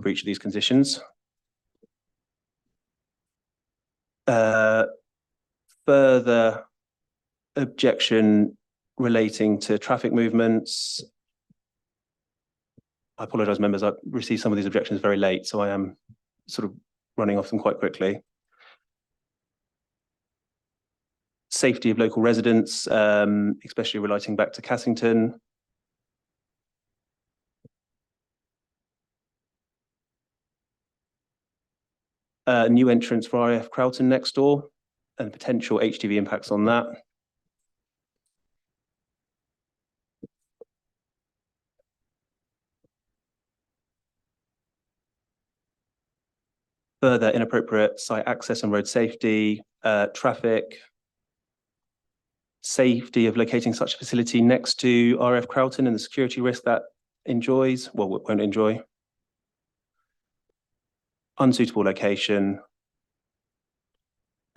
breach of these conditions. Further objection relating to traffic movements. I apologise, members, I received some of these objections very late, so I am sort of running off them quite quickly. Safety of local residents, especially relating back to Cassington. New entrants for RAF Crowton next door and potential HGV impacts on that. Further inappropriate site access and road safety, traffic, safety of locating such a facility next to RAF Crowton and the security risk that won't enjoy. Unsuitable location,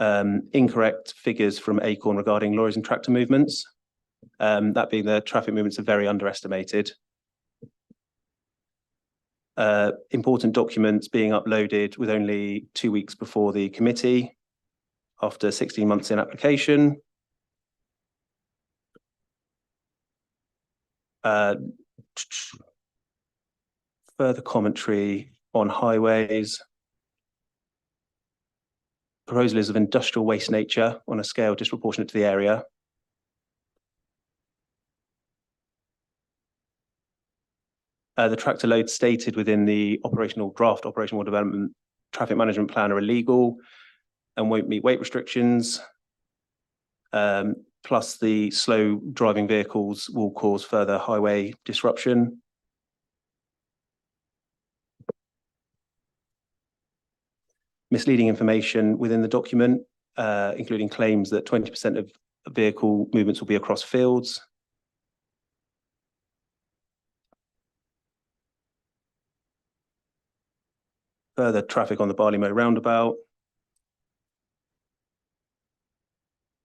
incorrect figures from Acorn regarding lorries and tractor movements, that being the traffic movements are very underestimated. Important documents being uploaded with only 2 weeks before the committee after 16 months in application. Further commentary on highways. Proposal is of industrial waste nature on a scale disproportionate to the area. The tractor loads stated within the draft operational development traffic management plan are illegal and won't meet weight restrictions. Plus the slow driving vehicles will cause further highway disruption. Misleading information within the document, including claims that 20% of vehicle movements will be across fields. Further traffic on the Barleymow roundabout.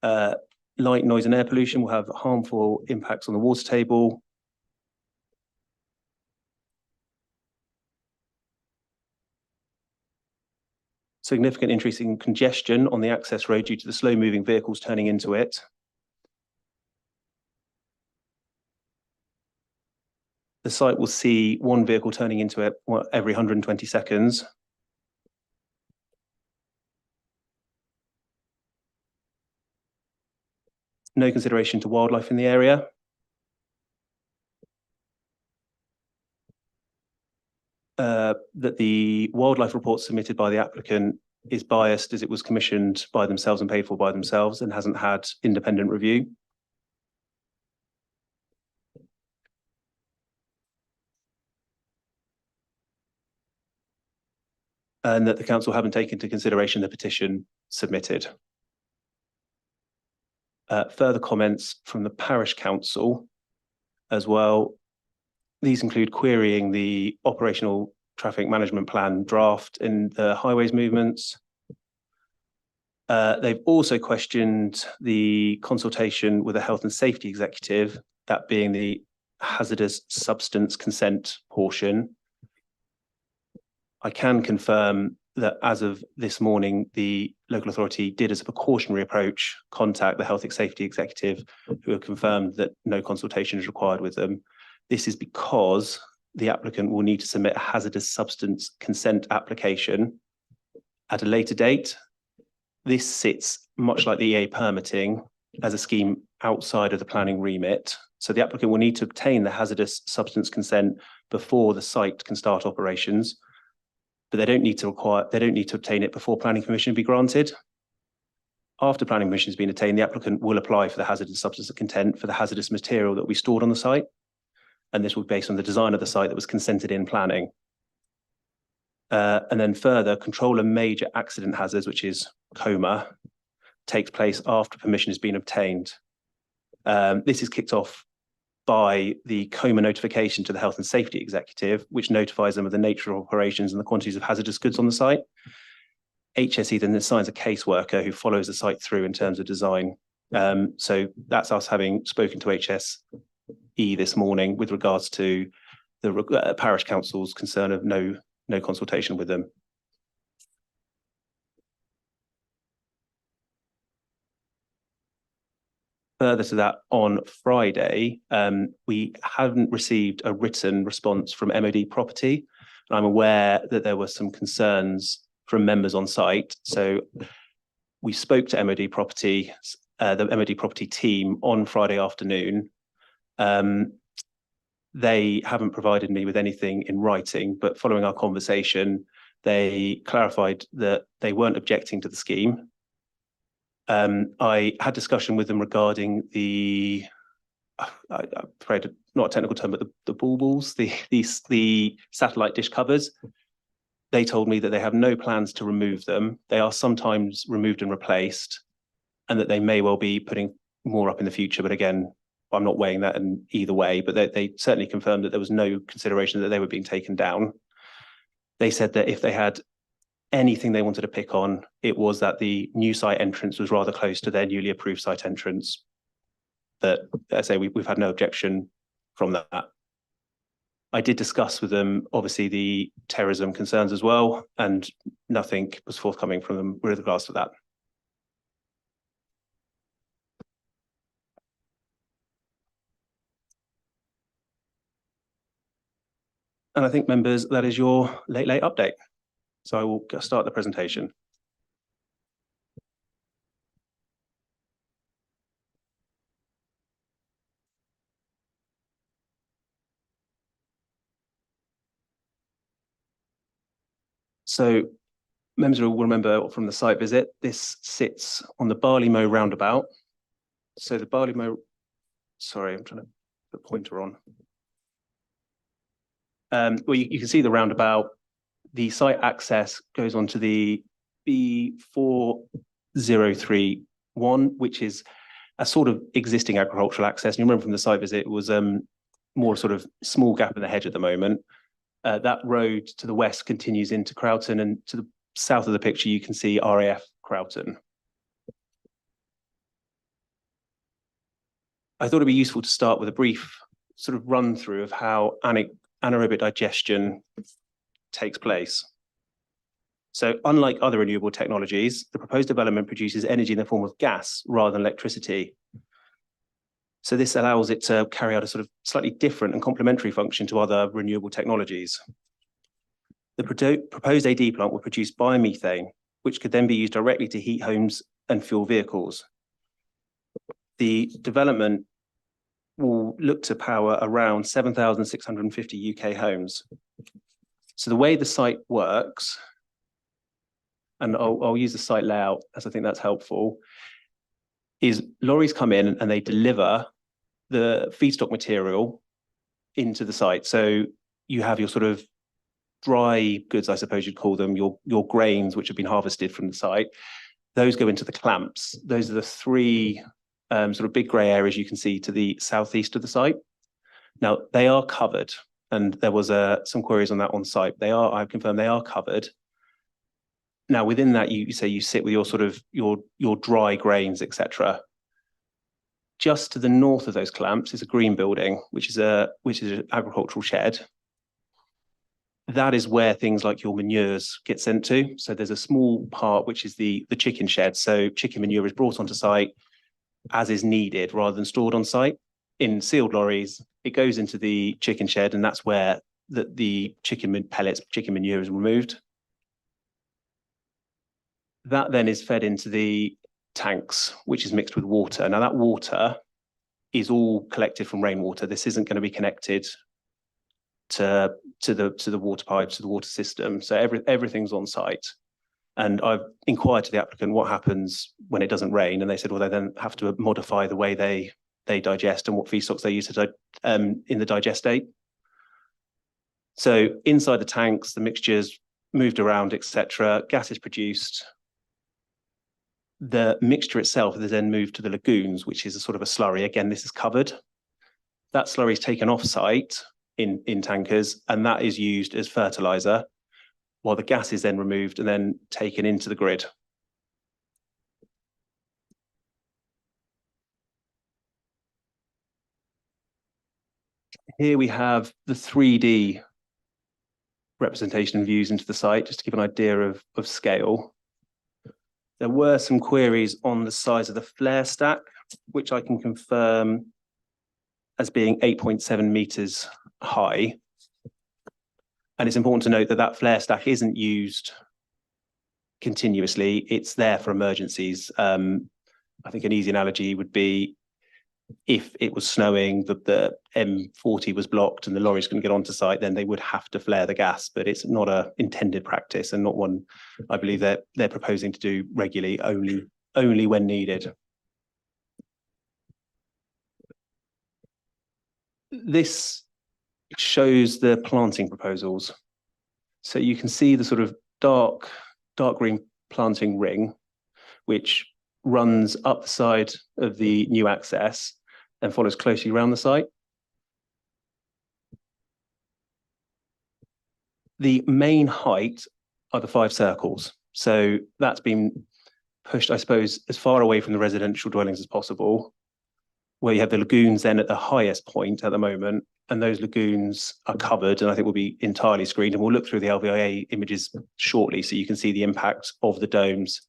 Light, noise and air pollution will have harmful impacts on the water table. Significant increase in congestion on the access road due to the slow moving vehicles turning into it. The site will see one vehicle turning into it every 120 seconds. No consideration to wildlife in the area. That the wildlife report submitted by the applicant is biased as it was commissioned by themselves and paid for by themselves and hasn't had independent review. And that the council haven't taken into consideration the petition submitted. Further comments from the parish council as well. These include querying the operational traffic management plan draft in the highways movements. They've also questioned the consultation with a health and safety executive, that being the hazardous substance consent portion. I can confirm that as of this morning, the local authority did, as a precautionary approach, contact the health and safety executive, who have confirmed that no consultation is required with them. This is because the applicant will need to submit a hazardous substance consent application at a later date. This sits much like the EA permitting as a scheme outside of the planning remit. So the applicant will need to obtain the hazardous substance consent before the site can start operations, but they don't need to obtain it before planning permission be granted. After planning permission has been obtained, the applicant will apply for the hazardous substance consent for the hazardous material that will be stored on the site. And this will be based on the design of the site that was consented in planning. And then further, control of major accident hazards, which is COMA, takes place after permission has been obtained. This is kicked off by the COMA notification to the health and safety executive, which notifies them of the nature of operations and the quantities of hazardous goods on the site. HSE then assigns a caseworker who follows the site through in terms of design. So that's us having spoken to HSE this morning with regards to the parish council's concern of no no consultation with them. Further to that, on Friday, we haven't received a written response from MOD Property. And I'm aware that there were some concerns from members on site. So we spoke to MOD Property, the MOD Property team on Friday afternoon. They haven't provided me with anything in writing, but following our conversation, they clarified that they weren't objecting to the scheme. I had discussion with them regarding the, I'm afraid not a technical term, but the baubles, the satellite dish covers. They told me that they have no plans to remove them. They are sometimes removed and replaced, and that they may well be putting more up in the future. But again, I'm not weighing that in either way, but they certainly confirmed that there was no consideration that they were being taken down. They said that if they had anything they wanted to pick on, it was that the new site entrance was rather close to their newly approved site entrance. But as I say, we've had no objection from that. I did discuss with them, obviously, the terrorism concerns as well, and nothing was forthcoming from them with regards to that. And I think, members, that is your late update. So I will start the presentation. So members will remember from the site visit, this sits on the Barley Mow roundabout. So the Barley Mow, sorry, I'm trying to put the pointer on. Well, you can see the roundabout. The site access goes onto the B4031, which is a sort of existing agricultural access. And you remember from the site visit, it was more sort of small gap in the hedge at the moment. That road to the west continues into Crowton, and to the south of the picture, you can see RAF Crowton. I thought it'd be useful to start with a brief sort of run through of how anaerobic digestion takes place. So unlike other renewable technologies, the proposed development produces energy in the form of gas rather than electricity. So this allows it to carry out a sort of slightly different and complementary function to other renewable technologies. The proposed AD plant will produce biomethane, which could then be used directly to heat homes and fuel vehicles. The development will look to power around 7,650 UK homes. So the way the site works, and I'll use the site layout as I think that's helpful, is lorries come in and they deliver the feedstock material into the site. So you have your sort of dry goods, I suppose you'd call them, your grains, which have been harvested from the site. Those go into the clamps. Those are the three sort of big grey areas you can see to the southeast of the site. Now, they are covered, and there was some queries on that on site. I've confirmed they are covered. Now, within that, you say you sit with your sort of your dry grains, etc. Just to the north of those clamps is a green building, which is an agricultural shed. That is where things like your manures get sent to. So there's a small part which is the chicken shed. So chicken manure is brought onto site as is needed rather than stored on site in sealed lorries. It goes into the chicken shed, and that's where the chicken pellets, chicken manure is removed. That then is fed into the tanks, which is mixed with water. Now that water is all collected from rainwater. This isn't going to be connected to the water pipes, to the water system. So everything's on site. And I've inquired to the applicant what happens when it doesn't rain, and they said, well, they then have to modify the way they digest and what feedstocks they use in the digestate. So inside the tanks, the mixture's moved around, etc. Gas is produced. The mixture itself is then moved to the lagoons, which is a sort of a slurry. Again, this is covered. That slurry is taken off site in tankers, and that is used as fertilizer, while the gas is then removed and then taken into the grid. Here we have the 3D representation and views into the site, just to give an idea of scale. There were some queries on the size of the flare stack, which I can confirm as being 8.7 meters high. And it's important to note that that flare stack isn't used continuously. It's there for emergencies. I think an easy analogy would be if it was snowing, the M40 was blocked and the lorries couldn't get onto site, then they would have to flare the gas, but it's not a intended practice and not one I believe they're proposing to do regularly, only when needed. This shows the planting proposals. So you can see the sort of dark green planting ring, which runs up the side of the new access and follows closely around the site. The main height are the 5 circles. So that's been pushed, I suppose, as far away from the residential dwellings as possible, where you have the lagoons then at the highest point at the moment, and those lagoons are covered and I think will be entirely screened. And we'll look through the LVIA images shortly so you can see the impact of the domes.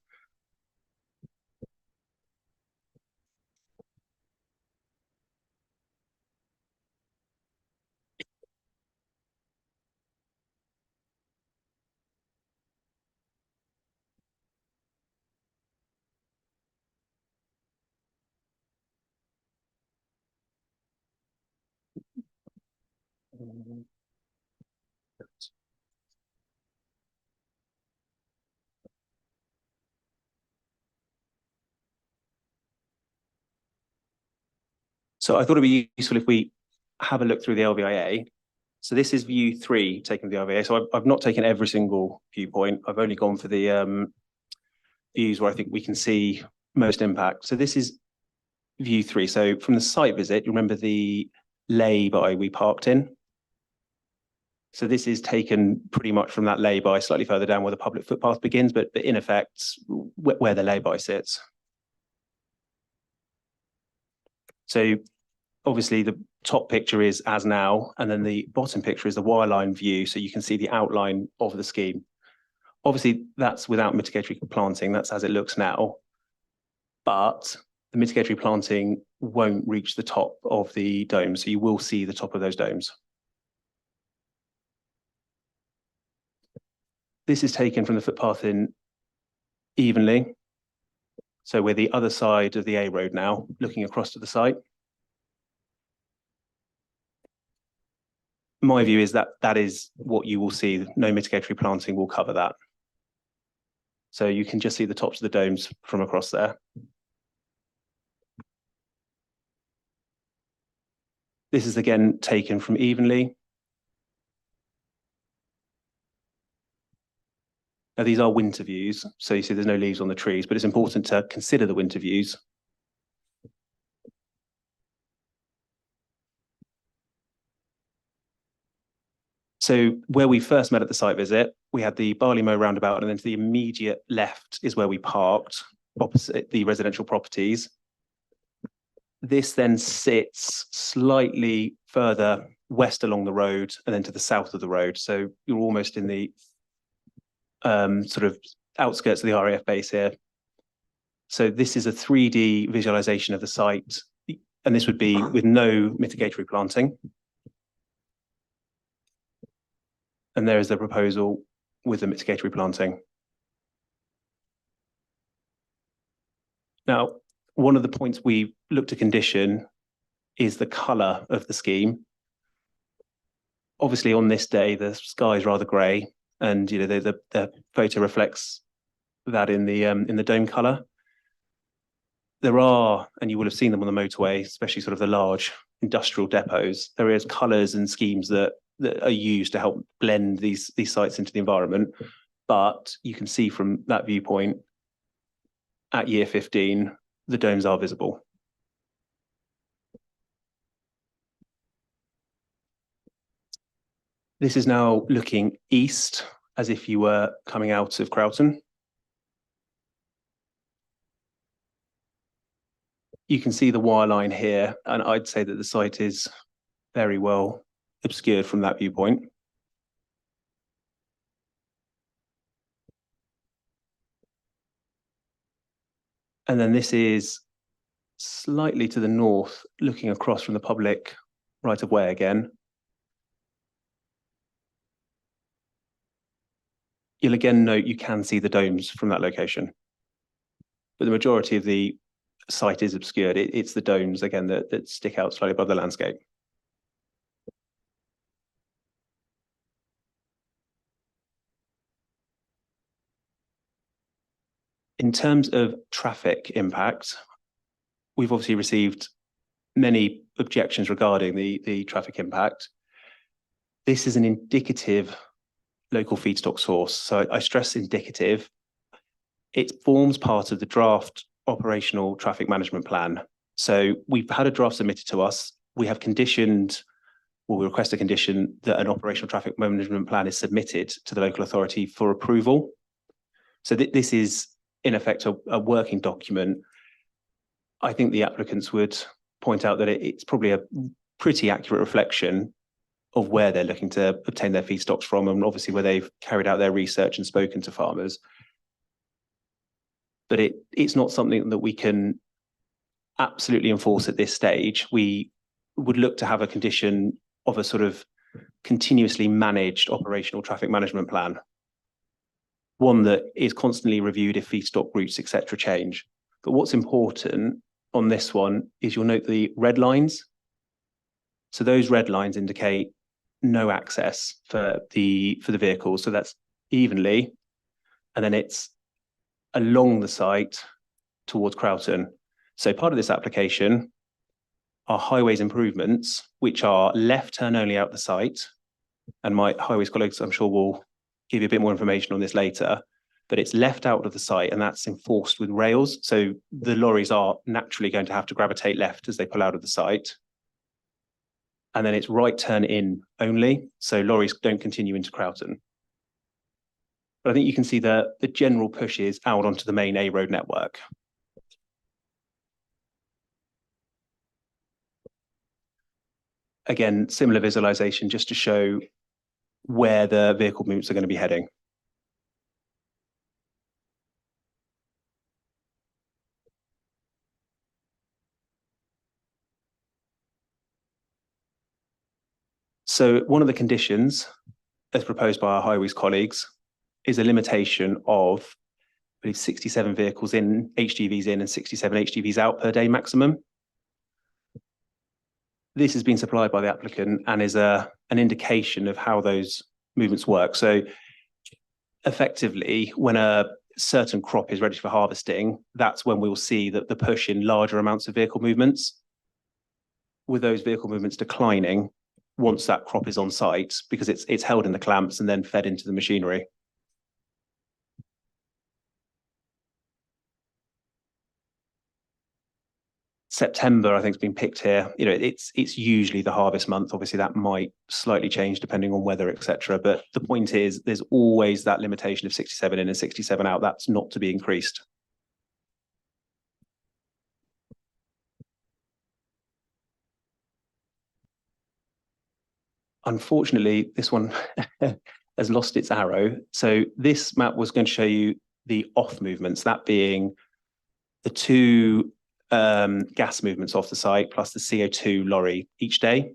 So I thought it'd be useful if we have a look through the LVIA. So this is view 3 taken the LVIA. So I've not taken every single viewpoint. I've only gone for the views where I think we can see most impact. So this is view 3. So from the site visit, you remember the lay-by we parked in? So this is taken pretty much from that lay-by, slightly further down where the public footpath begins, but in effect, where the lay-by sits. So obviously the top picture is as now, and then the bottom picture is the wireline view, so you can see the outline of the scheme. Obviously, that's without mitigatory planting, that's as it looks now, but the mitigatory planting won't reach the top of the dome, so you will see the top of those domes. This is taken from the footpath in Evenley. So we're the other side of the A road now, looking across to the site. My view is that that is what you will see. No mitigatory planting will cover that. So you can just see the tops of the domes from across there. This is again taken from Evenley. Now these are winter views, so you see there's no leaves on the trees, but it's important to consider the winter views. So where we first met at the site visit, we had the Barley Mow roundabout, and then to the immediate left is where we parked, opposite the residential properties. This then sits slightly further west along the road and then to the south of the road. So you're almost in the sort of outskirts of the RAF base here. So this is a 3D visualization of the site, and this would be with no mitigatory planting. And there is the proposal with the mitigatory planting. Now, one of the points we look to condition is the colour of the scheme. Obviously, on this day, the sky is rather grey, and you know the photo reflects that in the dome colour. There are, and you will have seen them on the motorway, especially sort of the large industrial depots. There is colours and schemes that are used to help blend these sites into the environment. But you can see from that viewpoint at year 15, the domes are visible. This is now looking east as if you were coming out of Croughton. You can see the wireline here, and I'd say that the site is very well obscured from that viewpoint. And then this is slightly to the north, looking across from the public right of way again. You'll again note you can see the domes from that location, but the majority of the site is obscured. It's the domes again that stick out slightly above the landscape. In terms of traffic impact, we've obviously received many objections regarding the traffic impact. This is an indicative local feedstock source. So I stress indicative. It forms part of the draft operational traffic management plan. So we've had a draft submitted to us. We have conditioned, or we request a condition that an operational traffic management plan is submitted to the local authority for approval. So this is in effect a working document. I think the applicants would point out that it's probably a pretty accurate reflection of where they're looking to obtain their feedstocks from, and obviously where they've carried out their research and spoken to farmers. But it's not something that we can absolutely enforce at this stage. We would look to have a condition of a sort of continuously managed operational traffic management plan, one that is constantly reviewed if feedstock routes, etc., change. But what's important on this one is you'll note the red lines. So those red lines indicate no access for the vehicles. So that's evenly, and then it's along the site towards Crowton. So part of this application are highways improvements, which are left turn only out the site. And my highways colleagues, I'm sure, will give you a bit more information on this later, but it's left out of the site and that's enforced with rails. So the lorries are naturally going to have to gravitate left as they pull out of the site. And then it's right turn in only. So lorries don't continue into Crowton. But I think you can see the general push is out onto the main A road network. Again, similar visualization just to show where the vehicle movements are going to be heading. So one of the conditions, as proposed by our highways colleagues, is a limitation of, I believe, 67 vehicles in, HGVs in, and 67 HGVs out per day maximum. This has been supplied by the applicant and is an indication of how those movements work. So effectively, when a certain crop is ready for harvesting, that's when we'll see that the push in larger amounts of vehicle movements, with those vehicle movements declining once that crop is on site, because it's held in the clamps and then fed into the machinery. September, I think, has been picked here. You know, it's usually the harvest month. Obviously, that might slightly change depending on weather, etc. But the point is, there's always that limitation of 67 in and 67 out. That's not to be increased. Unfortunately, this one has lost its arrow. So this map was going to show you the off movements, that being the two gas movements off the site plus the CO2 lorry each day.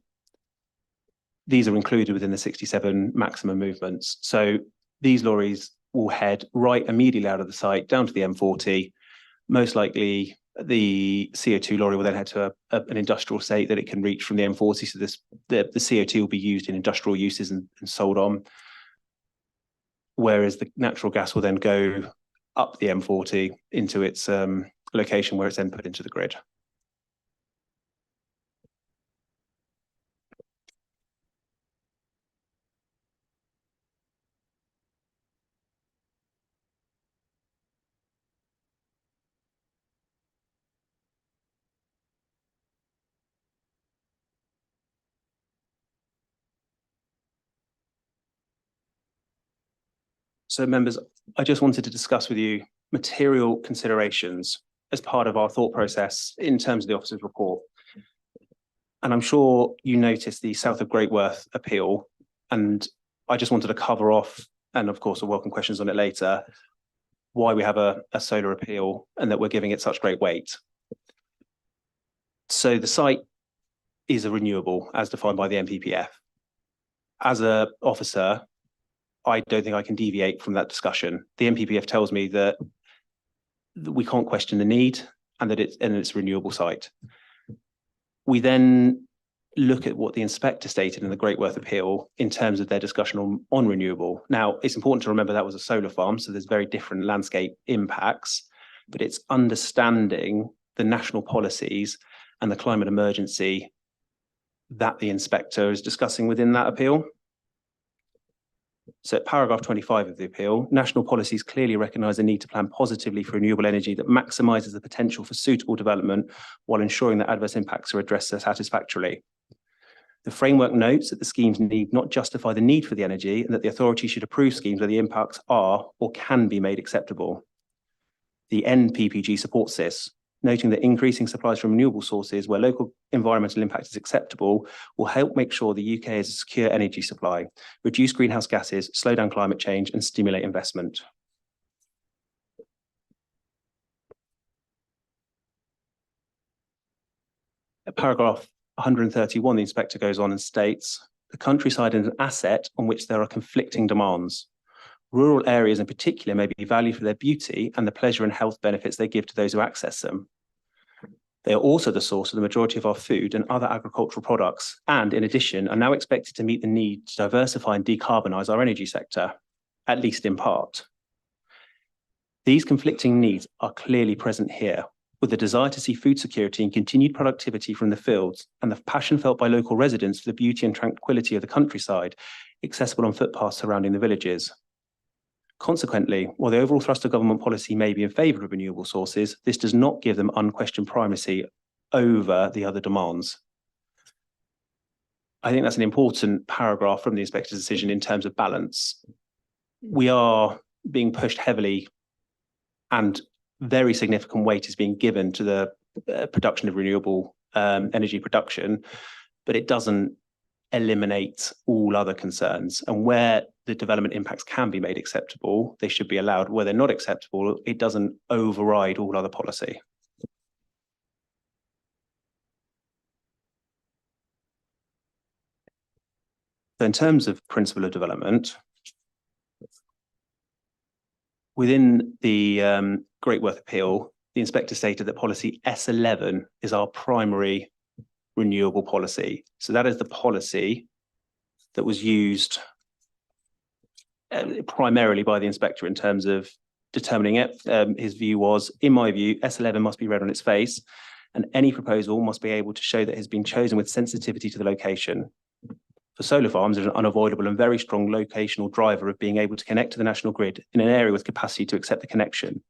These are included within the 67 maximum movements. So these lorries will head right immediately out of the site down to the M40. Most likely the CO2 lorry will then head to an industrial state that it can reach from the M40. So the CO2 will be used in industrial uses and sold on. Whereas the natural gas will then go up the M40 into its location where it's then put into the grid. So members, I just wanted to discuss with you material considerations as part of our thought process in terms of the officer's report. And I'm sure you noticed the South of Greatworth appeal, and I just wanted to cover off, and of course, I'll welcome questions on it later, why we have a solar appeal and that we're giving it such great weight. So the site is a renewable as defined by the NPPF. As an officer, I don't think I can deviate from that discussion. The NPPF tells me that we can't question the need and that it's a renewable site. We then look at what the inspector stated in the Great Worth Appeal in terms of their discussion on renewable. Now, it's important to remember that was a solar farm, so there's very different landscape impacts, but it's understanding the national policies and the climate emergency that the inspector is discussing within that appeal. So paragraph 25 of the appeal, national policies clearly recognise the need to plan positively for renewable energy that maximises the potential for suitable development while ensuring that adverse impacts are addressed satisfactorily. The framework notes that the schemes need not justify the need for the energy and that the authority should approve schemes where the impacts are or can be made acceptable. The NPPG supports this, noting that increasing supplies from renewable sources where local environmental impact is acceptable will help make sure the UK has a secure energy supply, reduce greenhouse gases, slow down climate change, and stimulate investment. At paragraph 131, the inspector goes on and states, the countryside is an asset on which there are conflicting demands. Rural areas in particular may be valued for their beauty and the pleasure and health benefits they give to those who access them. They are also the source of the majority of our food and other agricultural products, and in addition, are now expected to meet the need to diversify and decarbonise our energy sector, at least in part. These conflicting needs are clearly present here, with the desire to see food security and continued productivity from the fields and the passion felt by local residents for the beauty and tranquility of the countryside, accessible on footpaths surrounding the villages. Consequently, while the overall thrust of government policy may be in favour of renewable sources, this does not give them unquestioned primacy over the other demands. I think that's an important paragraph from the inspector's decision in terms of balance. We are being pushed heavily and very significant weight is being given to the production of renewable energy production, but it doesn't eliminate all other concerns. And where the development impacts can be made acceptable, they should be allowed. Where they're not acceptable, it doesn't override all other policy. So in terms of principle of development, within the Great Worth Appeal, the inspector stated that policy S11 is our primary renewable policy. So that is the policy that was used primarily by the inspector in terms of determining it. His view was, in my view, S11 must be read on its face, and any proposal must be able to show that it has been chosen with sensitivity to the location. For solar farms, there's an unavoidable and very strong locational driver of being able to connect to the national grid in an area with capacity to accept the connection.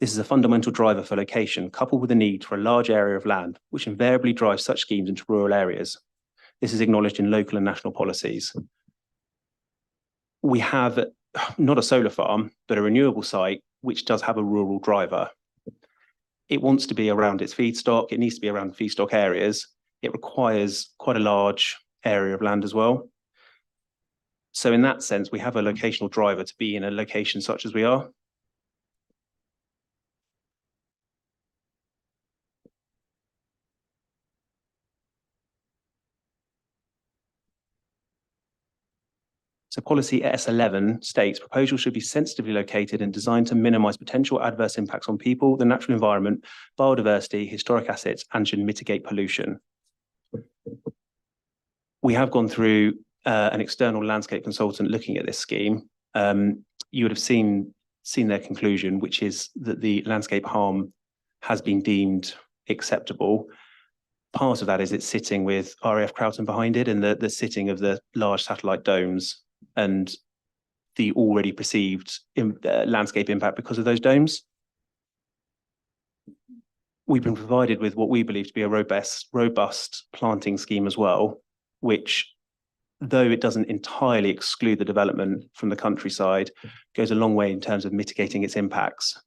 This is a fundamental driver for location, coupled with the need for a large area of land, which invariably drives such schemes into rural areas. This is acknowledged in local and national policies. We have not a solar farm, but a renewable site, which does have a rural driver. It wants to be around its feedstock. It needs to be around feedstock areas. It requires quite a large area of land as well. So in that sense, we have a locational driver to be in a location such as we are. So policy S11 states proposals should be sensitively located and designed to minimise potential adverse impacts on people, the natural environment, biodiversity, historic assets, and should mitigate pollution. We have gone through an external landscape consultant looking at this scheme. You would have seen their conclusion, which is that the landscape harm has been deemed acceptable. Part of that is it's sitting with RAF Croughton behind it and the sitting of the large satellite domes and the already perceived landscape impact because of those domes. We've been provided with what we believe to be a robust planting scheme as well, which, though it doesn't entirely exclude the development from the countryside, goes a long way in terms of mitigating its impacts.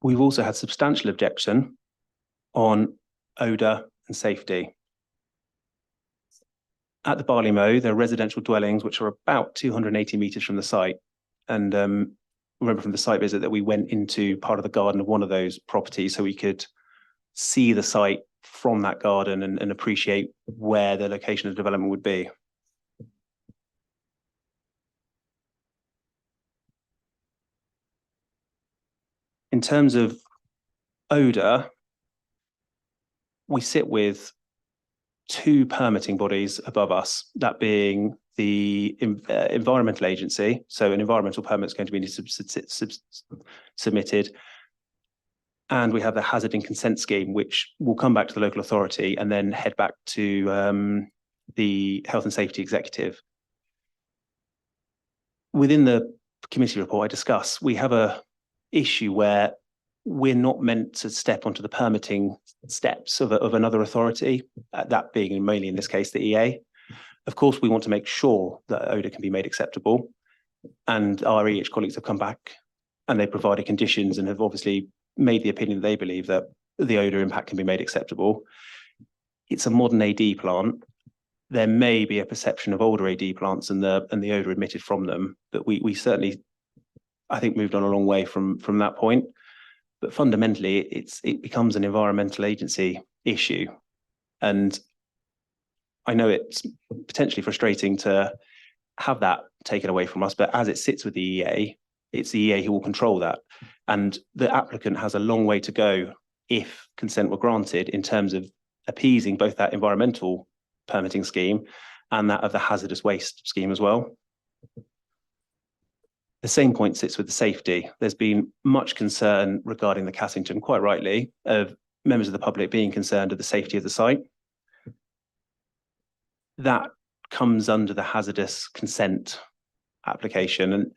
We've also had substantial objection on odour and safety. At the Barley Mow, there are residential dwellings which are about 280 metres from the site. And remember from the site visit that we went into part of the garden of one of those properties so we could see the site from that garden and appreciate where the location of the development would be. In terms of odour, we sit with two permitting bodies above us, that being the Environmental Agency. So an environmental permit is going to be submitted. And we have the Hazard and Consent Scheme, which will come back to the local authority and then head back to the Health and Safety Executive. Within the committee report I discuss, we have a issue where we're not meant to step onto the permitting steps of another authority, that being mainly in this case the EA. Of course, we want to make sure that odour can be made acceptable, and our EH colleagues have come back and they provided conditions and have obviously made the opinion that they believe that the odour impact can be made acceptable. It's a modern AD plant. There may be a perception of older AD plants and the odour emitted from them, but we certainly, I think, moved on a long way from that point. But fundamentally, it becomes an environmental agency issue. And I know it's potentially frustrating to have that taken away from us, but as it sits with the EA, it's the EA who will control that. And the applicant has a long way to go if consent were granted in terms of appeasing both that environmental permitting scheme and that of the hazardous waste scheme as well. The same point sits with the safety. There's been much concern regarding the Cassington, quite rightly, of members of the public being concerned of the safety of the site. That comes under the hazardous consent application, and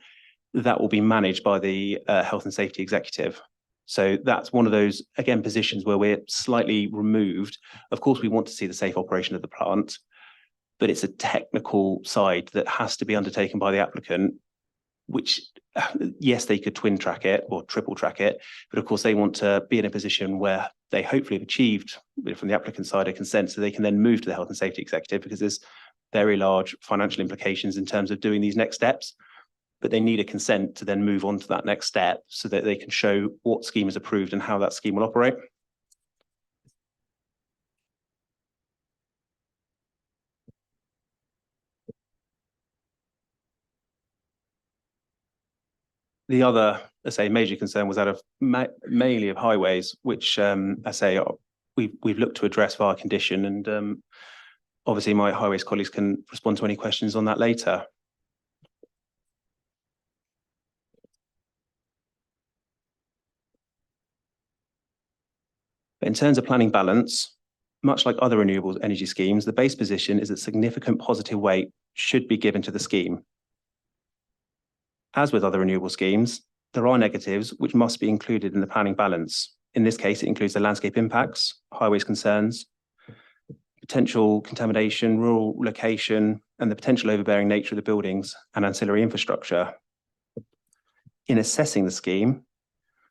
that will be managed by the Health and Safety Executive. So that's one of those, again, positions where we're slightly removed. Of course, we want to see the safe operation of the plant, but it's a technical side that has to be undertaken by the applicant, which, yes, they could twin track it or triple track it, but of course they want to be in a position where they hopefully have achieved from the applicant side a consent so they can then move to the Health and Safety Executive, because there's very large financial implications in terms of doing these next steps. But they need a consent to then move on to that next step so that they can show what scheme is approved and how that scheme will operate. The other, I say, major concern was that of mainly of highways, which I say we've looked to address via condition, and obviously my highways colleagues can respond to any questions on that later. But in terms of planning balance, much like other renewable energy schemes, the base position is that significant positive weight should be given to the scheme. As with other renewable schemes, there are negatives which must be included in the planning balance. In this case, it includes the landscape impacts, highways concerns, potential contamination, rural location, and the potential overbearing nature of the buildings and ancillary infrastructure. In assessing the scheme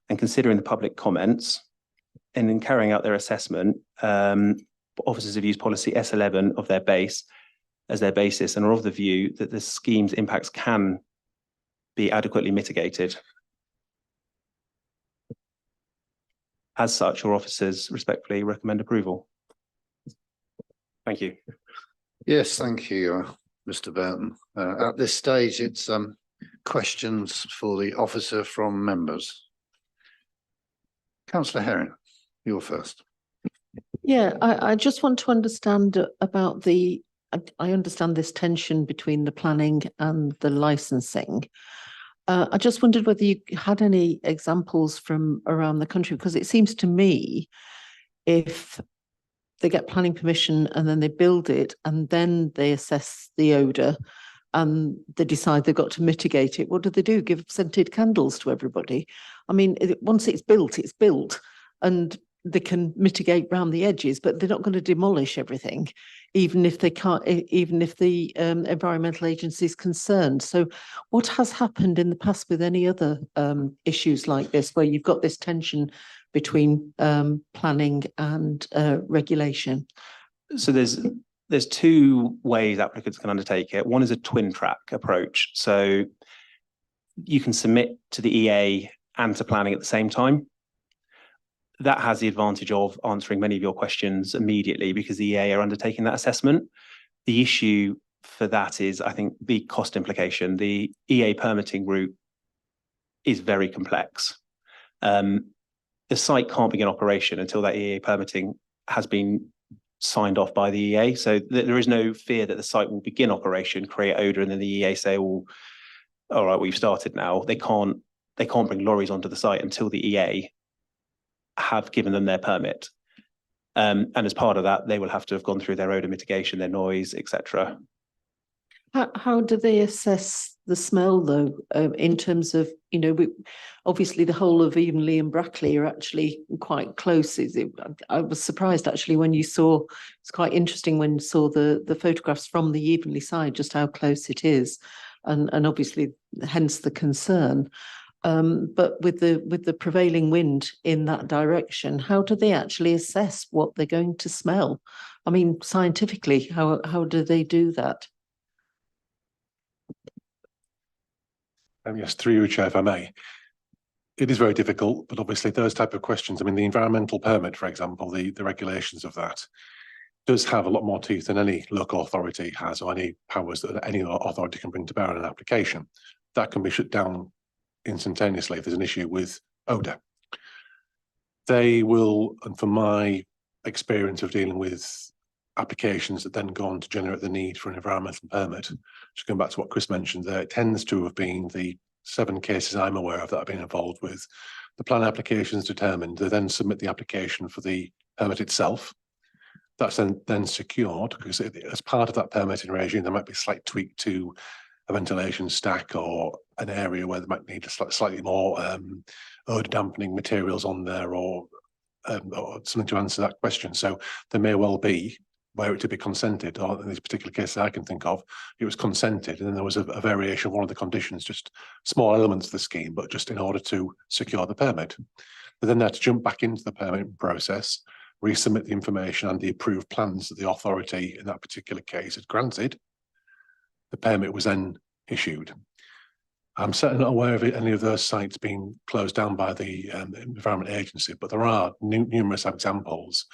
and considering the public comments, and in carrying out their assessment, officers have used policy S11 of their base as their basis and are of the view that the scheme's impacts can be adequately mitigated. As such, your officers respectfully recommend approval. Thank you. Yes, thank you, Mr. Burton. At this stage, it's questions for the officer from members. Councillor Herring, you're first. Yeah, I just want to understand about I understand this tension between the planning and the licensing. I just wondered whether you had any examples from around the country, because it seems to me if they get planning permission and then they build it and then they assess the odour and they decide they've got to mitigate it, what do? Give scented candles to everybody? I mean, once it's built and they can mitigate around the edges, but they're not going to demolish everything, even if they can't, even if the environmental agency is concerned. So what has happened in the past with any other issues like this, where you've got this tension between planning and regulation? So there's two ways applicants can undertake it. One is a twin track approach. So you can submit to the EA and to planning at the same time. That has the advantage of answering many of your questions immediately because the EA are undertaking that assessment. The issue for that is, I think, the cost implication. The EA permitting route is very complex. The site can't begin operation until that EA permitting has been signed off by the EA. So there is no fear that the site will begin operation, create odour, and then the EA say, well, all right, we've started now. They can't bring lorries onto the site until the EA have given them their permit. And as part of that, they will have to have gone through their odour mitigation, their noise, etc. How do they assess the smell, though, in terms of, obviously the whole of Evenley and Brackley are actually quite close. I was surprised actually when you saw, it's quite interesting when you saw the photographs from the Evenley side, just how close it is. And obviously, hence the concern. But with the prevailing wind in that direction, how do they actually assess what they're going to smell? I mean, scientifically, how do they do that? Yes, through you, Chair, if I may. It is very difficult, but obviously those type of questions, I mean, the environmental permit, for example, the regulations of that does have a lot more teeth than any local authority has, or any powers that any authority can bring to bear on an application. That can be shut down instantaneously if there's an issue with odour. They will, and from my experience of dealing with applications that then go on to generate the need for an environmental permit, just going back to what Chris mentioned there, it tends to have been the 7 cases I'm aware of that I've been involved with. The plan application is determined, they then submit the application for the permit itself. That's then secured, because as part of that permitting regime, there might be a slight tweak to a ventilation stack or an area where they might need a slightly more odour dampening materials on there, or something to answer that question. So there may well be where it to be consented, or in this particular case that I can think of, it was consented, and then there was a variation of one of the conditions, just small elements of the scheme, but just in order to secure the permit. But then they had to jump back into the permitting process, resubmit the information and the approved plans that the authority in that particular case had granted. The permit was then issued. I'm certainly not aware of any of those sites being closed down by the Environment Agency, but there are numerous examples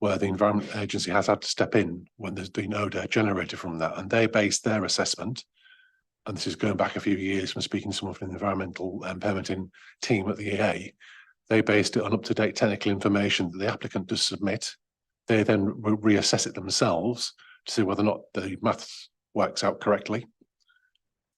where the Environment Agency has had to step in when there's been odour generated from that, and they base their assessment, and this is going back a few years from speaking to someone from the environmental permitting team at the EA, they based it on up-to-date technical information that the applicant does submit. They then reassess it themselves to see whether or not the maths works out correctly,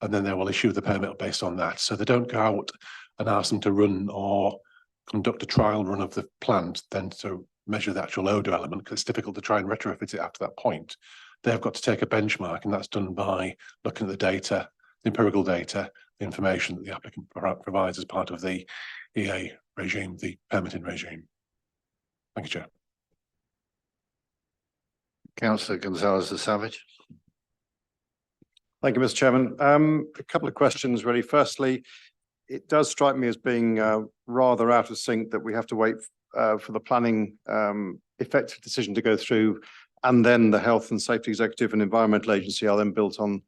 and then they will issue the permit based on that. So they don't go out and ask them to run or conduct a trial run of the plant, then to measure the actual odour element, because it's difficult to try and retrofit it after that point. They've got to take a benchmark, and that's done by looking at the data, the empirical data, the information that the applicant provides as part of the EA regime, the permitting regime. Thank you, Chair. Councillor Gonzalez de Savage. Thank you, Mr. Chairman. A couple of questions, really. Firstly, it does strike me as being rather out of sync that we have to wait for the planning effective decision to go through, and then the Health and Safety Executive and Environmental Agency are then built on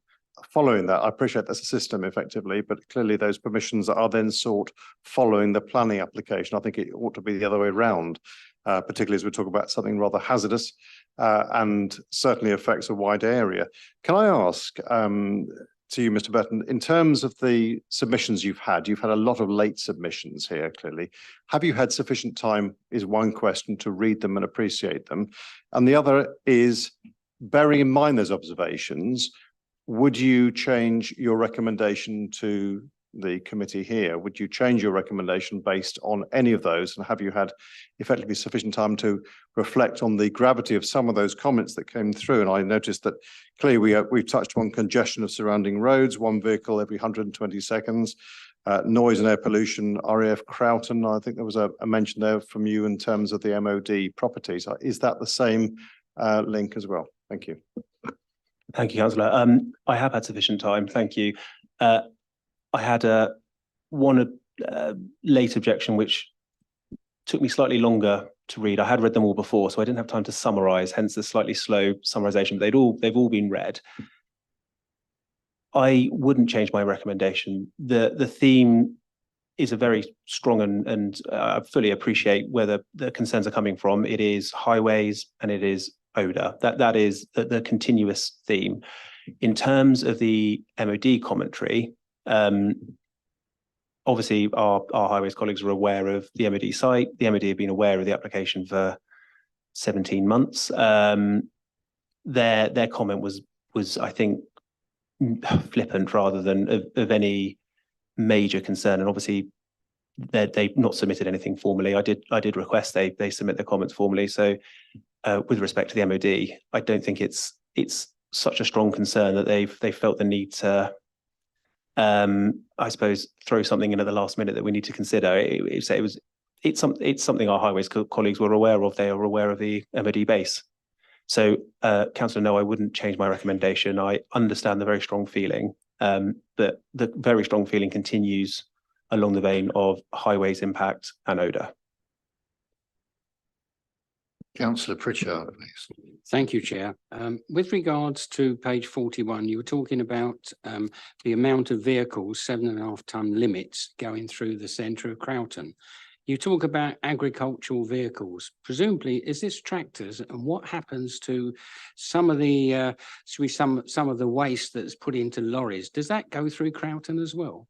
following that. I appreciate that's a system effectively, but clearly those permissions are then sought following the planning application. I think it ought to be the other way around, particularly as we talk about something rather hazardous and certainly affects a wide area. Can I ask to you, Mr. Burton, in terms of the submissions you've had a lot of late submissions here, clearly. Have you had sufficient time, is one question, to read them and appreciate them? And the other is, bearing in mind those observations, would you change your recommendation to the committee here? Would you change your recommendation based on any of those? And have you had effectively sufficient time to reflect on the gravity of some of those comments that came through? And I noticed that clearly we've touched on congestion of surrounding roads, 1 vehicle every 120 seconds, noise and air pollution, RAF Croughton. I think there was a mention there from you in terms of the MOD properties. Is that the same link as well? Thank you. Thank you, Councillor. I have had sufficient time. Thank you. I had one late objection, which took me slightly longer to read. I had read them all before, so I didn't have time to summarize, hence the slightly slow summarization, but they've all been read. I wouldn't change my recommendation. The theme is a very strong and I fully appreciate where the concerns are coming from. It is highways and it is odour. That is the continuous theme. In terms of the MOD commentary, obviously our highways colleagues are aware of the MOD site. The MOD have been aware of the application for 17 months. Their comment was I think flippant rather than of any major concern, and obviously they've not submitted anything formally. I did request they submit their comments formally. So with respect to the MOD, I don't think it's such a strong concern that they've felt the need to I suppose throw something in at the last minute that we need to consider. It's something our highways colleagues were aware of. They are aware of the MOD base. So Councillor, no, I wouldn't change my recommendation. I understand the very strong feeling, but the very strong feeling continues along the vein of highways impact and odour. Councillor Pritchard, please. Thank you, Chair. With regards to page 41, you were talking about the amount of vehicles, 7.5 tonne limits going through the centre of Croughton. You talk about agricultural vehicles. Presumably, is this tractors? And what happens to some of the some of the waste that's put into lorries? Does that go through Croughton as well?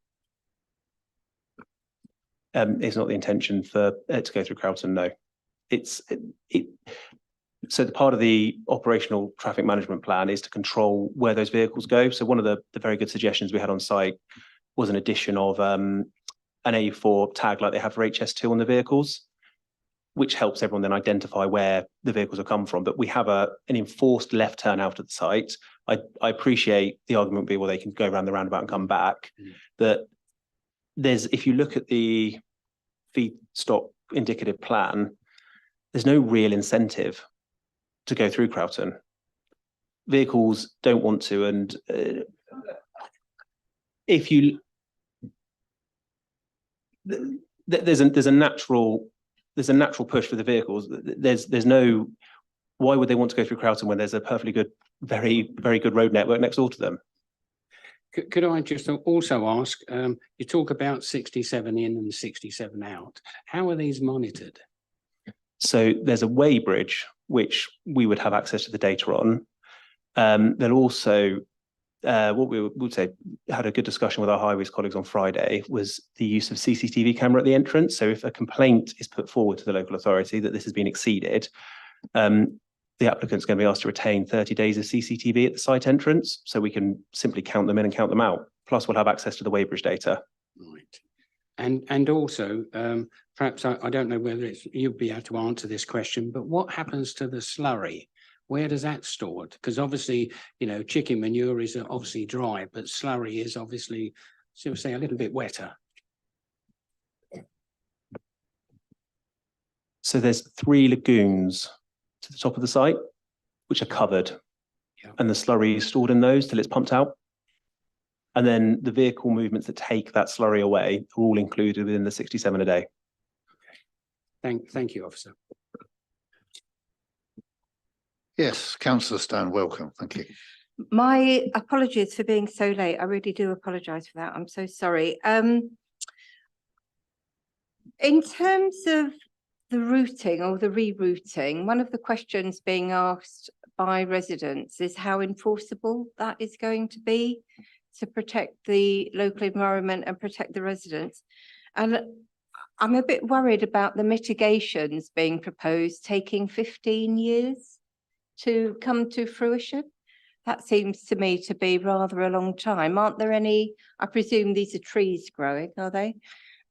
It's not the intention for it to go through Croughton, no. So the part of the operational traffic management plan is to control where those vehicles go. So one of the very good suggestions we had on site was an addition of an A4 tag like they have for HS2 on the vehicles, which helps everyone then identify where the vehicles have come from. But we have an enforced left turn out of the site. I appreciate the argument would be, well, they can go around the roundabout and come back. That if you look at the feedstock indicative plan, there's no real incentive to go through Croughton. Vehicles don't want to, and if you there's a natural push for the vehicles. There's no, why would they want to go through Croughton when there's a perfectly good, very good road network next door to them? Could I just also ask, you talk about 67 in and 67 out. How are these monitored? So there's a weighbridge, which we would have access to the data on. There'll also, what we would say, had a good discussion with our highways colleagues on Friday, was the use of CCTV camera at the entrance. So if a complaint is put forward to the local authority that this has been exceeded, the applicant's going to be asked to retain 30 days of CCTV at the site entrance, so we can simply count them in and count them out. Plus we'll have access to the weighbridge data. Right. And also, perhaps I don't know whether you'd be able to answer this question, but what happens to the slurry? Where does that stored? Because obviously, you know, chicken manure is obviously dry, but slurry is obviously, shall we say, a little bit wetter. So there's 3 lagoons to the top of the site, which are covered, and the slurry is stored in those till it's pumped out. And then the vehicle movements that take that slurry away are all included within the 67 a day. Thank you, officer. Yes, Councillor Stone, welcome. Thank you. My apologies for being so late. I really do apologise for that. I'm so sorry. In terms of the routing or the rerouting, one of the questions being asked by residents is how enforceable that is going to be to protect the local environment and protect the residents. And I'm a bit worried about the mitigations being proposed taking 15 years to come to fruition. That seems to me to be rather a long time. Aren't there any, I presume these are trees growing, are they?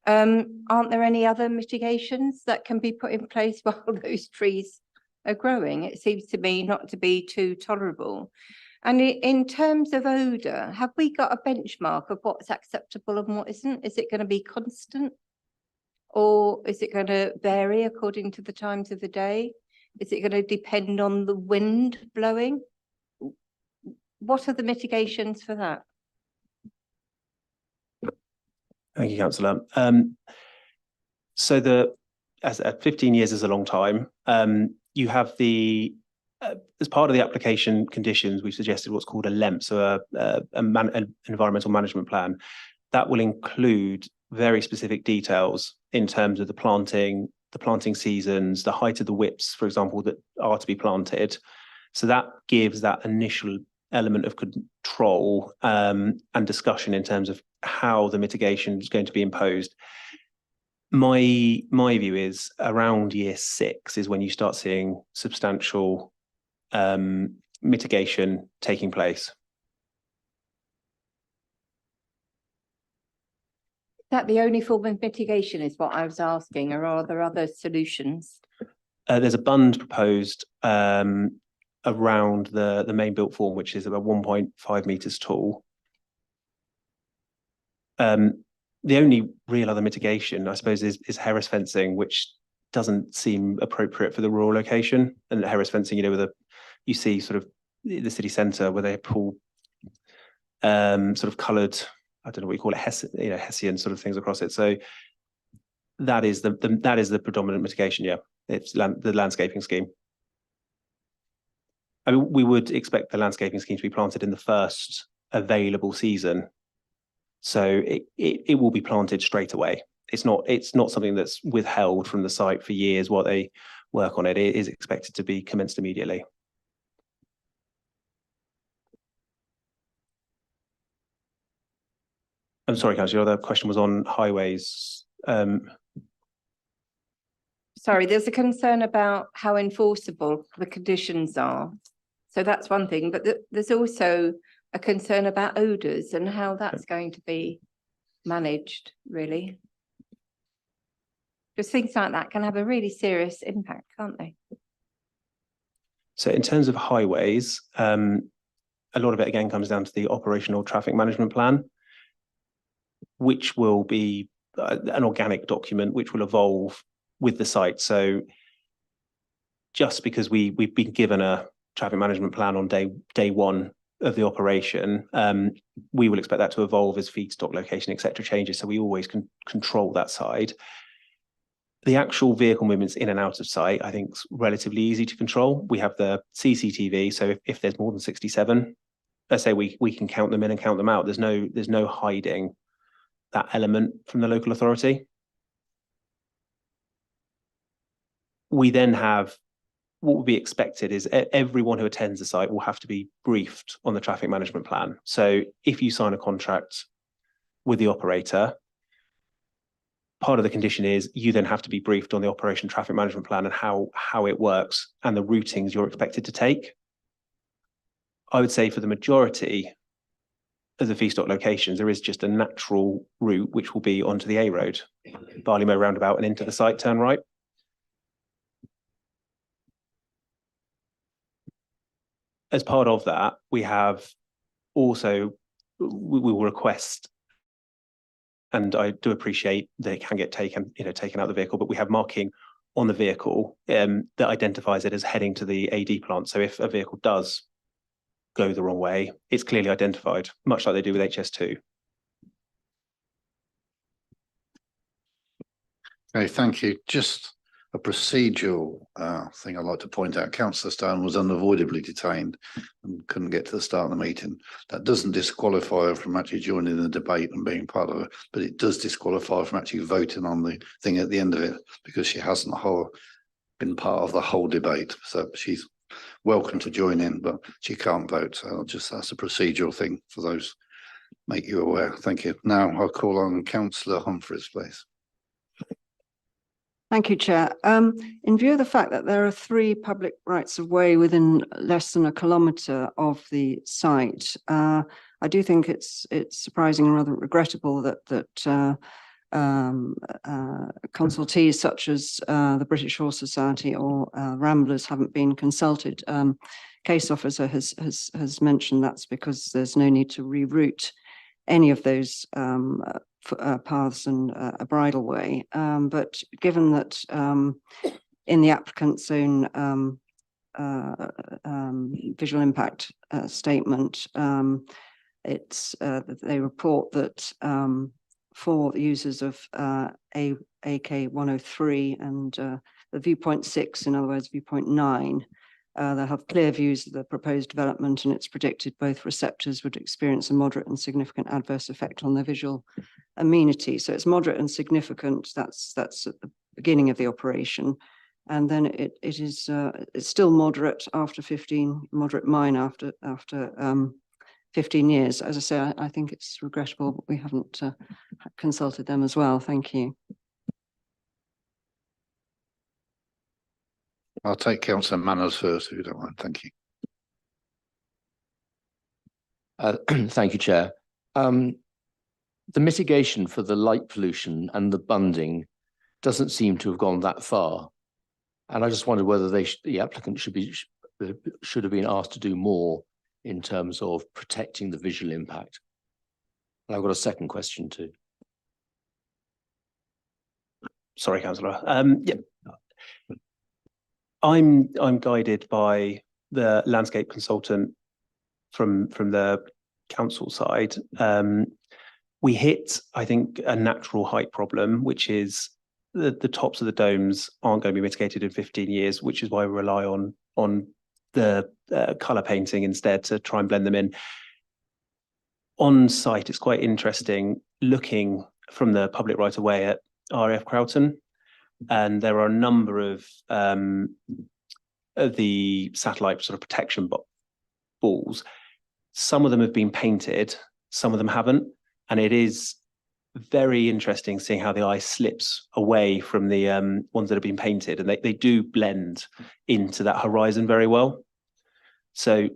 Aren't there any other mitigations that can be put in place while those trees are growing? It seems to me not to be too tolerable. And in terms of odour, have we got a benchmark of what's acceptable and what isn't? Is it going to be constant? Or is it going to vary according to the times of the day? Is it going to depend on the wind blowing? What are the mitigations for that? Thank you, Councillor. So the as 15 years is a long time. You have as part of the application conditions, we've suggested what's called a LEMP, so an environmental management plan. That will include very specific details in terms of the planting seasons, the height of the whips, for example, that are to be planted. So that gives that initial element of control and discussion in terms of how the mitigation is going to be imposed. My view is around year 6 is when you start seeing substantial mitigation taking place. Is that the only form of mitigation is what I was asking, or are there other solutions? There's a bund proposed around the main built form, which is about 1.5 meters tall. The only real other mitigation, I suppose, is Heras fencing, which doesn't seem appropriate for the rural location. And Heras fencing, you see sort of the city centre where they pull sort of coloured, I don't know what you call it, Hessian sort of things across it. So that is the predominant mitigation. Yeah, it's the landscaping scheme. I mean, we would expect the landscaping scheme to be planted in the first available season. So it will be planted straight away. It's not something that's withheld from the site for years while they work on it. It is expected to be commenced immediately. I'm sorry, Councillor, your other question was on highways. Sorry, there's a concern about how enforceable the conditions are. So that's one thing, but there's also a concern about odours and how that's going to be managed, really. Because things like that can have a really serious impact, can't they? So in terms of highways, a lot of it again comes down to the operational traffic management plan, which will be an organic document which will evolve with the site. So just because we've been given a traffic management plan on day one of the operation, we will expect that to evolve as feedstock location, etc. changes. So we always can control that side. The actual vehicle movements in and out of site, I think, is relatively easy to control. We have the CCTV, so if there's more than 67, let's say we can count them in and count them out. There's no hiding that element from the local authority. We then have what would be expected is everyone who attends the site will have to be briefed on the traffic management plan. So if you sign a contract with the operator, part of the condition is you then have to be briefed on the operation traffic management plan and how it works and the routings you're expected to take. I would say for the majority of the feedstock locations, there is just a natural route which will be onto the A road, Barley Mow roundabout and into the site, turn right. As part of that, we have also, we will request, and I do appreciate that it can get taken out of the vehicle, but we have marking on the vehicle that identifies it as heading to the AD plant. So if a vehicle does go the wrong way, it's clearly identified, much like they do with HS2. Okay, thank you. Just a procedural thing I'd like to point out. Councillor Stone was unavoidably detained and couldn't get to the start of the meeting. That doesn't disqualify her from actually joining the debate and being part of it, but it does disqualify her from actually voting on the thing at the end of it because she hasn't been part of the whole debate. So she's welcome to join in, but she can't vote. So that's a procedural thing for those, make you aware. Thank you. Now I'll call on Councillor Humphreys, please. Thank you, Chair. In view of the fact that there are 3 public rights of way within less than a kilometre of the site, I do think it's surprising and rather regrettable that consultees such as the British Horse Society or Ramblers haven't been consulted. Case officer has mentioned that's because there's no need to reroute any of those paths and a bridleway. But given that in the applicant's own visual impact statement, they report that for the users of AK 103 and the viewpoint 6, in other words, viewpoint 9. They have clear views of the proposed development, and it's predicted both receptors would experience a moderate and significant adverse effect on their visual amenity. So it's moderate and significant. That's at the beginning of the operation. And then it's still moderate after 15, moderate minor after 15 years. As I say, I think it's regrettable that we haven't consulted them as well. Thank you. I'll take Councillor Manners first, if you don't mind. Thank you. Thank you, Chair. The mitigation for the light pollution and the bunding doesn't seem to have gone that far. And I just wondered whether the applicant should have been asked to do more in terms of protecting the visual impact. And I've got a second question too. Sorry, Councillor. Yeah. I'm guided by the landscape consultant from the council side. We hit, I think, a natural height problem, which is the tops of the domes aren't going to be mitigated in 15 years, which is why we rely on the colour painting instead to try and blend them in. On site, it's quite interesting looking from the public right of way at RAF Croughton. And there are a number of the satellite sort of protection balls. Some of them have been painted, some of them haven't. And it is very interesting seeing how the eye slips away from the ones that have been painted, and they do blend into that horizon very well. So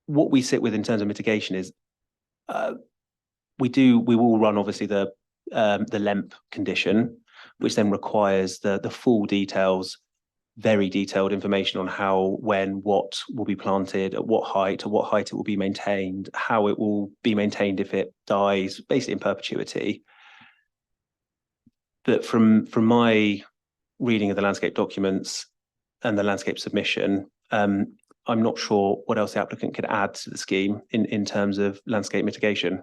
what we sit with in terms of mitigation is we will run obviously the LEMP condition, which then requires the full details, very detailed information on how, when, what will be planted, at what height it will be maintained, how it will be maintained if it dies, basically in perpetuity. But from my reading of the landscape documents and the landscape submission, I'm not sure what else the applicant could add to the scheme in terms of landscape mitigation.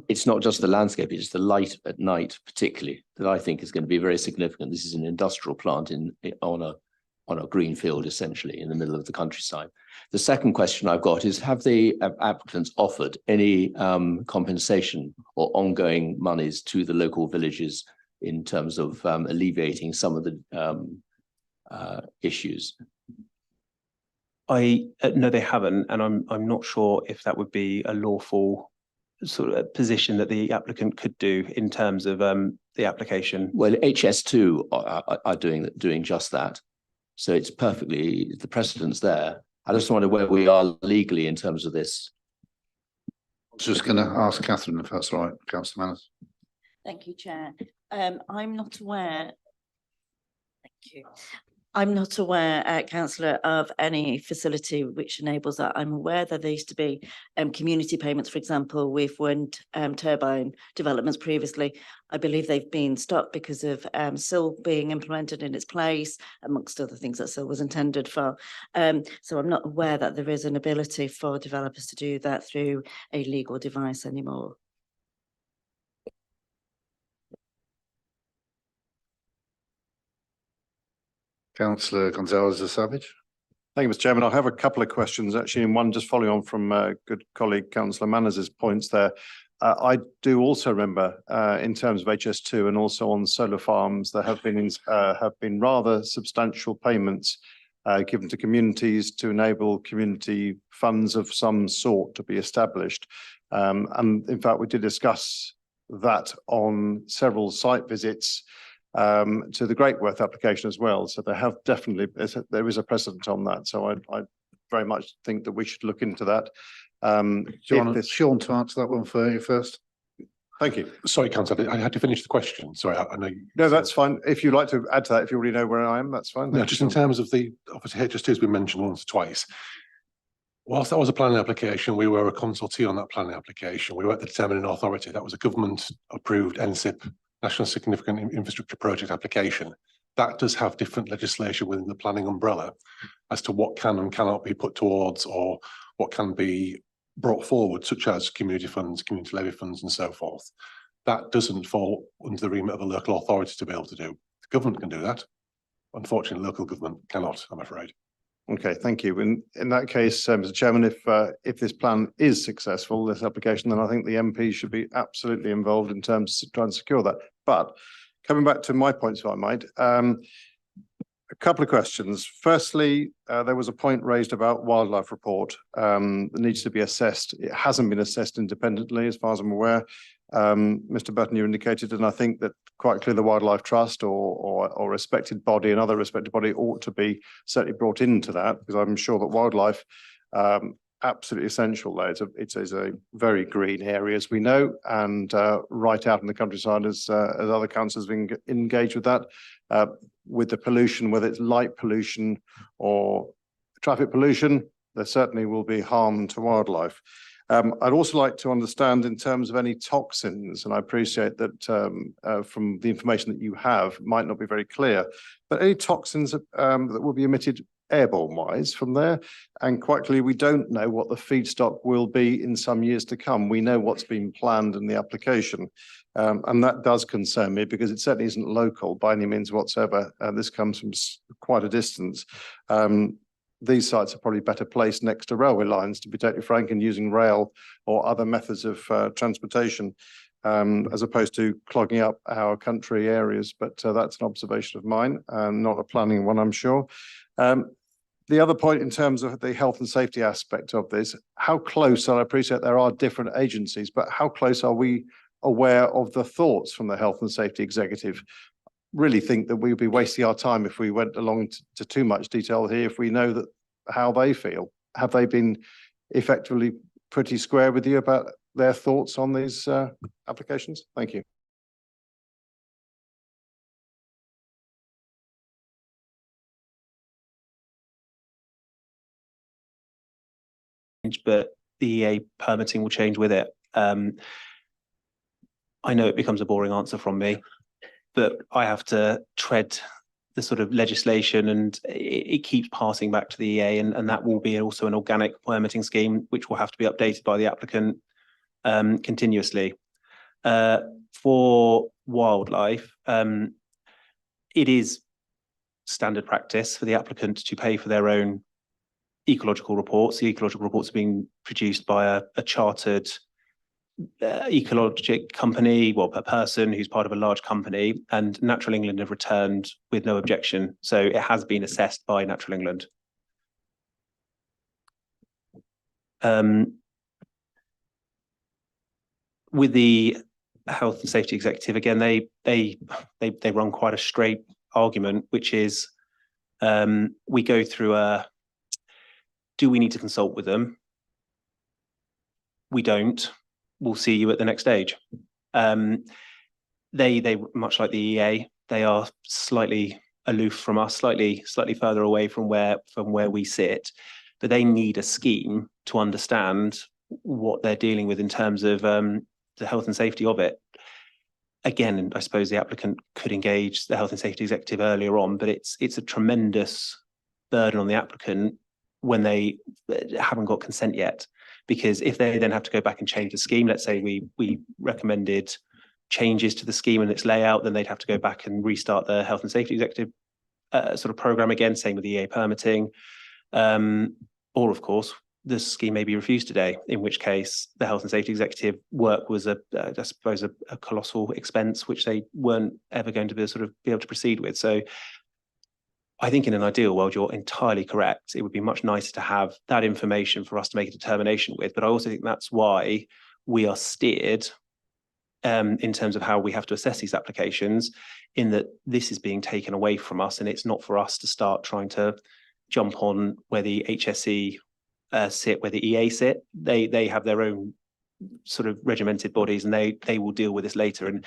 It's not just the landscape, it's the light at night particularly that I think is going to be very significant. This is an industrial plant on a green field, essentially in the middle of the countryside. The second question I've got is, have the applicants offered any compensation or ongoing monies to the local villages in terms of alleviating some of the issues? No, they haven't, and I'm not sure if that would be a lawful sort of position that the applicant could do in terms of the application. Well, HS2 are doing just that. So it's perfectly, the precedent's there. I just wonder where we are legally in terms of this. I was just going to ask Catherine if that's all right, Councillor Manners. Thank you, Chair. I'm not aware. Thank you. I'm not aware, Councillor, of any facility which enables that. I'm aware that there used to be community payments, for example, with wind turbine developments previously. I believe they've been stopped because of SIL being implemented in its place, amongst other things that SIL was intended for. So I'm not aware that there is an ability for developers to do that through a legal device anymore. Councillor Gonzalez de Savage. Thank you, Mr. Chairman. I have a couple of questions actually, and one just following on from good colleague Councillor Manners' points there. I do also remember in terms of HS2 and also on solar farms, there have been rather substantial payments given to communities to enable community funds of some sort to be established. And in fact, we did discuss that on several site visits to the Greatworth application as well. So there have definitely, there is a precedent on that. So I very much think that we should look into that. Do you want Sean to answer that one for you first? Thank you. Sorry, Councillor, I had to finish the question. Sorry, I know. No, that's fine. If you'd like to add to that, if you already know where I am, that's fine. No, just in terms of the, obviously HS2 has been mentioned once or twice. Whilst that was a planning application, we were a consultee on that planning application. We weren't the determining authority. That was a government approved NSIP, National Significant Infrastructure Project application. That does have different legislation within the planning umbrella as to what can and cannot be put towards or what can be brought forward, such as community funds, community levy funds and so forth. that doesn't fall under the remit of a local authority to be able to do. The government can do that. Unfortunately, local government cannot, I'm afraid. Okay, thank you. In that case, Mr. Chairman, if this plan is successful, this application, then I think the MP should be absolutely involved in terms of trying to secure that. But coming back to my points, if I might, a couple of questions. Firstly, there was a point raised about wildlife report that needs to be assessed. It hasn't been assessed independently, as far as I'm aware. Mr. Burton, you indicated, and I think that quite clearly the Wildlife Trust or respected body, another respected body ought to be certainly brought into that, because I'm sure that wildlife absolutely essential there. It's a very green area, as we know, and right out in the countryside, as other councils have been engaged with that, with the pollution, whether it's light pollution or traffic pollution, there certainly will be harm to wildlife. I'd also like to understand in terms of any toxins, and I appreciate that from the information that you have, might not be very clear, but any toxins that will be emitted airborne wise from there. And quite clearly, we don't know what the feedstock will be in some years to come. We know what's been planned in the application. And that does concern me, because it certainly isn't local by any means whatsoever. This comes from quite a distance. These sites are probably better placed next to railway lines, to be totally frank, and using rail or other methods of transportation, as opposed to clogging up our country areas. But that's an observation of mine, not a planning one, I'm sure. The other point in terms of the health and safety aspect of this, how close, and I appreciate there are different agencies, but how close are we aware of the thoughts from the health and safety executive? Really think that we would be wasting our time if we went along to too much detail here, if we know that how they feel. Have they been effectively pretty square with you about their thoughts on these applications? Thank you. But the EA permitting will change with it. I know it becomes a boring answer from me, but I have to tread the sort of legislation, and it keeps passing back to the EA, and that will be also an organic permitting scheme, which will have to be updated by the applicant continuously. For wildlife, it is standard practice for the applicant to pay for their own ecological reports. The ecological reports are being produced by a chartered ecologic company, well, per person who's part of a large company, and Natural England have returned with no objection. So it has been assessed by Natural England. With the health and safety executive, again, they run quite a straight argument, which is we go through do we need to consult with them? We don't. We'll see you at the next stage. They much like the EA, they are slightly aloof from us, slightly further away from where we sit, but they need a scheme to understand what they're dealing with in terms of the health and safety of it. Again, I suppose the applicant could engage the health and safety executive earlier on, but it's a tremendous burden on the applicant when they haven't got consent yet. Because if they then have to go back and change the scheme, let's say we recommended changes to the scheme and its layout, then they'd have to go back and restart the health and safety executive sort of program again, same with the EA permitting. Or of course, the scheme may be refused today, in which case the health and safety executive work was I suppose a colossal expense, which they weren't ever going to be able to proceed with. So I think in an ideal world, you're entirely correct. It would be much nicer to have that information for us to make a determination with. But I also think that's why we are steered in terms of how we have to assess these applications, in that this is being taken away from us, and it's not for us to start trying to jump on where the HSE sit, where the EA sit. They have their own sort of regimented bodies, and they will deal with this later. And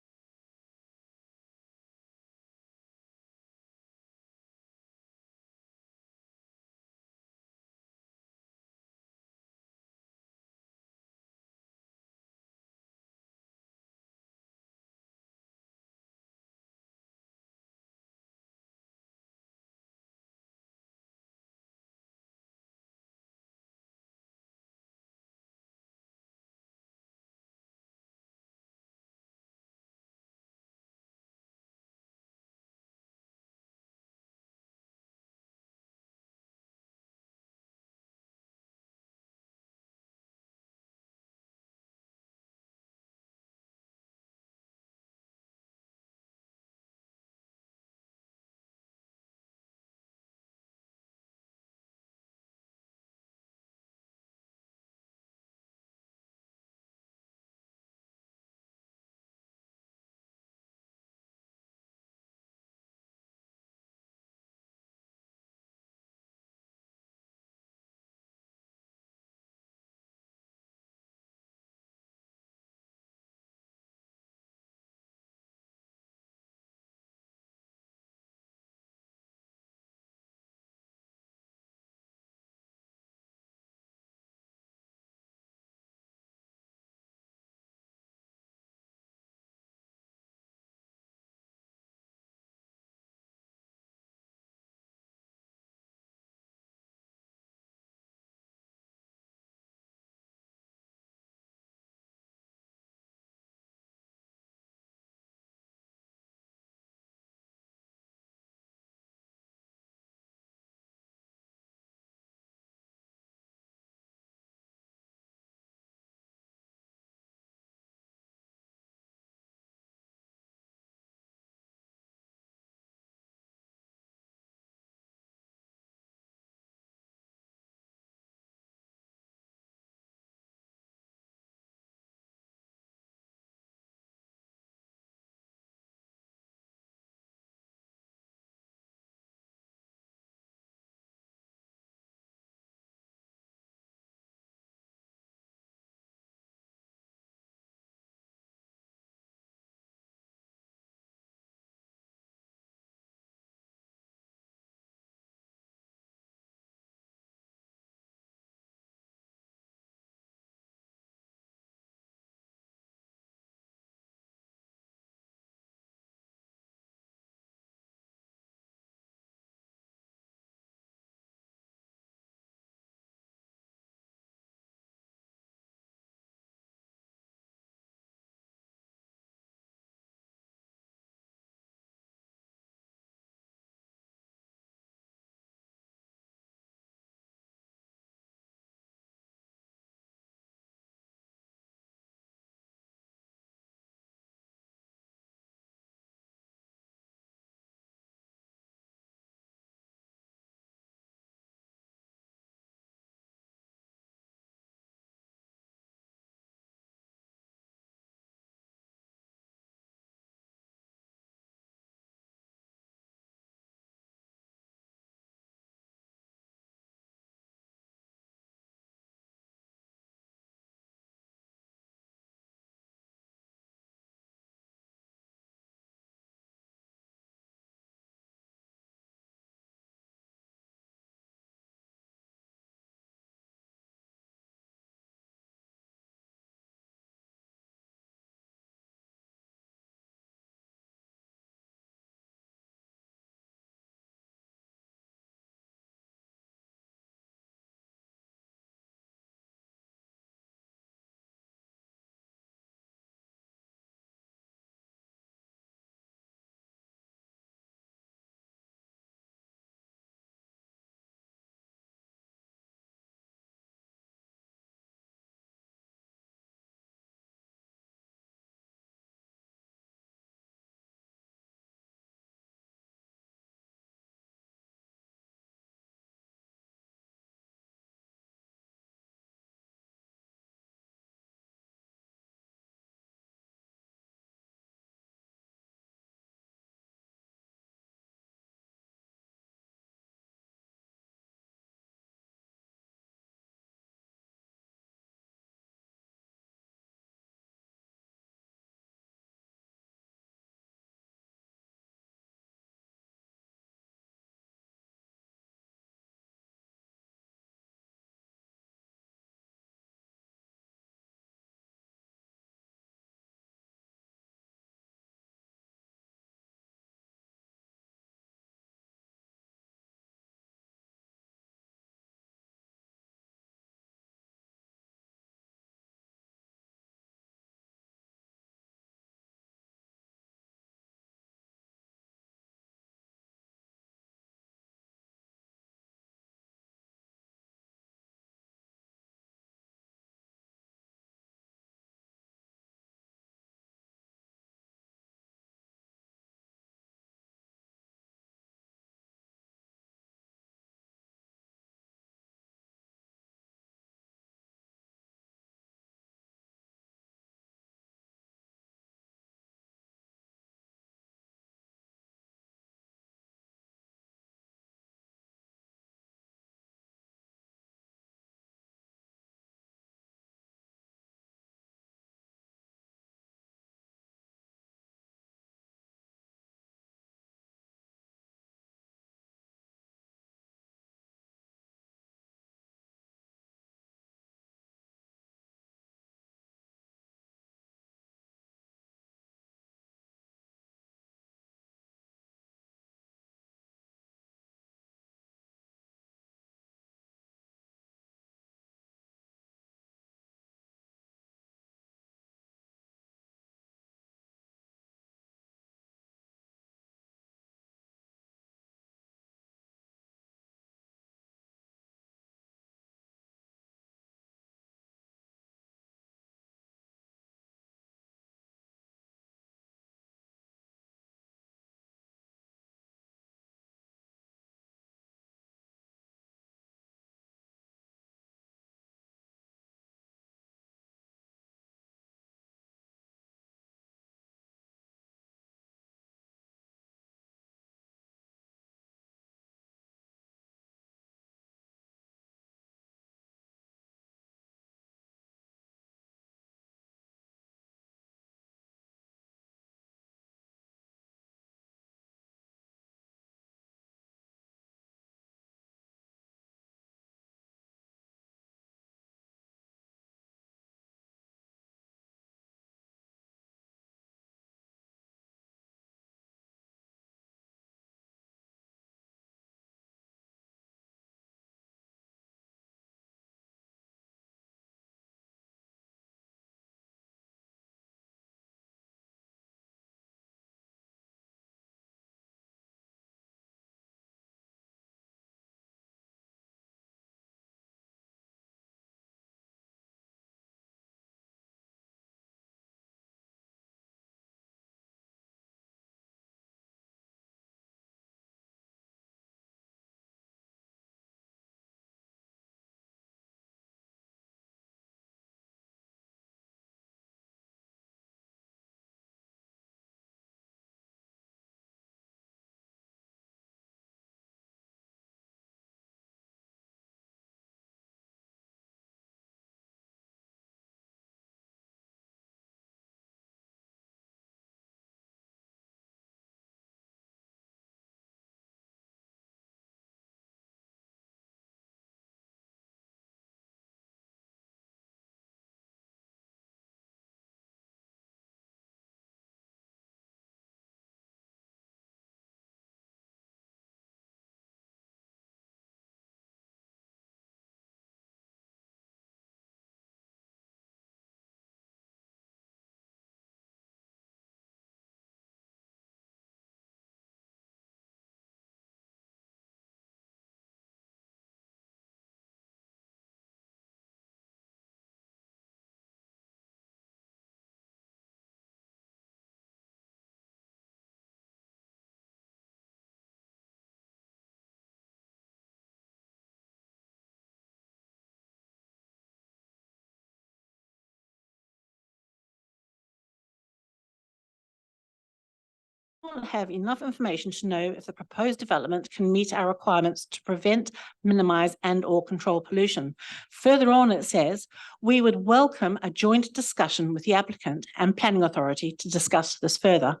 not have enough information to know if the proposed development can meet our requirements to prevent, minimize and or control pollution. Further on, it says, we would welcome a joint discussion with the applicant and planning authority to discuss this further.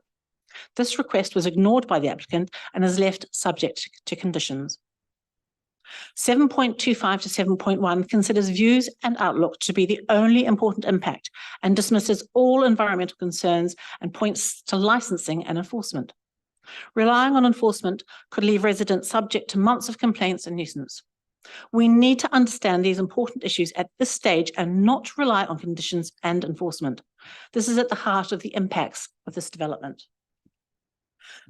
This request was ignored by the applicant and is left subject to conditions. 7.25 to 7.1 considers views and outlook to be the only important impact and dismisses all environmental concerns and points to licensing and enforcement. Relying on enforcement could leave residents subject to months of complaints and nuisance. We need to understand these important issues at this stage and not rely on conditions and enforcement. This is at the heart of the impacts of this development.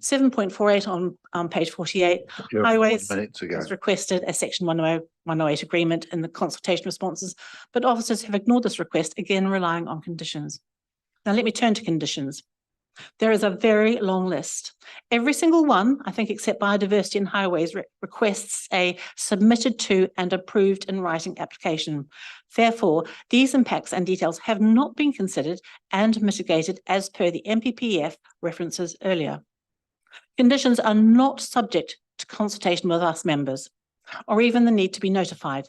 7.48 on page 48, You have highways 1 minute to go. has requested a section 108 agreement in the consultation responses, but officers have ignored this request, again relying on conditions. Now let me turn to conditions. There is a very long list. Every single one, I think except biodiversity and highways, requests a submitted to and approved in writing application. Therefore, these impacts and details have not been considered and mitigated as per the NPPF references earlier. Conditions are not subject to consultation with us members or even the need to be notified.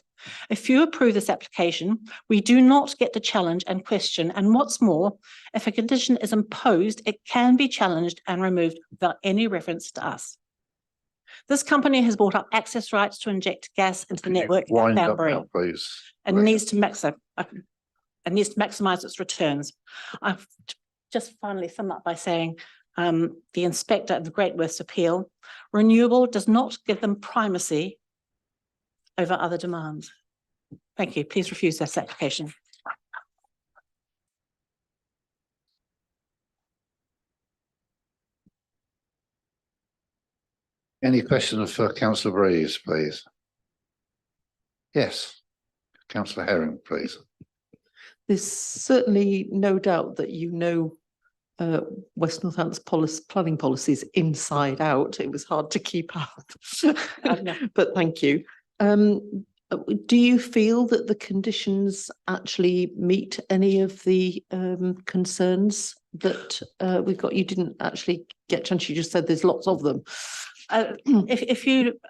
If you approve this application, we do not get to challenge and question. And what's more, if a condition is imposed, it can be challenged and removed without any reference to us. This company has bought up access rights to inject gas into the network at Wind up Banbury now, please. and needs to maximize its returns. I've just finally sum up by saying the inspector of the Great West Appeal, renewable does not give them primacy over other demands. Thank you. Please refuse this application. Any questions for Councillor Breeze, please? Yes, Councillor Herring, please. There's certainly no doubt that you know West Northampton's planning policies inside out. It was hard to keep up, but thank you. Do you feel that the conditions actually meet any of the concerns that we've got? You didn't actually get a chance, you just said there's lots of them. If you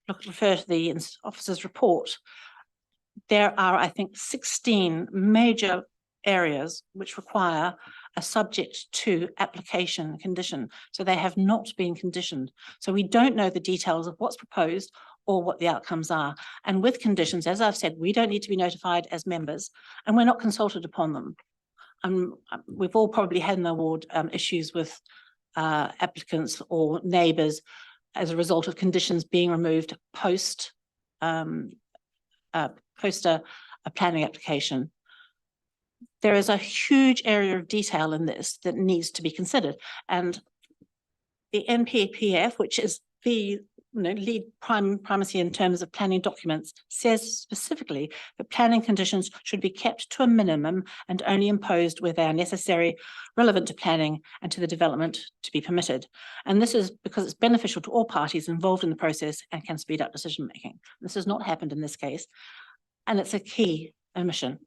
refer to the officer's report, there are, I think, 16 major areas which require a subject to application condition. So they have not been conditioned. So we don't know the details of what's proposed or what the outcomes are. And with conditions, as I've said, we don't need to be notified as members and we're not consulted upon them. We've all probably had in the ward issues with applicants or neighbours as a result of conditions being removed post a planning application. There is a huge area of detail in this that needs to be considered. And the NPPF, which is the lead primacy in terms of planning documents, says specifically that planning conditions should be kept to a minimum and only imposed where they are necessary, relevant to planning and to the development to be permitted. And this is because it's beneficial to all parties involved in the process and can speed up decision making. This has not happened in this case, and it's a key omission.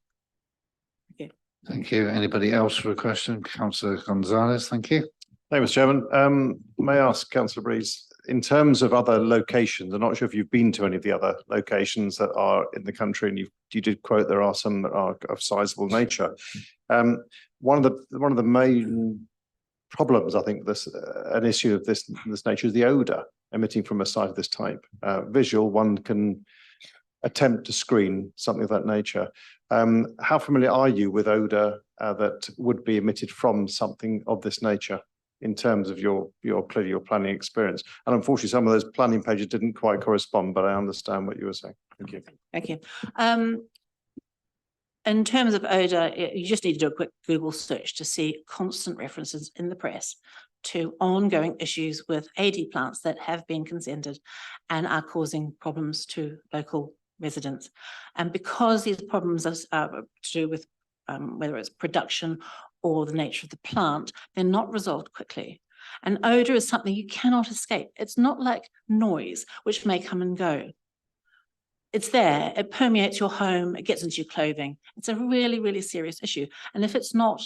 Thank you. Thank you. Anybody else for a question? Councillor Gonzalez, thank you. Thank you, Mr. Chairman. May I ask Councillor Breeze, in terms of other locations, I'm not sure if you've been to any of the other locations that are in the country, and you did quote there are some that are of sizable nature. One of the main problems, I think, an issue of this nature is the odour emitting from a site of this type. Visual, one can attempt to screen something of that nature. How familiar are you with odour that would be emitted from something of this nature in terms of your planning experience? And unfortunately, some of those planning pages didn't quite correspond, but I understand what you were saying. Thank you. Thank you. In terms of odour, you just need to do a quick Google search to see constant references in the press to ongoing issues with AD plants that have been consented and are causing problems to local residents. And because these problems are to do with whether it's production or the nature of the plant, they're not resolved quickly. And odour is something you cannot escape. It's not like noise, which may come and go. It's there, it permeates your home, it gets into your clothing. It's a really, really serious issue. And if it's not,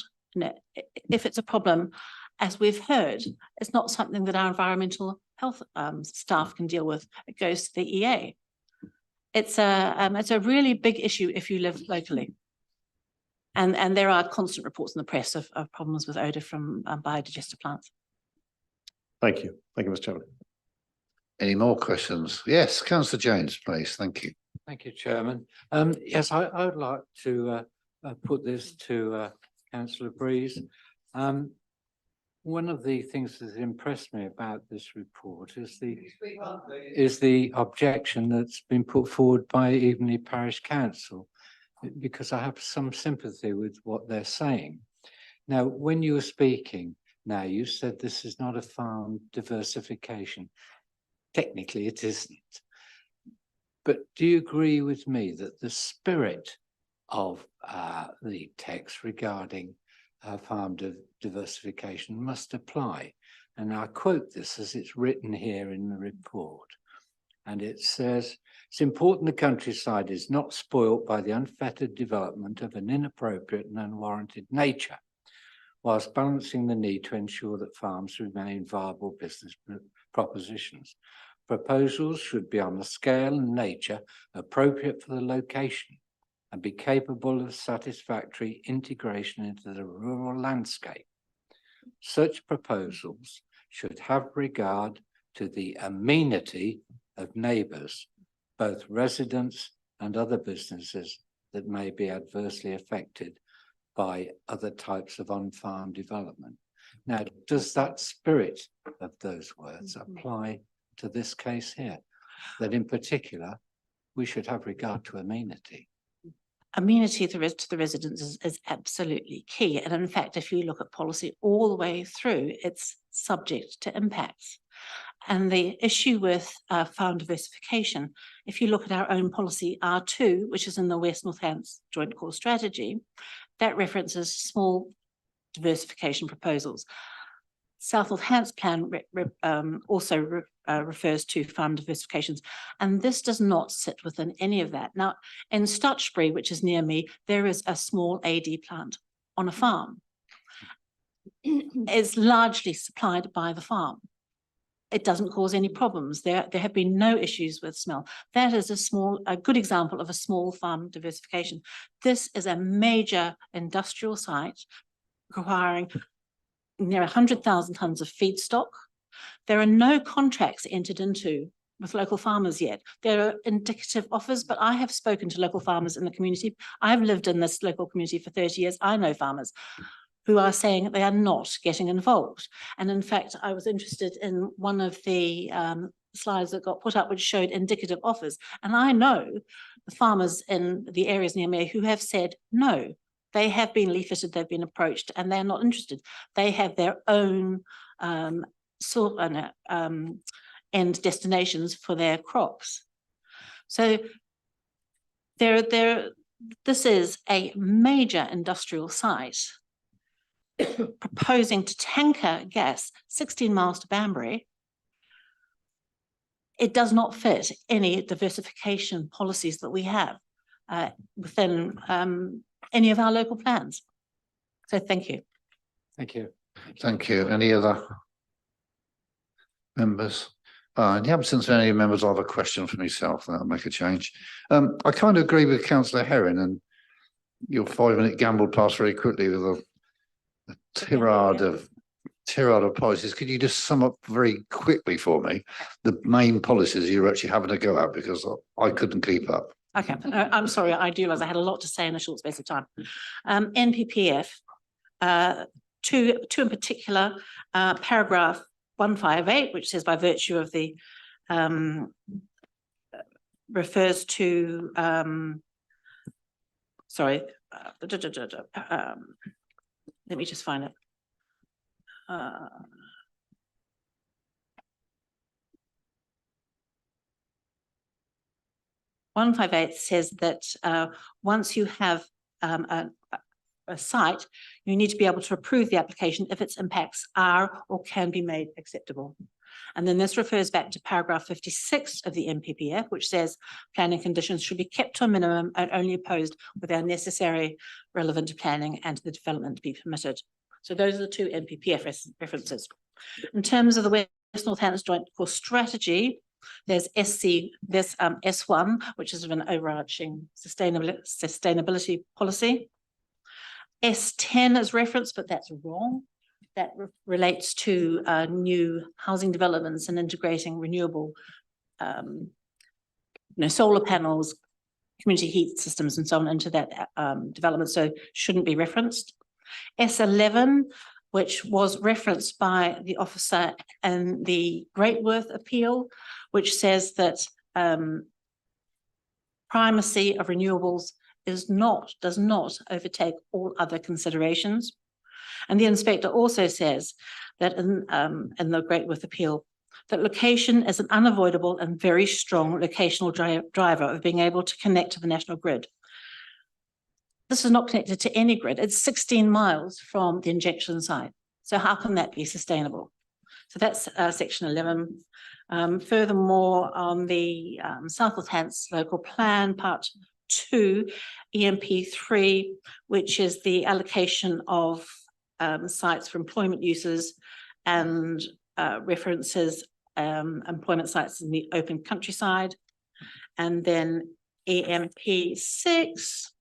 if it's a problem as we've heard, it's not something that our environmental health staff can deal with. It goes to the EA. It's a really big issue if you live locally. And there are constant reports in the press of problems with odour from biodigestor plants. Thank you. Thank you, Mr. Chairman. Any more questions? Yes, councillor Jones, please. Thank you. Thank you, Chairman. Yes, I would like to put this to councillor Breeze. One of the things that impressed me about this report is the objection that's been put forward by Evenley Parish Council, because I have some sympathy with what they're saying. Now, when you were speaking, you said this is not a farm diversification. Technically, it isn't. But do you agree with me that the spirit of the text regarding farm diversification must apply? And I quote this as it's written here in the report. And it says, it's important the countryside is not spoilt by the unfettered development of an inappropriate and unwarranted nature, whilst balancing the need to ensure that farms remain viable business propositions. Proposals should be on a scale and nature appropriate for the location and be capable of satisfactory integration into the rural landscape. Such proposals should have regard to the amenity of neighbours, both residents and other businesses that may be adversely affected by other types of on-farm development. Now, does that spirit of those words apply to this case here? That in particular, we should have regard to amenity. Amenity to the residents is absolutely key. And in fact, if you look at policy all the way through, it's subject to impacts. And the issue with farm diversification, if you look at our own policy R2, which is in the West North Hants Joint Core Strategy, that references small diversification proposals. South North Hants plan also refers to farm diversifications, and this does not sit within any of that. Now, in Stutchbury, which is near me, there is a small AD plant on a farm. It's largely supplied by the farm. It doesn't cause any problems. There have been no issues with smell. That is a good example of a small farm diversification. This is a major industrial site requiring near 100,000 tonnes of feedstock. There are no contracts entered into with local farmers yet. There are indicative offers, but I have spoken to local farmers in the community. I've lived in this local community for 30 years. I know farmers who are saying they are not getting involved. And in fact, I was interested in one of the slides that got put up, which showed indicative offers. And I know the farmers in the areas near me who have said no. They have been leafleted, they've been approached, and they're not interested. They have their own end destinations for their crops. So this is a major industrial site proposing to tanker gas 16 miles to Banbury. It does not fit any diversification policies that we have within any of our local plans. So thank you. Thank you. Thank you. Any other members? In the absence of any members, I have a question for myself, and I'll make a change. I kind of agree with councillor Herring, and your 5-minute gamble passed very quickly with a tirade of policies. Could you just sum up very quickly for me the main policies you're actually having to go at, because I couldn't keep up. Okay, I'm sorry, I do realize I had a lot to say in a short space of time. NPPF, two in particular, paragraph 158, which says by virtue of the, refers to, sorry, let me just find it. 158 says that once you have a site, you need to be able to approve the application if its impacts are or can be made acceptable. And then this refers back to paragraph 56 of the NPPF, which says planning conditions should be kept to a minimum and only opposed where they are necessary, relevant to planning and to the development to be permitted. So those are the two NPPF references. In terms of the West Northants Joint Core Strategy, there's S1, which is an overarching sustainability policy. S10 is referenced, but that's wrong. That relates to new housing developments and integrating renewable, solar panels, community heat systems and so on into that development, so shouldn't be referenced. S11, which was referenced by the officer in the Greatworth appeal, which says that primacy of renewables does not overtake all other considerations. And the inspector also says that in the Greatworth appeal, that location is an unavoidable and very strong locational driver of being able to connect to the national grid. This is not connected to any grid. It's 16 miles from the injection site. So how can that be sustainable? So that's section 11. Furthermore, on the South Northants local plan, part 2, EMP3, which is the allocation of sites for employment uses and references employment sites in the open countryside. And then EMP6,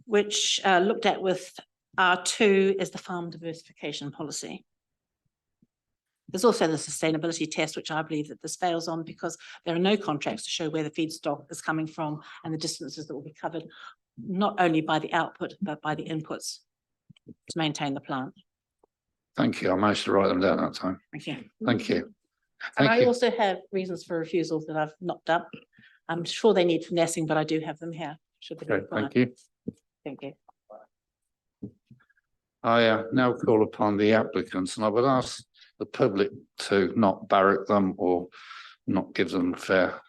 which looked at with R2 is the farm diversification policy. There's also the sustainability test, which I believe that this fails on because there are no contracts to show where the feedstock is coming from and the distances that will be covered, not only by the output, but by the inputs to maintain the plant. Thank you. I managed to write them down that time. Thank you. Thank you. And Thank I you. also have reasons for refusal that I've knocked up. I'm sure they need finessing, but I do have them here. Should they be Okay, required. thank you. Thank you. I now call upon the applicants, and I would ask the public to not barrack them or not give them a fair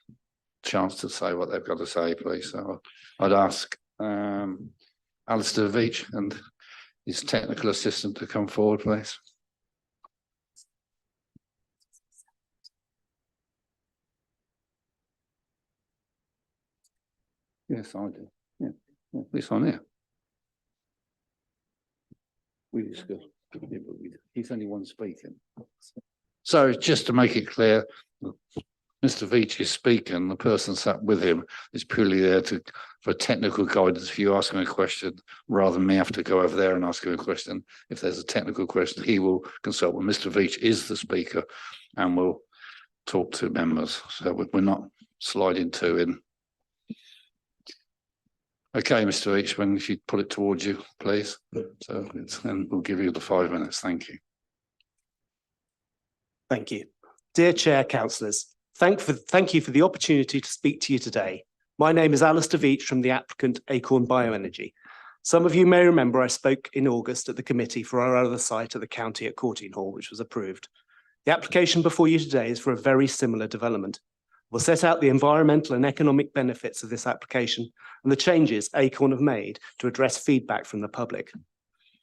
chance to say what they've got to say, please. So I'd ask Alistair Veitch and his technical assistant to come forward, please. Yes, I do. Yeah, this one here. We discussed, yeah, but he's only one speaking. So just to make it clear, Mr. Veitch is speaking, the person sat with him is purely there for technical guidance if you ask him a question, rather than me have to go over there and ask him a question. If there's a technical question, he will consult with Mr. Veitch is the speaker and will talk to members. So we're not sliding two in. Okay, Mr. Veitch, when if you put it towards you, please. So and we'll give you the 5 minutes. Thank you. Thank you. Dear Chair, councillors, thank you for the opportunity to speak to you today. My name is Alistair Veitch from the applicant Acorn Bioenergy. Some of you may remember I spoke in August at the committee for our other site at the county at Courtine Hall, which was approved. The application before you today is for a very similar development. We'll set out the environmental and economic benefits of this application and the changes Acorn have made to address feedback from the public.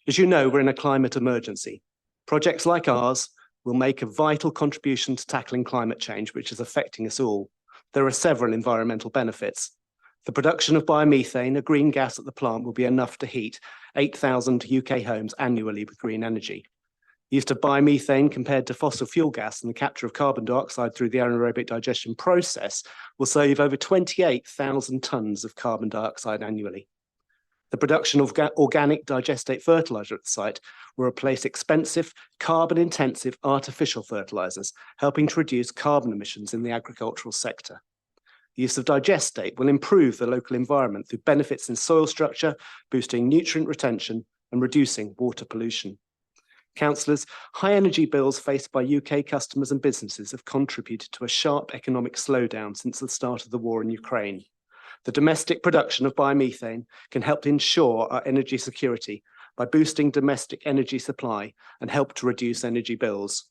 As you know, we're in a climate emergency. Projects like ours will make a vital contribution to tackling climate change, which is affecting us all. There are several environmental benefits. The production of biomethane, a green gas at the plant, will be enough to heat 8,000 UK homes annually with green energy. Use of biomethane compared to fossil fuel gas and the capture of carbon dioxide through the anaerobic digestion process will save over 28,000 tonnes of carbon dioxide annually. The production of organic digestate fertiliser at the site will replace expensive, carbon-intensive artificial fertilisers, helping to reduce carbon emissions in the agricultural sector. The use of digestate will improve the local environment through benefits in soil structure, boosting nutrient retention and reducing water pollution. Councillors, high energy bills faced by UK customers and businesses have contributed to a sharp economic slowdown since the start of the war in Ukraine. The domestic production of biomethane can help to ensure our energy security by boosting domestic energy supply and help to reduce energy bills.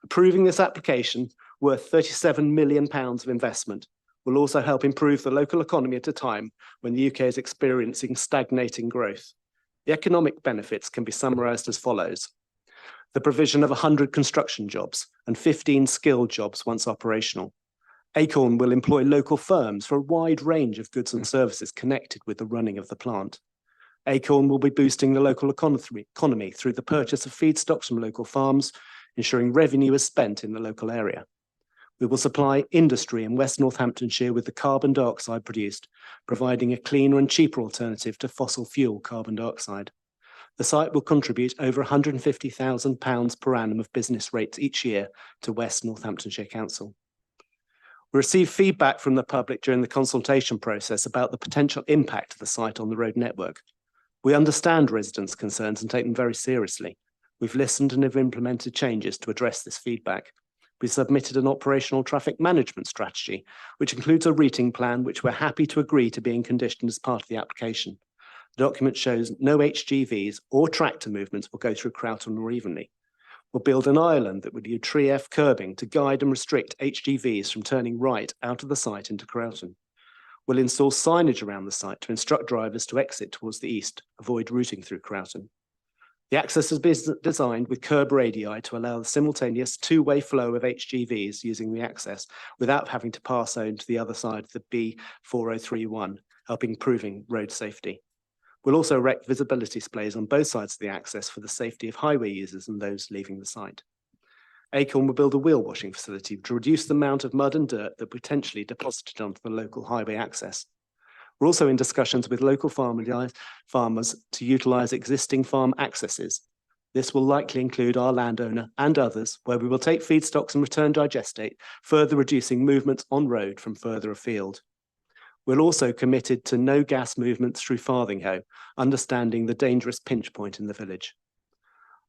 Approving this application, worth £37 million of investment, will also help improve the local economy at a time when the UK is experiencing stagnating growth. The economic benefits can be summarised as follows. The provision of 100 construction jobs and 15 skilled jobs once operational. Acorn will employ local firms for a wide range of goods and services connected with the running of the plant. Acorn will be boosting the local economy through the purchase of feedstocks from local farms, ensuring revenue is spent in the local area. We will supply industry in West Northamptonshire with the carbon dioxide produced, providing a cleaner and cheaper alternative to fossil fuel carbon dioxide. The site will contribute over £150,000 per annum of business rates each year to West Northamptonshire Council. We received feedback from the public during the consultation process about the potential impact of the site on the road network. We understand residents' concerns and take them very seriously. We've listened and have implemented changes to address this feedback. We submitted an operational traffic management strategy, which includes a routing plan, which we're happy to agree to being conditioned as part of the application. The document shows no HGVs or tractor movements will go through Croughton more evenly. We'll build an island that would use Tree-F curbing to guide and restrict HGVs from turning right out of the site into Croughton. We'll install signage around the site to instruct drivers to exit towards the east, avoid routing through Croughton. The access has been designed with curb radii to allow the simultaneous two-way flow of HGVs using the access without having to pass on to the other side of the B4031, helping improving road safety. We'll also erect visibility displays on both sides of the access for the safety of highway users and those leaving the site. Acorn will build a wheel washing facility to reduce the amount of mud and dirt that potentially deposited onto the local highway access. We're also in discussions with local farmers to utilise existing farm accesses. This will likely include our landowner and others, where we will take feedstocks and return digestate, further reducing movements on road from further afield. We're also committed to no gas movements through Farthinghoe, understanding the dangerous pinch point in the village.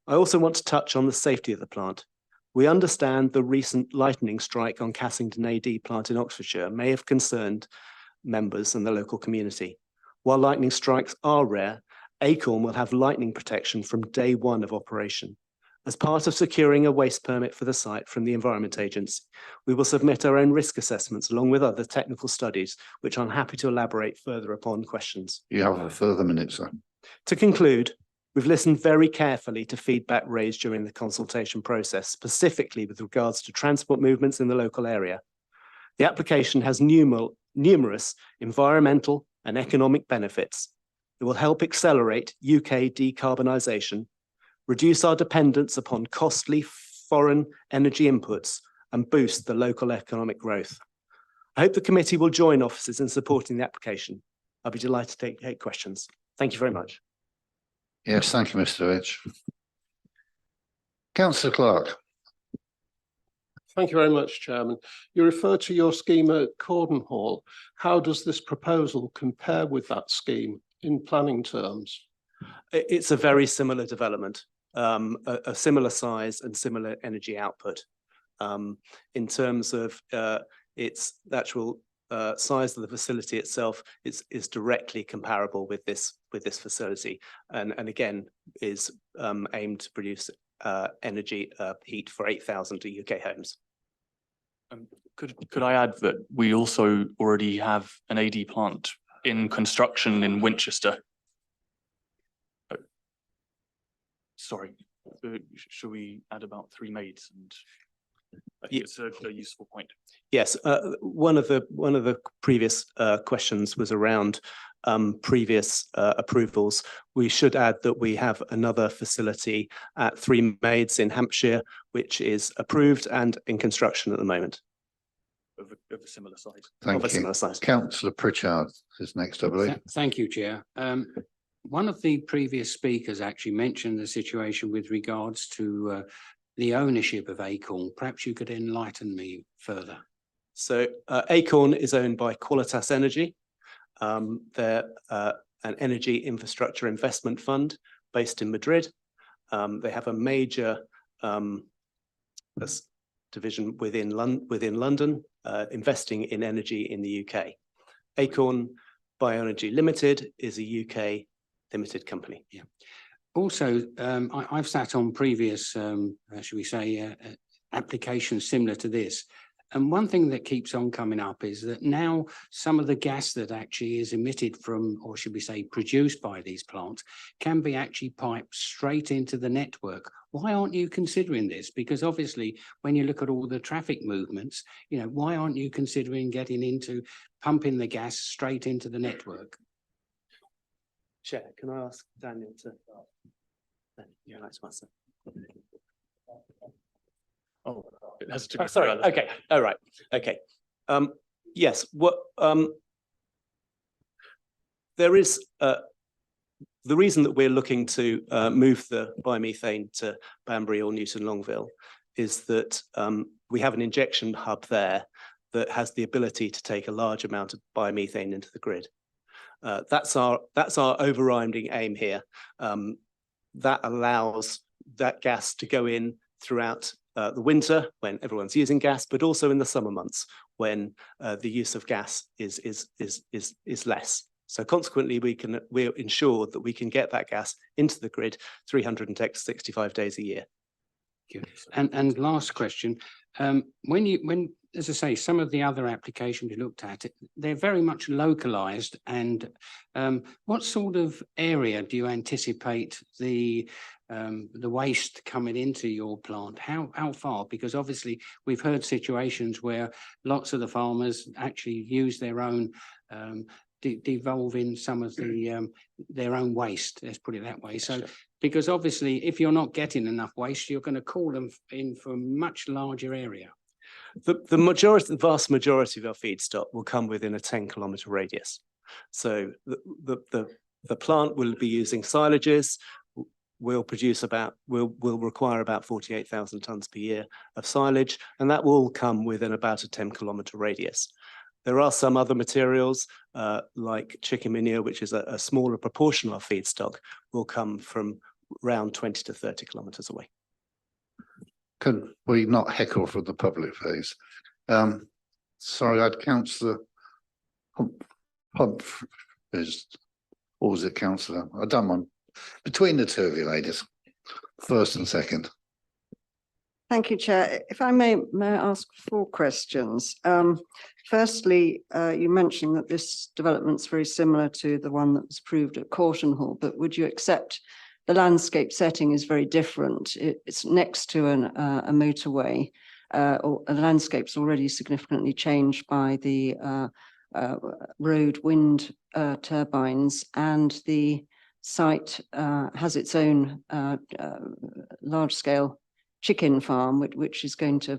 I also want to touch on the safety of the plant. We understand the recent lightning strike on Cassington AD plant in Oxfordshire may have concerned members and the local community. While lightning strikes are rare, Acorn will have lightning protection from day one of operation. As part of securing a waste permit for the site from the Environment Agency, we will submit our own risk assessments along with other technical studies, which I'm happy to elaborate further upon questions. You have a further minute, sir. To conclude, we've listened very carefully to feedback raised during the consultation process, specifically with regards to transport movements in the local area. The application has numerous environmental and economic benefits. It will help accelerate UK decarbonisation, reduce our dependence upon costly foreign energy inputs, and boost the local economic growth. I hope the committee will join officers in supporting the application. I'll be delighted to take questions. Thank you very much. Yes, thank you, Mr. Edge. Councillor Clark. Thank you very much, Chairman. You refer to your scheme at Cordenhall. How does this proposal compare with that scheme in planning terms? It's a very similar development, a similar size and similar energy output. In terms of its actual size of the facility itself, is directly comparable with this facility, and again is aimed to produce energy heat for 8,000 UK homes. Could I add that we also already have an AD plant in construction in Winchester? Sorry, should we add about 3 maids? And I think it's a useful point. Yes, one of the previous questions was around previous approvals. We should add that we have another facility at 3 Maids in Hampshire, which is approved and in construction at the moment. Of a similar size. Thank you. Similar size. Councillor Pritchard is next, I believe. Thank you, Chair. One of the previous speakers actually mentioned the situation with regards to the ownership of Acorn. Perhaps you could enlighten me further. So Acorn is owned by Qualitas Energy. They're an energy infrastructure investment fund based in Madrid. They have a major division within London, investing in energy in the UK. Acorn Bioenergy Limited is a UK limited company. Yeah. Also, I've sat on previous, should we say, applications similar to this. And one thing that keeps on coming up is that now some of the gas that actually is emitted from, or should we say, produced by these plants, can be actually piped straight into the network. Why aren't you considering this? Because obviously, when you look at all the traffic movements, why aren't you considering getting into pumping the gas straight into the network? Chair, can I ask Daniel to? Yeah, that's myself. Oh, it has to Oh, go sorry, through Alice. okay, all right, okay. Yes, what, there is, the reason that we're looking to move the biomethane to Banbury or Newton Longville is that we have an injection hub there that has the ability to take a large amount of biomethane into the grid. That's our overriding aim here. That allows that gas to go in throughout the winter when everyone's using gas, but also in the summer months when the use of gas is less. So consequently, we're ensured that we can get that gas into the grid 365 days a year. And last question, when, as I say, some of the other applications we looked at, they're very much localized. And what sort of area do you anticipate the waste coming into your plant? How far? Because obviously we've heard situations where lots of the farmers actually use their own devolving some of the their own waste, let's put it that way. So, because obviously if you're not getting enough waste, you're going to call them in for a much larger area. The vast majority of our feedstock will come within a 10-kilometre radius. So the plant will be using silages, will require about 48,000 tonnes per year of silage, and that will come within about a 10-kilometre radius. There are some other materials like chicken manure, which is a smaller proportion of our feedstock, will come from around 20 to 30 kilometres away. Can we not heckle from the public, please? Sorry, I'd Councillor Humphries, or was it Councillor? I don't mind. Between the two of you ladies, first and second. Thank you, Chair. If I may I ask 4 questions? Firstly, you mentioned that this development's very similar to the one that was approved at Corton Hall, but would you accept the landscape setting is very different? It's next to a motorway, or the landscape's already significantly changed by the road wind turbines, and the site has its own large-scale chicken farm, which is going to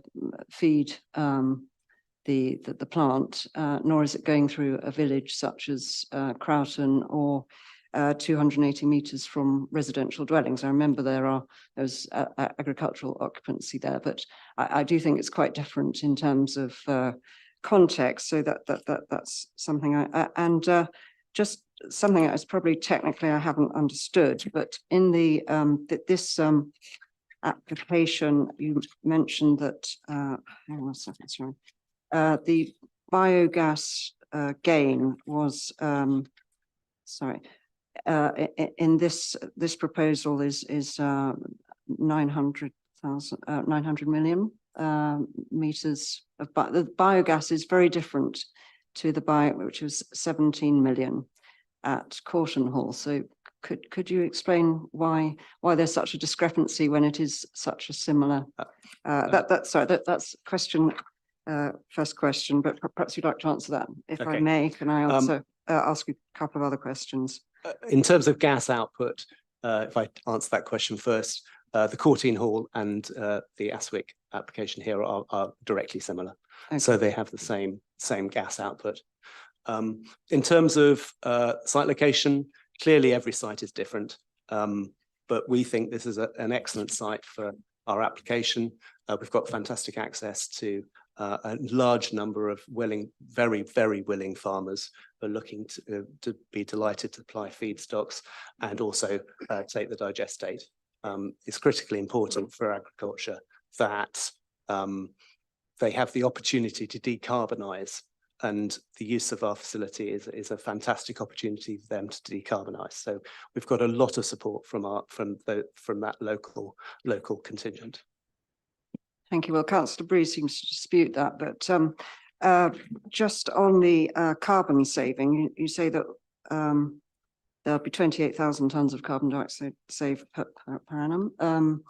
feed the plant, nor is it going through a village such as Croughton or 280 metres from residential dwellings. I remember there's agricultural occupancy there, but I do think it's quite different in terms of context. So that's something just something that's probably technically I haven't understood, but in the this application, you mentioned that hang on a second, sorry. The biogas gain was in this proposal is 900 million meters of the biogas is very different to the which was 17 million at Corton Hall. So could you explain why there's such a discrepancy when it is such a similar that's question first question, but perhaps you'd like to answer that. If I may, can I also ask you a couple of other questions? In terms of gas output, if I answer that question first, the Corton Hall and the Aswick application here are directly similar. Okay. So they have the same gas output. In terms of site location, clearly every site is different, but we think this is an excellent site for our application. We've got fantastic access to a large number of very, very willing farmers who are looking to be delighted to supply feedstocks and also take the digestate. It's critically important for agriculture that they have the opportunity to decarbonise, and the use of our facility is a fantastic opportunity for them to decarbonise. So we've got a lot of support from that local contingent. Thank you. Well, Councillor Breeze seems to dispute that, but just on the carbon saving, you say that there'll be 28,000 tonnes of carbon dioxide saved per annum.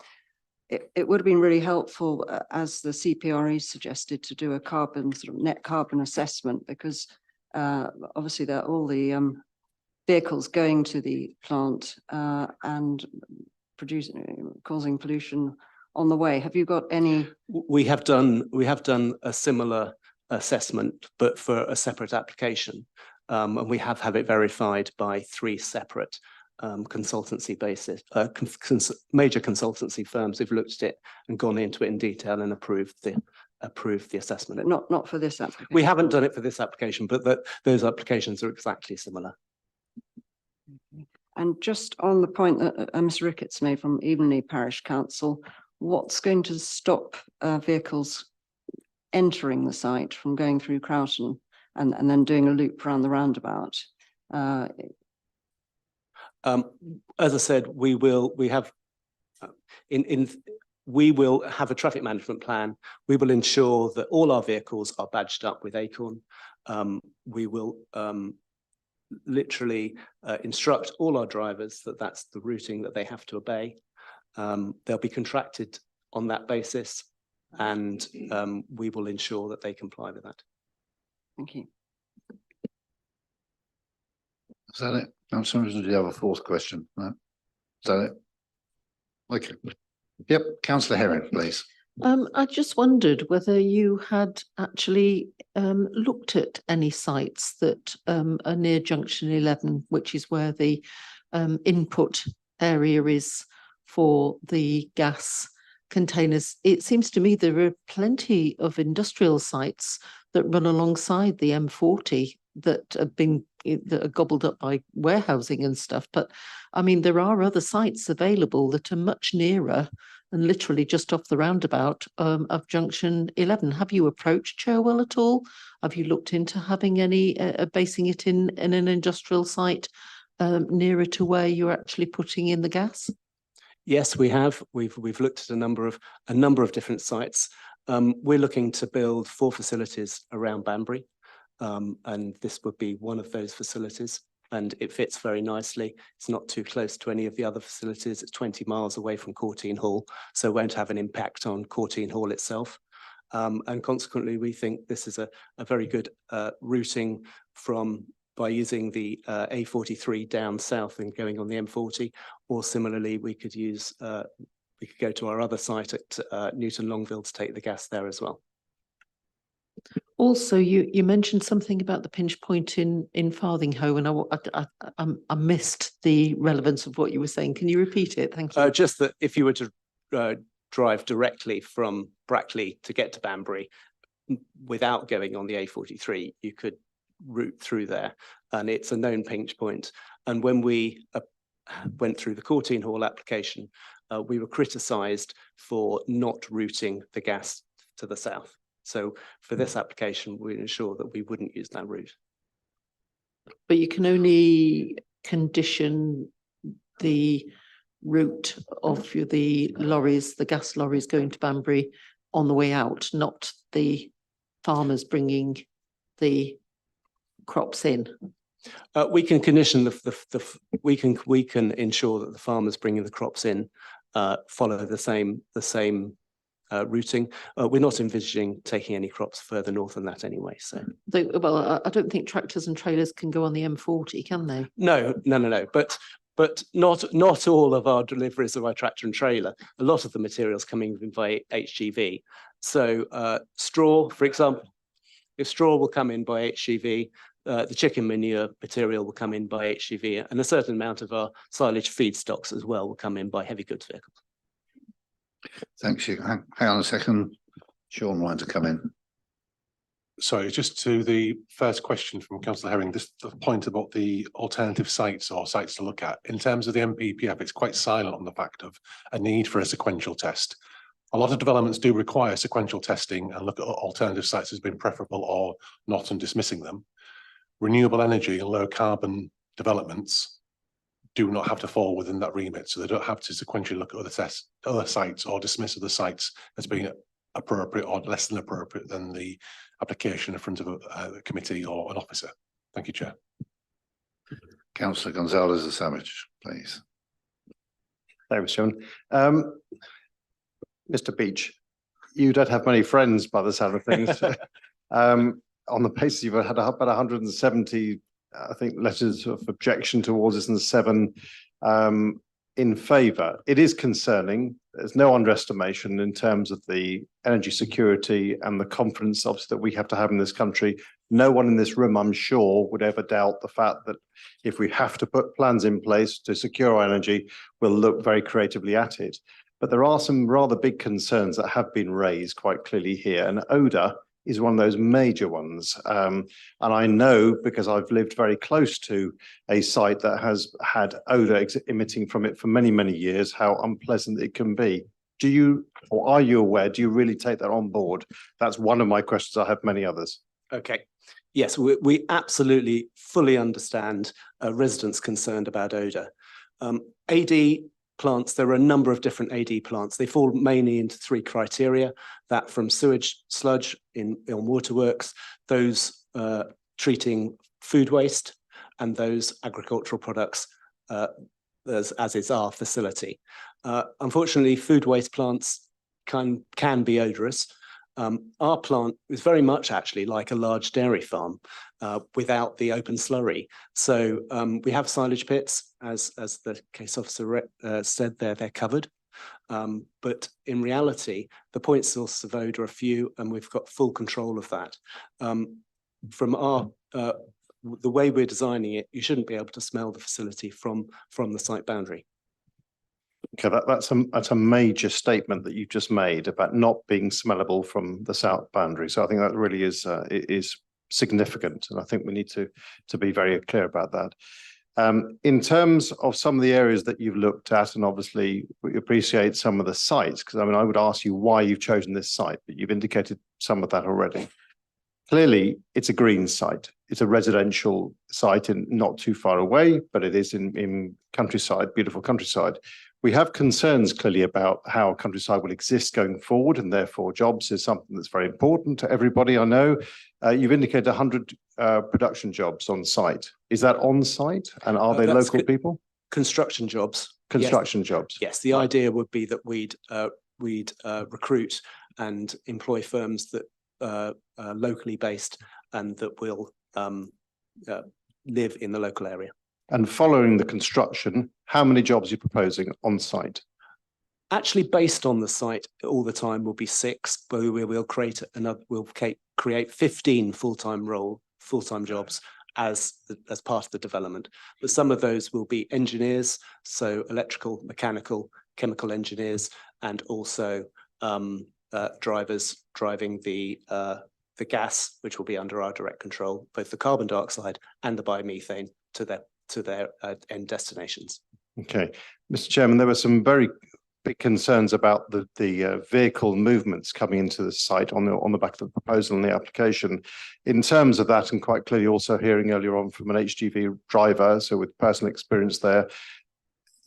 It would have been really helpful, as the CPRE suggested, to do a carbon net carbon assessment, because obviously all the vehicles going to the plant and causing pollution on the way. Have you got any? We have done a similar assessment, but for a separate application. And we have had it verified by 3 separate consultancy basis, major consultancy firms who've looked at it and gone into it in detail and approved the assessment. But not for this application. We haven't done it for this application, but those applications are exactly similar. And just on the point that Mr. Ricketts made from Evenley Parish Council, what's going to stop vehicles entering the site from going through Croughton and then doing a loop around the roundabout? As I said, we will have a traffic management plan. We will ensure that all our vehicles are badged up with Acorn. We will literally instruct all our drivers that that's the routing that they have to obey. They'll be contracted on that basis, and we will ensure that they comply with that. Thank you. Is that it? I'm sorry, did you have a 4th question? No? Is that it? Okay. Yep, councillor Herring, please. I just wondered whether you had actually looked at any sites that are near Junction 11, which is where the input area is for the gas containers. It seems to me there are plenty of industrial sites that run alongside the M40 that are gobbled up by warehousing and stuff. But I mean, there are other sites available that are much nearer and literally just off the roundabout of Junction 11. Have you approached Cherwell at all? Have you looked into having any, basing it in an industrial site nearer to where you're actually putting in the gas? Yes, we have. We've looked at a number of different sites. We're looking to build 4 facilities around Banbury, and this would be one of those facilities. And it fits very nicely. It's not too close to any of the other facilities. It's 20 miles away from Courtine Hall, so it won't have an impact on Courtine Hall itself. And consequently, we think this is a very good routing by using the A43 down south and going on the M40, or similarly, we could go to our other site at Newton Longville to take the gas there as well. Also, you mentioned something about the pinch point in Farthinghoe, and I missed the relevance of what you were saying. Can you repeat it? Thank you. Just that if you were to drive directly from Brackley to get to Banbury without going on the A43, you could route through there, and it's a known pinch point. And when we went through the Courtine Hall application, we were criticised for not routing the gas to the south. So for this application, we ensure that we wouldn't use that route. But you can only condition the route of the lorries, the gas lorries going to Banbury on the way out, not the farmers bringing the crops in. We can condition we can ensure that the farmers bringing the crops in follow the same routing. We're not envisaging taking any crops further north than that anyway. So, well, I don't think tractors and trailers can go on the M40, can they? No. But not all of our deliveries are by tractor and trailer. A lot of the materials coming in by HGV. So straw, for example, if straw will come in by HGV, the chicken manure material will come in by HGV, and a certain amount of our silage feedstocks as well will come in by heavy goods vehicles. Thanks. Hang on a second. Sean wanted to come in. Sorry, just to the first question from Councillor Herring, this the point about the alternative sites or sites to look at. In terms of the MPPF, it's quite silent on the fact of a need for a sequential test. A lot of developments do require sequential testing and look at alternative sites as being preferable or not and dismissing them. Renewable energy and low carbon developments do not have to fall within that remit, so they don't have to sequentially look at other sites or dismiss other sites as being appropriate or less than appropriate than the application in front of a committee or an officer. Thank you, Chair. Councillor Gonzalez de Savage, please. Thanks, Sean. Mr. Beach, you don't have many friends by the sound of things. On the basis you've had about 170 I think, letters of objection towards this and 7 in favour. It is concerning. There's no underestimation in terms of the energy security and the confidence obviously that we have to have in this country. No one in this room, I'm sure, would ever doubt the fact that if we have to put plans in place to secure our energy, we'll look very creatively at it. But there are some rather big concerns that have been raised quite clearly here, and odour is one of those major ones. And I know, because I've lived very close to a site that has had odour emitting from it for many, many years, how unpleasant it can be. Do you, or are you aware, do you really take that on board? That's one of my questions. I have many others. Okay. Yes, we absolutely fully understand residents concerned about odour. AD plants, there are a number of different AD plants. They fall mainly into 3 criteria: that from sewage sludge in waterworks, those treating food waste, and those agricultural products, as is our facility. Unfortunately, food waste plants can be odorous. Our plant is very much actually like a large dairy farm without the open slurry. So we have silage pits, as the case officer said, they're covered. But in reality, the point sources of odour are few, and we've got full control of that. From the way we're designing it, you shouldn't be able to smell the facility from the site boundary. Okay, that's a major statement that you've just made about not being smellable from the south boundary. So I think that really is significant, and I think we need to be very clear about that. In terms of some of the areas that you've looked at, and obviously we appreciate some of the sites, because I mean, I would ask you why you've chosen this site, but you've indicated some of that already. Clearly, it's a green site. It's a residential site and not too far away, but it is in countryside, beautiful countryside. We have concerns clearly about how countryside will exist going forward, and therefore jobs is something that's very important to everybody. I know you've indicated 100 production jobs on site. Is that on site, and are they local people? Construction jobs. Construction jobs. Yes, the idea would be that we'd recruit and employ firms that are locally based and that will live in the local area. And following the construction, how many jobs are you proposing on site? Actually, based on the site, all the time will be 6, but we'll create 15 full-time jobs as part of the development. But some of those will be engineers, so electrical, mechanical, chemical engineers, and also drivers driving the gas, which will be under our direct control, both the carbon dioxide and the biomethane to their end destinations. Okay, Mr. Chairman, there were some very big concerns about the vehicle movements coming into the site on the back of the proposal and the application. In terms of that, and quite clearly also hearing earlier on from an HGV driver, so with personal experience there,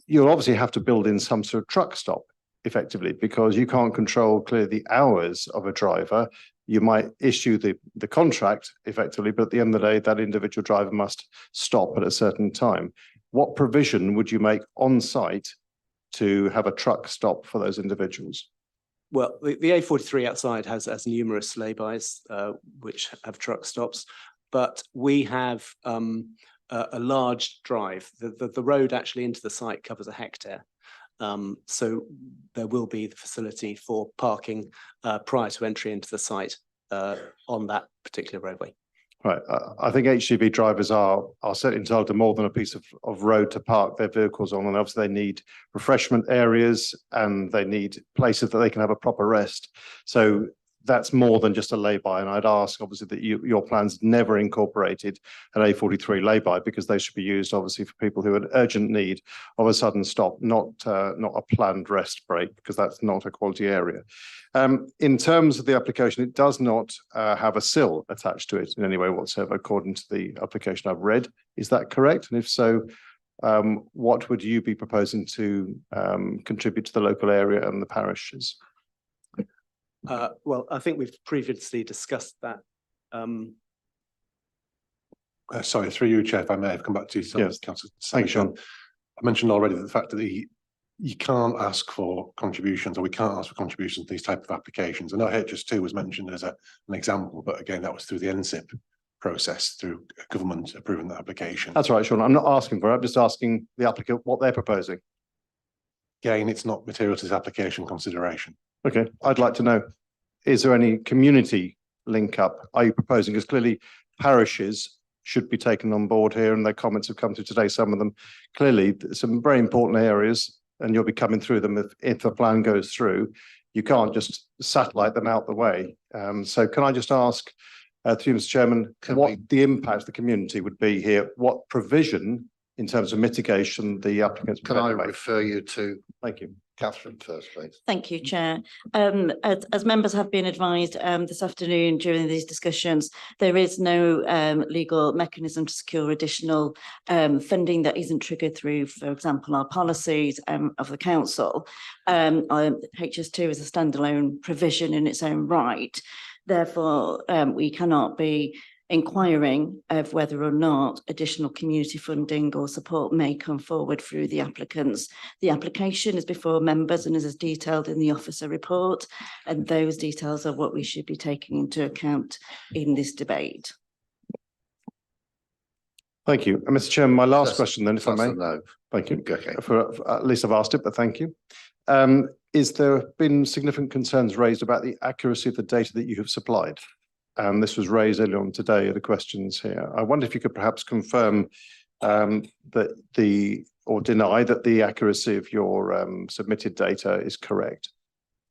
you'll obviously have to build in some sort of truck stop effectively, because you can't control clearly the hours of a driver. You might issue the contract effectively, but at the end of the day, that individual driver must stop at a certain time. What provision would you make on site to have a truck stop for those individuals? Well, the A43 outside has numerous laybys which have truck stops, but we have a large drive. The road actually into the site covers a hectare. So there will be the facility for parking prior to entry into the site on that particular roadway. Right. I think HGV drivers are certainly entitled to more than a piece of road to park their vehicles on, and obviously they need refreshment areas and they need places that they can have a proper rest. So that's more than just a lay-by, and I'd ask obviously that your plans never incorporated an A43 lay-by, because they should be used obviously for people who have an urgent need of a sudden stop, not a planned rest break, because that's not a quality area. In terms of the application, it does not have a sill attached to it in any way whatsoever, according to the application I've read. Is that correct? And if so, what would you be proposing to contribute to the local area and the parishes? Well, I think we've previously discussed that. Sorry, through you, Chair, if I may have come back to you. Yes. Councillor. Thanks, Sean. I mentioned already the fact that you can't ask for contributions, or we can't ask for contributions to these type of applications. I know HS2 was mentioned as an example, but again, that was through the NSIP process through government approving the application. That's right, Sean. I'm not asking for it. I'm just asking the applicant what they're proposing. Again, it's not material to this application consideration. Okay, I'd like to know, is there any community link up? Are you proposing? Because clearly parishes should be taken on board here and their comments have come through today, some of them. Clearly, some very important areas and you'll be coming through them if the plan goes through. You can't just satellite them out the way. So can I just ask, through Mr. Chairman, what the impact of the community would be here? What provision in terms of mitigation the applicants? Can I refer you to? Thank you. Catherine first, please. Thank you, Chair. As members have been advised this afternoon during these discussions, there is no legal mechanism to secure additional funding that isn't triggered through, for example, our policies of the council. HS2 is a standalone provision in its own right. Therefore, we cannot be inquiring of whether or not additional community funding or support may come forward through the applicants. The application is before members and is as detailed in the officer report, and those details are what we should be taking into account in this debate. Thank you. And Mr. Chairman, my last question then, if I may. No. Thank you. Okay. At least I've asked it, but thank you. Is there been significant concerns raised about the accuracy of the data that you have supplied? And this was raised earlier on today at the questions here. I wonder if you could perhaps confirm that or deny that the accuracy of your submitted data is correct.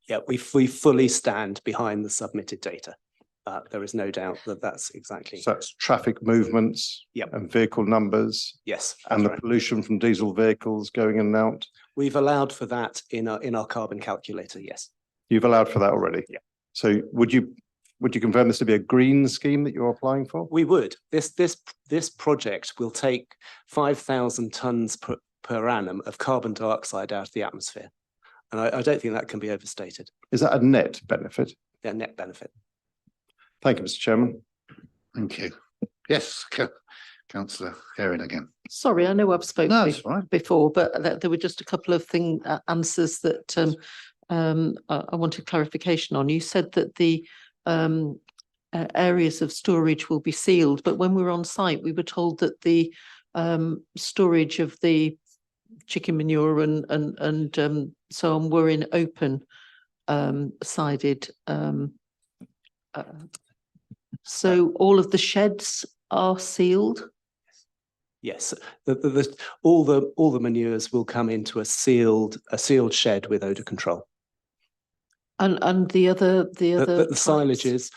Yeah, we fully stand behind the submitted data. There is no doubt that that's exactly. So that's traffic movements. Yep. And vehicle numbers. Yes. And the right. Pollution from diesel vehicles going in and out. We've allowed for that in our carbon calculator, yes. You've allowed for that already? Yeah. So would you confirm this to be a green scheme that you're applying for? We would. This project will take 5,000 tonnes per annum of carbon dioxide out of the atmosphere. And I don't think that can be overstated. Is that a net benefit? Yeah, net benefit. Thank you, Mr. Chairman. Thank you. Yes, Councillor Herring again. Sorry, I know I've spoken No, it's fine. before, but there were just a couple of answers that I wanted clarification on. You said that the areas of storage will be sealed, but when we were on site, we were told that the storage of the chicken manure and so on were in open sided. So all of the sheds are sealed? Yes, all the manures will come into a sealed shed with odor control. And the other the silages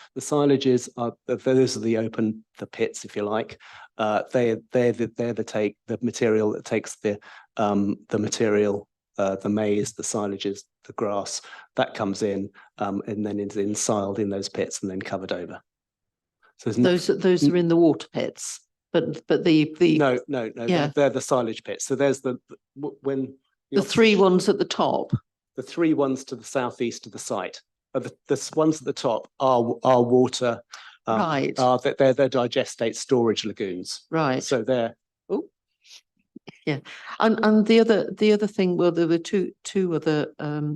are those are the pits, if you like. They're the material that takes the material, the maize, the silages, the grass that comes in, and then is ensiled in those pits and then covered over. So those are in the water pits, but the no, yeah. they're the silage pits. So there's the three ones at the top. The three ones to the southeast of the site. The ones at the top are water. Right. They're digestate storage lagoons. Right. So they're. Oh. Yeah, and the other thing. Well, there were two other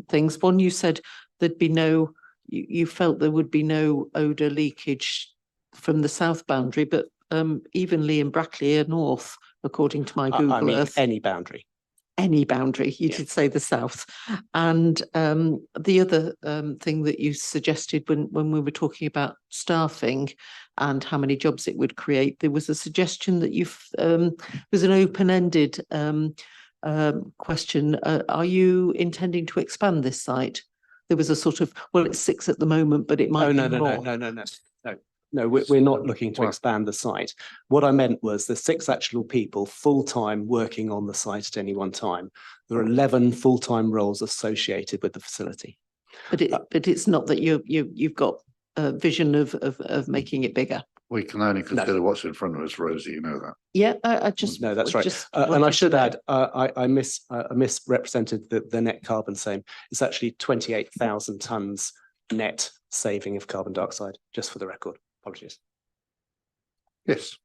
things. One, you said there'd be no. You felt there would be no odour leakage from the south boundary, but evenly in Brackley are north, according to my Google I mean, Earth. any boundary. Any boundary, you did say the south. And the other thing that you suggested when we were talking about staffing and how many jobs it would create, there was a suggestion that was an open-ended question. Are you intending to expand this site? There was a sort of, well, it's 6 at the moment, but it might be more. No, we're not looking to expand the site. What I meant was there's 6 actual people full-time working on the site at any one time. There are 11 full-time roles associated with the facility. But it's not that you've got a vision of making it bigger. We can only consider what's in front of us, Rosie, you know that. Yeah, I just. No, that's right. And I should add, I misrepresented the net carbon same. It's actually 28,000 tonnes net saving of carbon dioxide, just for the record. Apologies. Yes.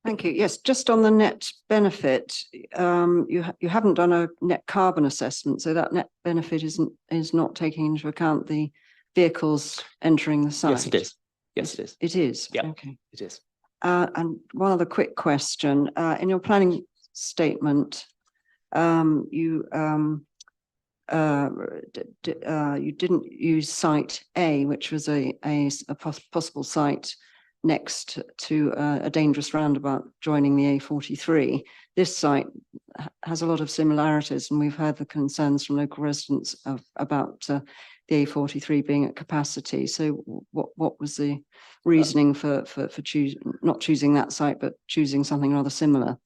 Thank you. Yes, just on the net benefit, you haven't done a net carbon assessment, so that net benefit is not taking into account the vehicles entering the site. Yes, it is. Yes, it is. It is? Yeah. Okay. It is. And one other quick question, in your planning statement, you didn't use site A, which was a possible site next to a dangerous roundabout joining the A43. This site has a lot of similarities, and we've heard the concerns from local residents about the A43 being at capacity. So what was the reasoning for not choosing that site, but choosing something rather similar?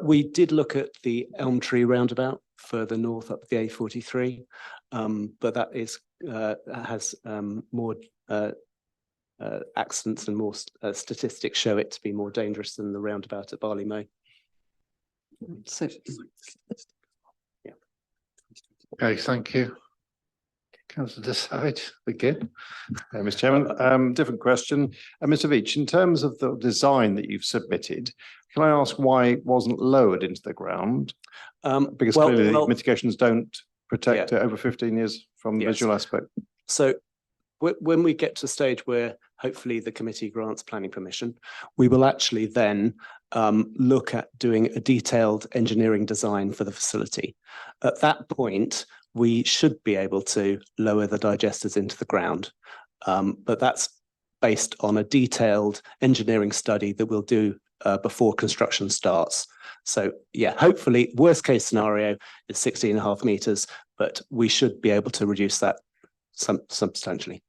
We did look at the Elm Tree roundabout further north up the A43, but that is has more accidents and more statistics show it to be more dangerous than the roundabout at Barley Mow. So, yeah. Okay, thank you. Councillor Decide again. Mr. Chairman, different question. Mr. Veitch, in terms of the design that you've submitted, can I ask why it wasn't lowered into the ground? Because clearly the mitigations don't protect it over 15 years from the visual aspect. So when we get to a stage where hopefully the committee grants planning permission, we will actually then look at doing a detailed engineering design for the facility. At that point, we should be able to lower the digesters into the ground, but that's based on a detailed engineering study that we'll do before construction starts. So yeah, hopefully worst case scenario is 16.5 meters, but we should be able to reduce that substantially.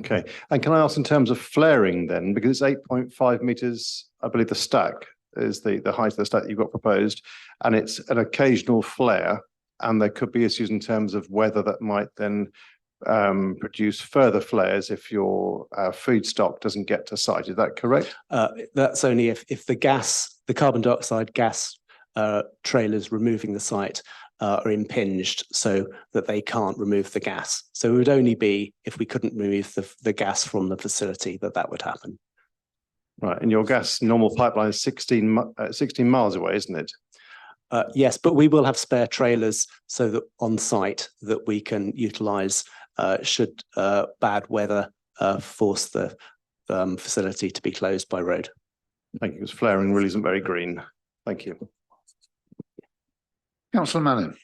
Okay, and can I ask in terms of flaring then, because it's 8.5 meters, I believe the stack is the height of the stack that you've got proposed, and it's an occasional flare, and there could be issues in terms of whether that might then produce further flares if your food stock doesn't get to site. Is that correct? That's only if the carbon dioxide gas trailers removing the site are impinged so that they can't remove the gas. So it would only be if we couldn't remove the gas from the facility that would happen. Right, and your gas normal pipeline is 16 miles away, isn't it? Yes, but we will have spare trailers so that on site that we can utilise should bad weather force the facility to be closed by road. Thank you, because flaring really isn't very green. Thank you. Councillor Manning,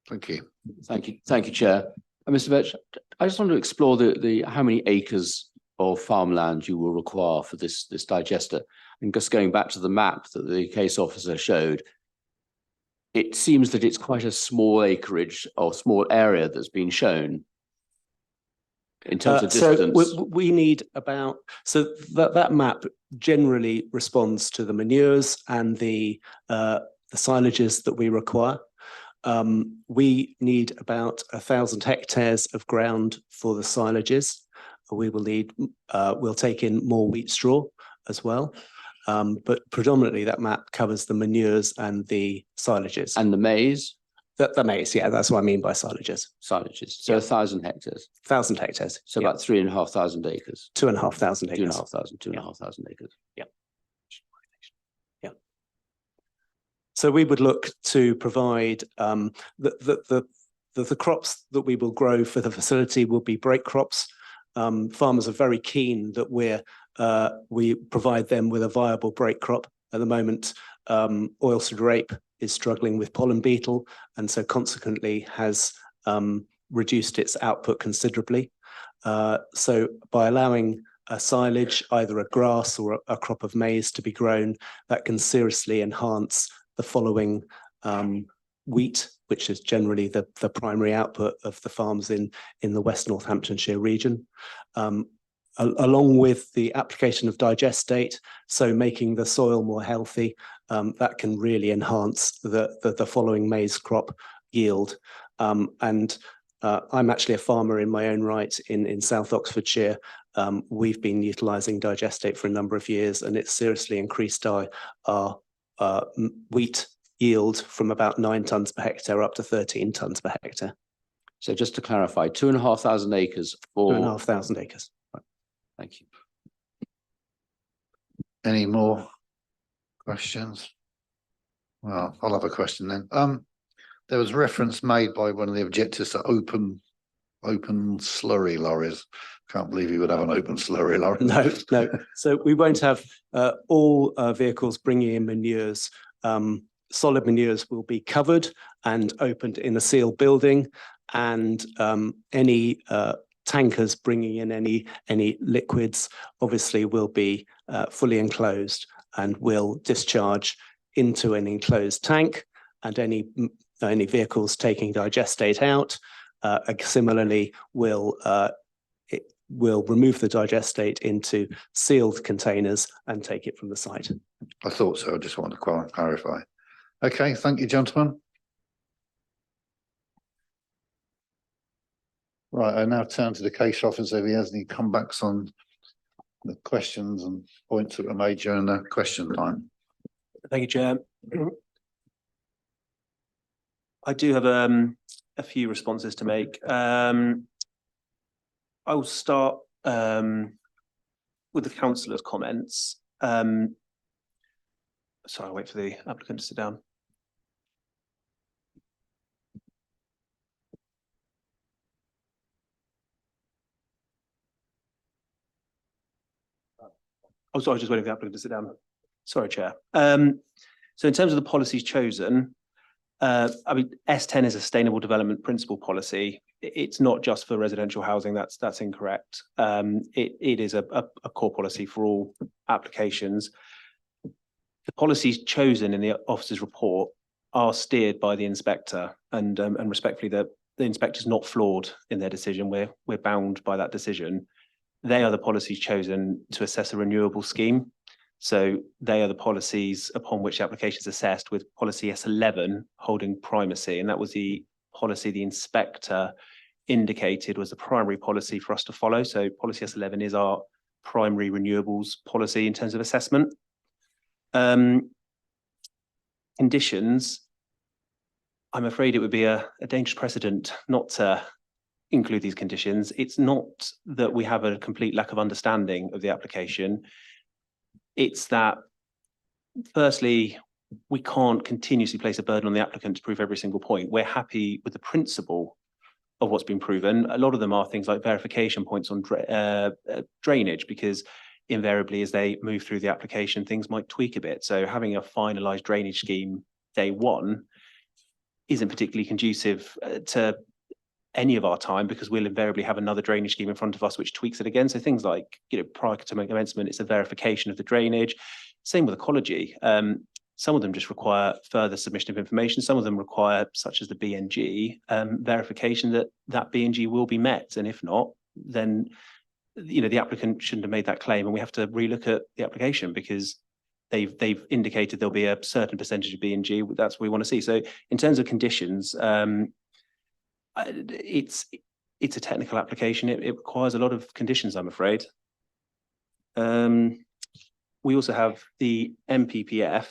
thank you. Thank you, Chair. Mr. Vetch, I just want to explore the how many acres of farmland you will require for this digester. And just going back to the map that the case officer showed, it seems that it's quite a small acreage or small area that's been shown in terms of distance. So we need about, so that map generally responds to the manures and the silages that we require. We need about 1,000 hectares of ground for the silages. We will need, we'll take in more wheat straw as well. But predominantly that map covers the manures and the silages. And the maize? The maize, yeah, that's what I mean by silages. Silages. So 1,000 hectares. 1,000 hectares. So about 3,500 acres. 2,500 acres. 2,500 acres. Yeah. Yeah. So we would look to provide the crops that we will grow for the facility will be break crops. Farmers are very keen that we provide them with a viable break crop. At the moment, oilseed rape is struggling with pollen beetle, and so consequently has reduced its output considerably. So by allowing a silage, either a grass or a crop of maize to be grown, that can seriously enhance the following wheat, which is generally the primary output of the farms in the West Northamptonshire region. Along with the application of digestate, so making the soil more healthy, that can really enhance the following maize crop yield. And I'm actually a farmer in my own right in South Oxfordshire. We've been utilising digestate for a number of years, and it's seriously increased our wheat yield from about 9 tonnes per hectare up to 13 tonnes per hectare. So just to clarify, 2,500 acres for 2,500 acres. Thank you. Any more questions? Well, I'll have a question then. There was reference made by one of the objectors to open slurry lorries. Can't believe you would have an open slurry, Lauren. No, no. So we won't have all vehicles bringing in manures. Solid manures will be covered and opened in a sealed building, and any tankers bringing in any liquids obviously will be fully enclosed and will discharge into an enclosed tank, and any vehicles taking digestate out similarly will remove the digestate into sealed containers and take it from the site. I thought so. I just wanted to clarify. Okay, thank you, gentlemen. Right, I now turn to the case officer if he has any comebacks on the questions and points that were made during the question time. Thank you, Chair. I do have a few responses to make. I will start with the councillor's comments. Sorry, I'll wait for the applicant to sit down. Oh, sorry, just waiting for the applicant to sit down. Sorry, Chair. So in terms of the policies chosen, I mean, S10 is a sustainable development principle policy. It's not just for residential housing. That's incorrect. It is a core policy for all applications. The policies chosen in the officer's report are steered by the inspector, and respectfully, the inspector's not flawed in their decision. We're bound by that decision. They are the policies chosen to assess a renewable scheme. So they are the policies upon which the application is assessed, with policy S11 holding primacy. And that was the policy the inspector indicated was the primary policy for us to follow. So policy S11 is our primary renewables policy in terms of assessment. Conditions, I'm afraid it would be a dangerous precedent not to include these conditions. It's not that we have a complete lack of understanding of the application. It's that, firstly, we can't continuously place a burden on the applicant to prove every single point. We're happy with the principle of what's been proven. A lot of them are things like verification points on drainage, because invariably as they move through the application, things might tweak a bit. So having a finalised drainage scheme day one isn't particularly conducive to any of our time, because we'll invariably have another drainage scheme in front of us which tweaks it again. So things like, prior to commencement, it's a verification of the drainage. Same with ecology. Some of them just require further submission of information. Some of them require, such as the BNG, verification that BNG will be met. And if not, then the applicant shouldn't have made that claim, and we have to relook at the application because they've indicated there'll be a certain percentage of BNG. That's what we want to see. So in terms of conditions, it's a technical application. It requires a lot of conditions, I'm afraid. We also have the MPPF,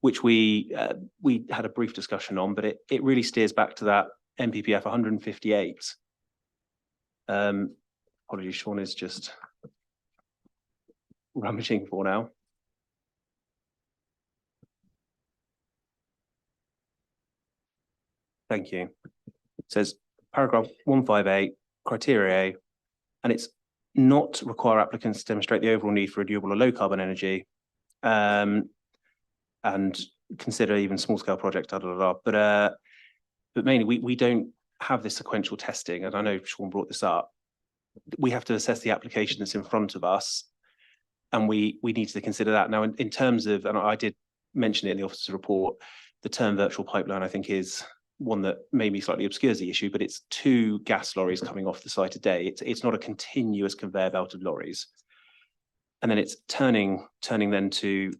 which we had a brief discussion on, but it really steers back to that MPPF 158. Apologies, Sean is just rummaging for now. Thank you. It says paragraph 158, criteria A, and it's not require applicants to demonstrate the overall need for renewable or low carbon energy, and consider even small scale projects, but mainly we don't have this sequential testing, and I know Sean brought this up. We have to assess the application that's in front of us, and we need to consider that. Now, in terms of, and I did mention it in the officer's report, the term virtual pipeline, I think, is one that maybe slightly obscures the issue, but it's 2 gas lorries coming off the site a day. It's not a continuous conveyor belt of lorries. And then it's turning then to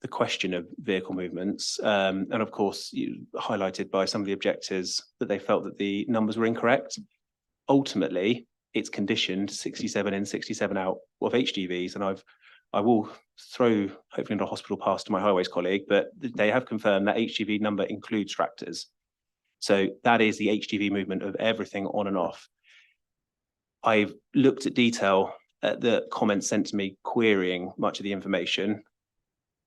the question of vehicle movements. And of course, highlighted by some of the objectors that they felt that the numbers were incorrect. Ultimately, it's conditioned 67 in, 67 out of HGVs. And I will throw, hopefully not a hospital pass to my highways colleague, but they have confirmed that HGV number includes tractors. So that is the HGV movement of everything on and off. I've looked at detail at the comments sent to me querying much of the information.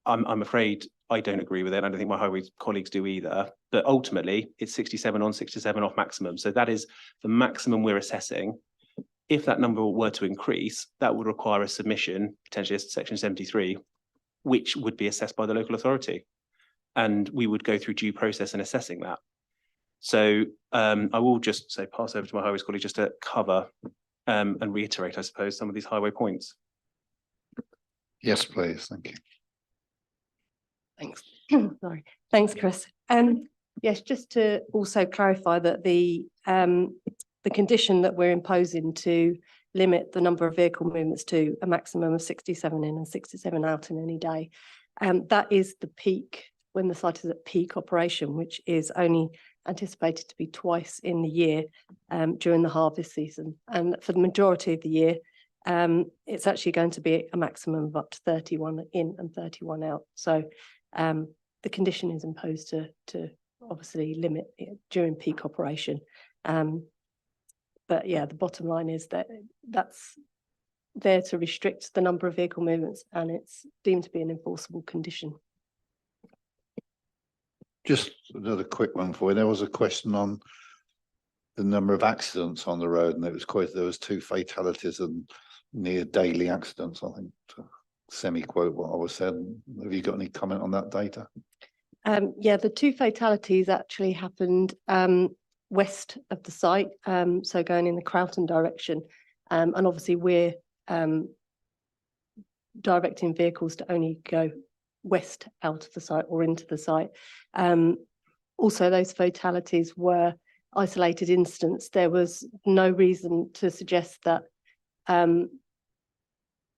I'm afraid I don't agree with it. I don't think my highways colleagues do either. But ultimately, it's 67 on, 67 off maximum. So that is the maximum we're assessing. If that number were to increase, that would require a submission, potentially as section 73, which would be assessed by the local authority. And we would go through due process in assessing that. So I will just say pass over to my highways colleague just to cover and reiterate, I suppose, some of these highway points. Yes, please. Thank you. Thanks. Sorry. Thanks, Chris. Yes, just to also clarify that the condition that we're imposing to limit the number of vehicle movements to a maximum of 67 in and 67 out in any day, that is the peak, when the site is at peak operation, which is only anticipated to be twice in the year during the harvest season. And for the majority of the year, it's actually going to be a maximum of up to 31 in and 31 out. So the condition is imposed to obviously limit it during peak operation. But yeah, the bottom line is that that's there to restrict the number of vehicle movements, and it's deemed to be an enforceable condition. Just another quick one for you. There was a question on the number of accidents on the road, and there was 2 fatalities and near daily accidents, I think, to semi-quote what I was said. Have you got any comment on that data? Yeah, the 2 fatalities actually happened west of the site, so going in the Croughton direction. And obviously we're directing vehicles to only go west out of the site or into the site. Also, those fatalities were isolated incidents. There was no reason to suggest that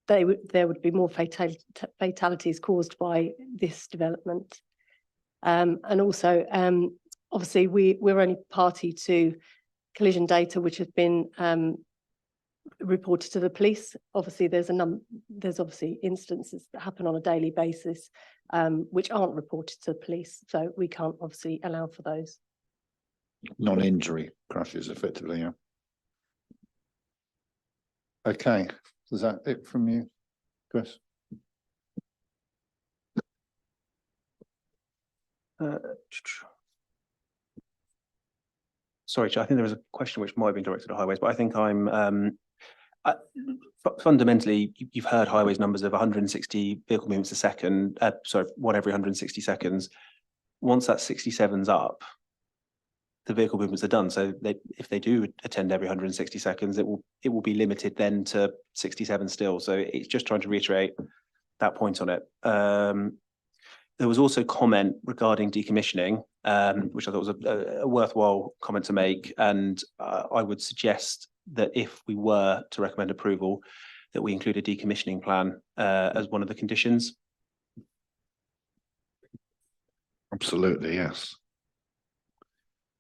there would be more fatalities caused by this development. And also, obviously, we're only party to collision data which has been reported to the police. Obviously, there's obviously instances that happen on a daily basis which aren't reported to the police, so we can't obviously allow for those. Non-injury crashes, effectively, yeah. Okay, is that it from you, Chris? Sorry, Chair, I think there was a question which might have been directed at highways, but I think I'm fundamentally, you've heard highways numbers of 160 vehicle movements a second, sorry, 1 every 160 seconds. Once that 67's up, the vehicle movements are done. So if they do attend every 160 seconds, it will be limited then to 67 still. So it's just trying to reiterate that point on it. There was also comment regarding decommissioning, which I thought was a worthwhile comment to make. And I would suggest that if we were to recommend approval, that we include a decommissioning plan as one of the conditions. Absolutely, yes.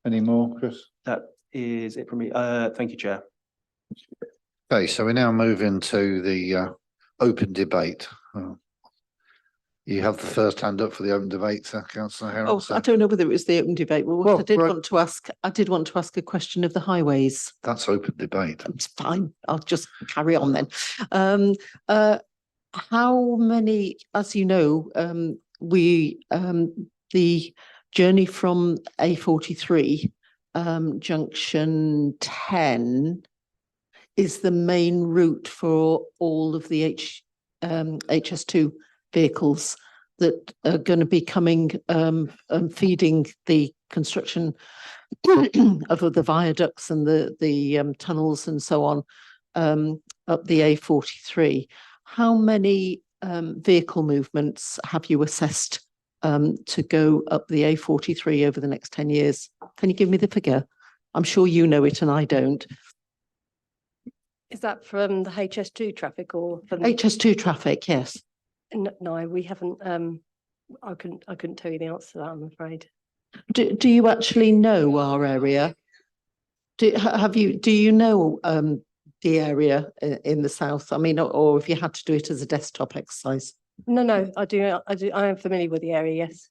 Any more, Chris? That is it from me. Thank you, Chair. Okay, so we now move into the open debate. You have the first hand up for the open debate, Councillor Herron. Oh, I don't know whether it was the open debate, but what I did want to ask a question of the highways. That's open debate. It's fine. I'll just carry on then. How many, as you know, the journey from A43 junction 10 is the main route for all of the HS2 vehicles that are going to be coming and feeding the construction of the viaducts and the tunnels and so on up the A43. How many vehicle movements have you assessed to go up the A43 over the next 10 years? Can you give me the figure? I'm sure you know it and I don't. Is that from the HS2 traffic or from HS2 traffic? Yes. No, we haven't. I couldn't tell you the answer to that, I'm afraid. Do you actually know our area? Do you know the area in the south? I mean, or if you had to do it as a desktop exercise? No, I do. I am familiar with the area, yes.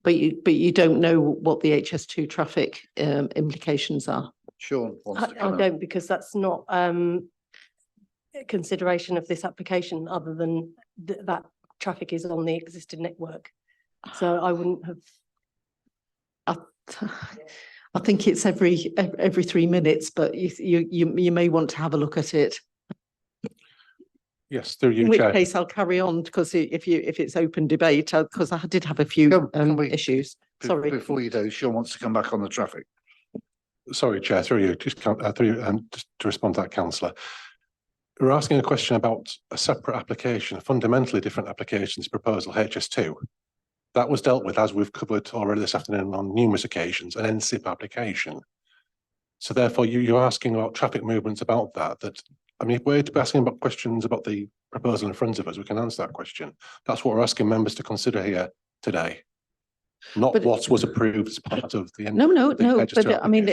But you don't know what the HS2 traffic implications are? Sean wants to I don't, because that's not consideration of this application, other than that traffic is on the existing network. So I wouldn't have. I think it's every 3 minutes, but you may want to have a look at it. Yes, through In you, which Chair. case I'll carry on because if it's open debate, because I did have a few issues. Sorry. Before you do, Sean wants to come back on the traffic. Sorry, Chair, through you, just just to respond to that, councillor. We're asking a question about a separate application, a fundamentally different application, this proposal, HS2. That was dealt with, as we've covered already this afternoon on numerous occasions, an NSIP application. So therefore, you're asking about traffic movements about that. I mean, if we're asking about questions about the proposal in front of us, we can answer that question. That's what we're asking members to consider here today. Not what was approved as part of the. No, the but HS2 I mean,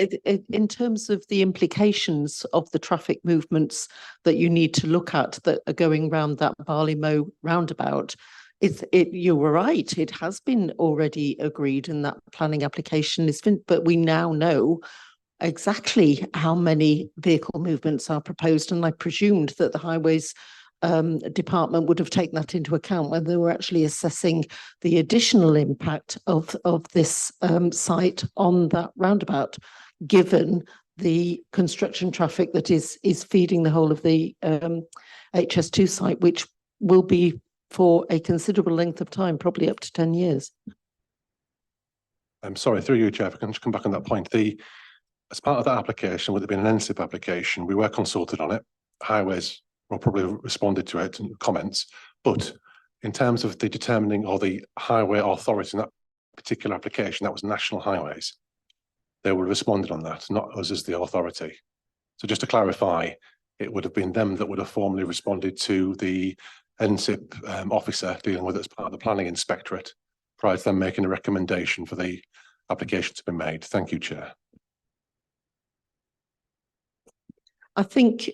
in terms of the implications of the traffic movements that you need to look at that are going round that Barley Mow roundabout, you were right. It has been already agreed in that planning application but we now know exactly how many vehicle movements are proposed, and I presumed that the highways department would have taken that into account when they were actually assessing the additional impact of this site on that roundabout, given the construction traffic that is feeding the whole of the HS2 site, which will be for a considerable length of time, probably up to 10 years. I'm sorry, through you, Chair, if I can just come back on that point. As part of that application, would have been an NSIP application. We were consulted on it. Highways will probably responded to it and comments, but in terms of the determining or the highway authority in that particular application, that was National Highways. They would have responded on that, not us as the authority. So just to clarify, it would have been them that would have formally responded to the NSIP officer dealing with it as part of the planning inspectorate prior to them making a recommendation for the application to be made. Thank you, Chair. I think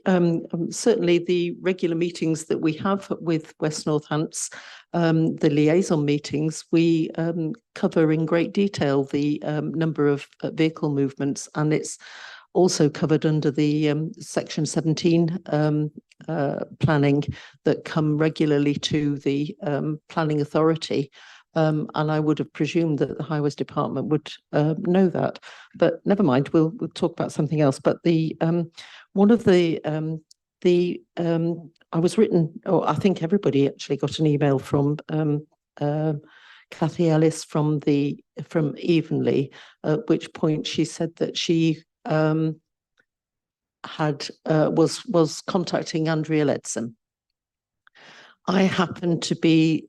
certainly the regular meetings that we have with West Northants, the liaison meetings, we cover in great detail the number of vehicle movements, and it's also covered under the Section 17 planning that come regularly to the planning authority. And I would have presumed that the Highways Department would know that, but never mind. We'll talk about something else. But the one of the I was written, or I think everybody actually got an email from Kathy Ellis from Evenly, at which point she said that she was contacting Andrea Ledson. I happened to be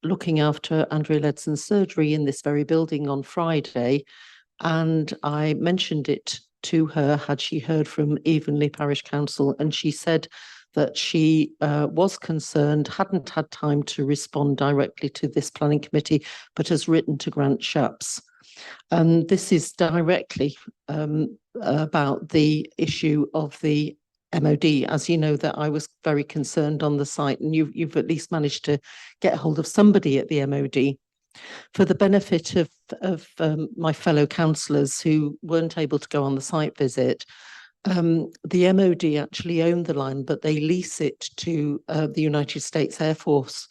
looking after Andrea Ledson's surgery in this very building on Friday, and I mentioned it to her, had she heard from Evenly Parish Council, and she said that she was concerned, hadn't had time to respond directly to this planning committee, but has written to Grant Shapps. And this is directly about the issue of the MOD. As you know, that I was very concerned on the site, and you've at least managed to get hold of somebody at the MOD. For the benefit of my fellow councillors who weren't able to go on the site visit, the MOD actually own the line, but they lease it to the United States Air Force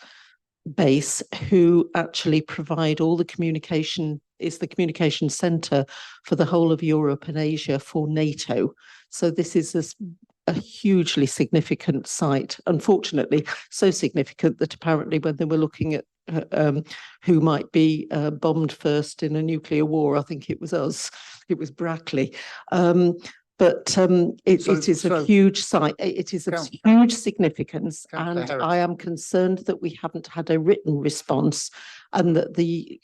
base, who actually provide all the communication, is the communication centre for the whole of Europe and Asia for NATO. So this is a hugely significant site, unfortunately, so significant that apparently when they were looking at who might be bombed first in a nuclear war, I think it was us, it was Brackley. But it is a huge site. It is of huge significance, and I am concerned that we haven't had a written response, and that the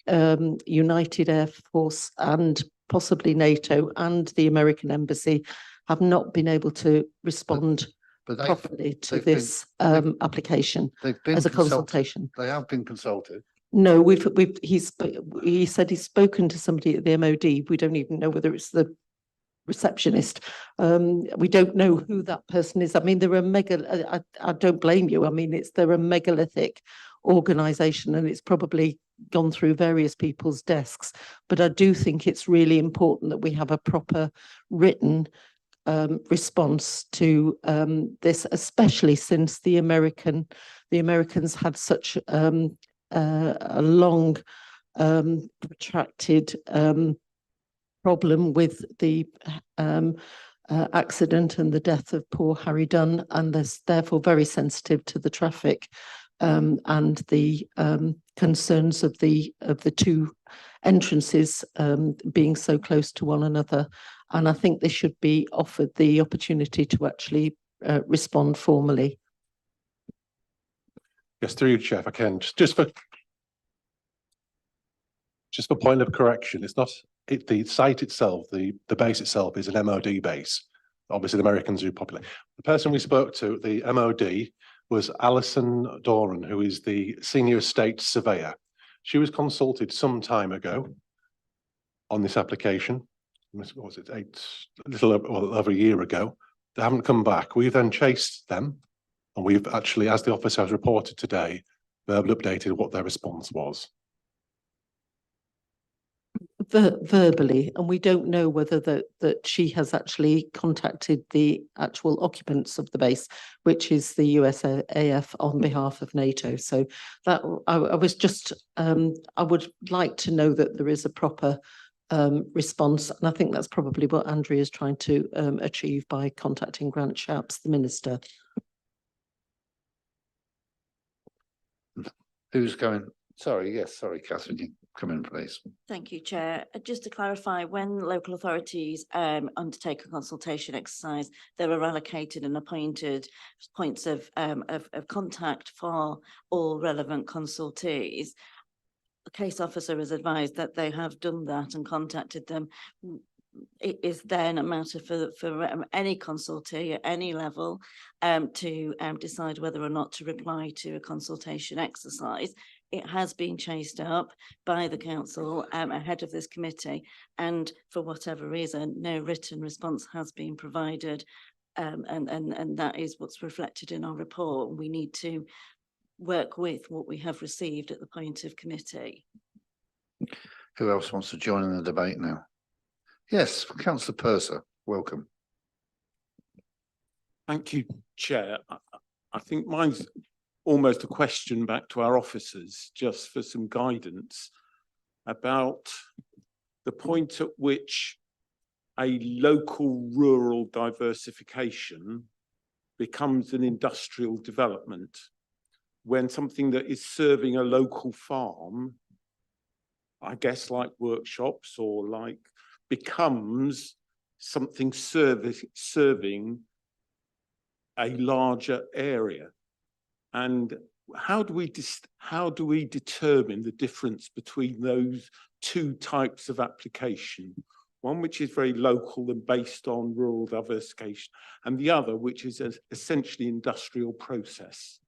United Air Force and possibly NATO and the American Embassy have not been able to respond properly to this application as a consultation. They have been consulted. No, he said he's spoken to somebody at the MOD. We don't even know whether it's the receptionist. We don't know who that person is. I mean, they're I don't blame you. I mean, they're a megalithic organisation, and it's probably gone through various people's desks. But I do think it's really important that we have a proper written response to this, especially since the Americans had such a long, protracted problem with the accident and the death of poor Harry Dunn, and there's therefore very sensitive to the traffic and the concerns of the two entrances being so close to one another. And I think they should be offered the opportunity to actually respond formally. Yes, through you, Chair, if I can, just for point of correction, it's not the site itself, the base itself is an MOD base. Obviously, the Americans who populate. The person we spoke to, the MOD, was Alison Doran, who is the senior estate surveyor. She was consulted some time ago on this application. What was it, a little over a year ago? They haven't come back. We've then chased them, and we've actually, as the officer has reported today, verbally updated what their response was. Verbally, and we don't know whether that she has actually contacted the actual occupants of the base, which is the USAF on behalf of NATO. So that I was just I would like to know that there is a proper response, and I think that's probably what Andrea is trying to achieve by contacting Grant Shapps, the minister. Who's going? Sorry, yes, sorry, Catherine, you come in, please. Thank you, Chair. Just to clarify, when local authorities undertake a consultation exercise, there are allocated and appointed points of contact for all relevant consultees. The case officer has advised that they have done that and contacted them. It is then a matter for any consultee at any level to decide whether or not to reply to a consultation exercise. It has been chased up by the council ahead of this committee, and for whatever reason, no written response has been provided, and that is what's reflected in our report. We need to work with what we have received at the point of committee. Who else wants to join in the debate now? Yes, Councillor Purser, welcome. Thank you, Chair. I think mine's almost a question back to our officers, just for some guidance about the point at which a local rural diversification becomes an industrial development, when something that is serving a local farm, I guess like workshops or like, becomes something serving a larger area. And how do we determine the difference between those two types of application? One which is very local and based on rural diversification, and the other which is essentially industrial process.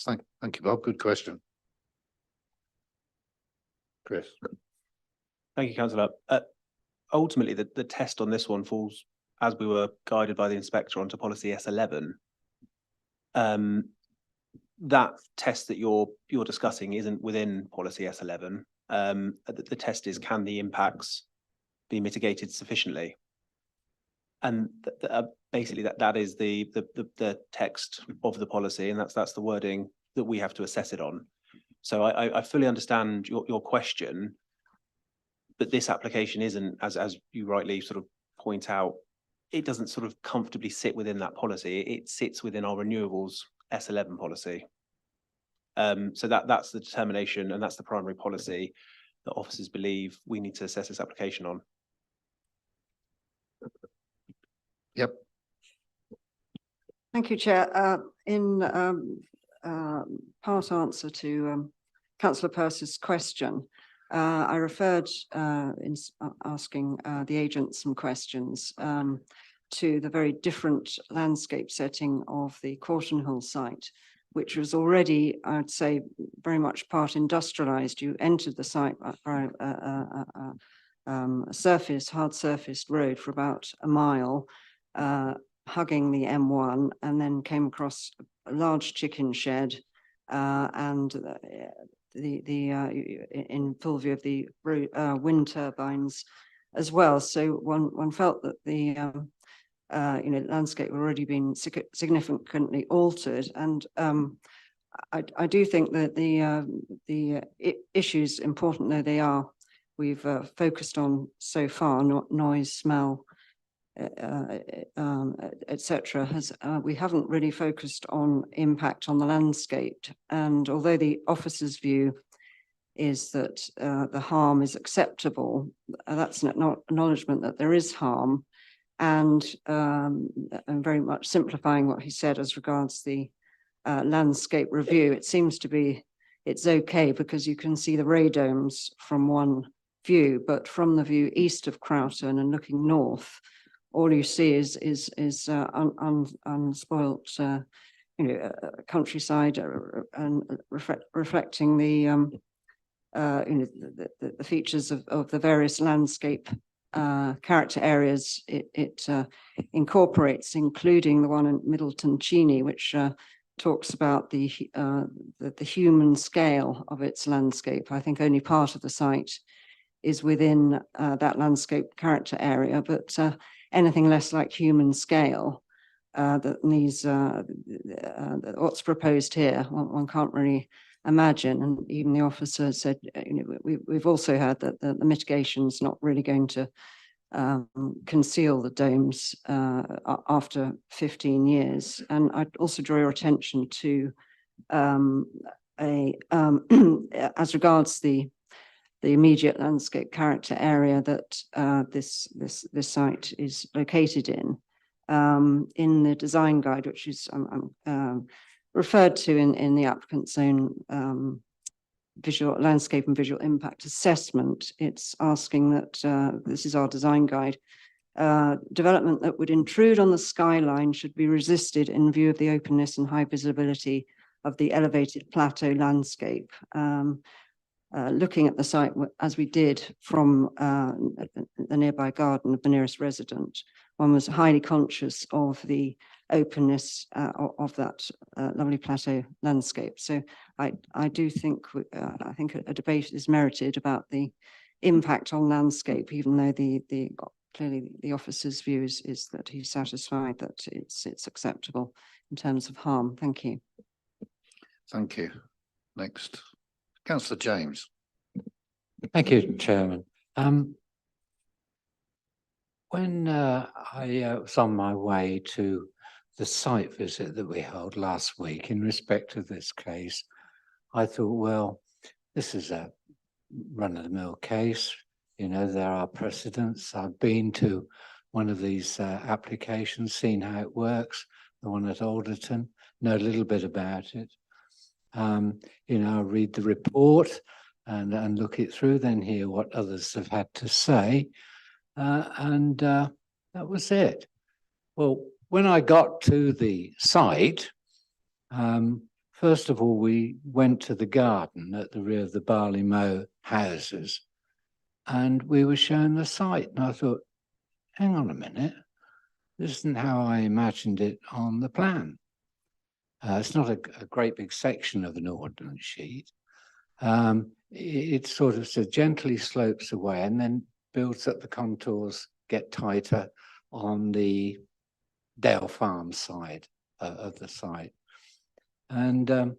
Thank you, Bob. Good question. Chris. Thank you, Councillor. Ultimately, the test on this one falls, as we were guided by the inspector, onto policy S11. That test that you're discussing isn't within policy S11. The test is, can the impacts be mitigated sufficiently? And basically that is the text of the policy, and that's the wording that we have to assess it on. So I fully understand your question, but this application isn't, as you rightly sort of point out, it doesn't sort of comfortably sit within that policy. It sits within our renewables S11 policy. So that's the determination, and that's the primary policy that officers believe we need to assess this application on. Yep. Thank you, Chair. In part answer to Councillor Purser's question, I referred in asking the agent some questions to the very different landscape setting of the Cortonhill site, which was already, I'd say, very much part industrialized. You entered the site by a hard surfaced road for about a mile, hugging the M1, and then came across a large chicken shed and in full view of the wind turbines as well. So one felt that the landscape had already been significantly altered, and I do think that the issues, important though they are, we've focused on so far, not noise, smell, etc. We haven't really focused on impact on the landscape. And although the officer's view is that the harm is acceptable, that's an acknowledgement that there is harm, and very much simplifying what he said as regards the landscape review. It seems to be it's okay because you can see the radomes from one view, but from the view east of Croughton and looking north, all you see is unspoilt, countryside and reflecting the the features of the various landscape character areas it incorporates, including the one in Middleton Cheney, which talks about the human scale of its landscape. I think only part of the site is within that landscape character area, but anything less like human scale that needs what's proposed here, one can't really imagine. And even the officer said, we've also heard that the mitigation's not really going to conceal the domes after 15 years. And I'd also draw your attention to as regards the immediate landscape character area that this site is located in the design guide, which is referred to in the applicant's own visual landscape and visual impact assessment. It's asking that this is our design guide. Development that would intrude on the skyline should be resisted in view of the openness and high visibility of the elevated plateau landscape. Looking at the site as we did from the nearby garden of the nearest resident, one was highly conscious of the openness of that lovely plateau landscape. So I do think I think a debate is merited about the impact on landscape, even though clearly the officer's view is that he's satisfied that it's acceptable in terms of harm. Thank you. Thank you. Next, Councillor James. Thank you, Chairman. When I was on my way to the site visit that we held last week in respect of this case, I thought, well, this is a run-of-the-mill case. You know, there are precedents. I've been to one of these applications, seen how it works, the one at Alderton, know a little bit about it. You know, I read the report and look it through, then hear what others have had to say. And that was it. Well, when I got to the site, first of all, we went to the garden at the rear of the Barley Mow houses, and we were shown the site. And I thought, hang on a minute, this isn't how I imagined it on the plan. It's not a great big section of an ordnance sheet. It sort of so gently slopes away and then builds up the contours, get tighter on the Dale Farm side of the site. And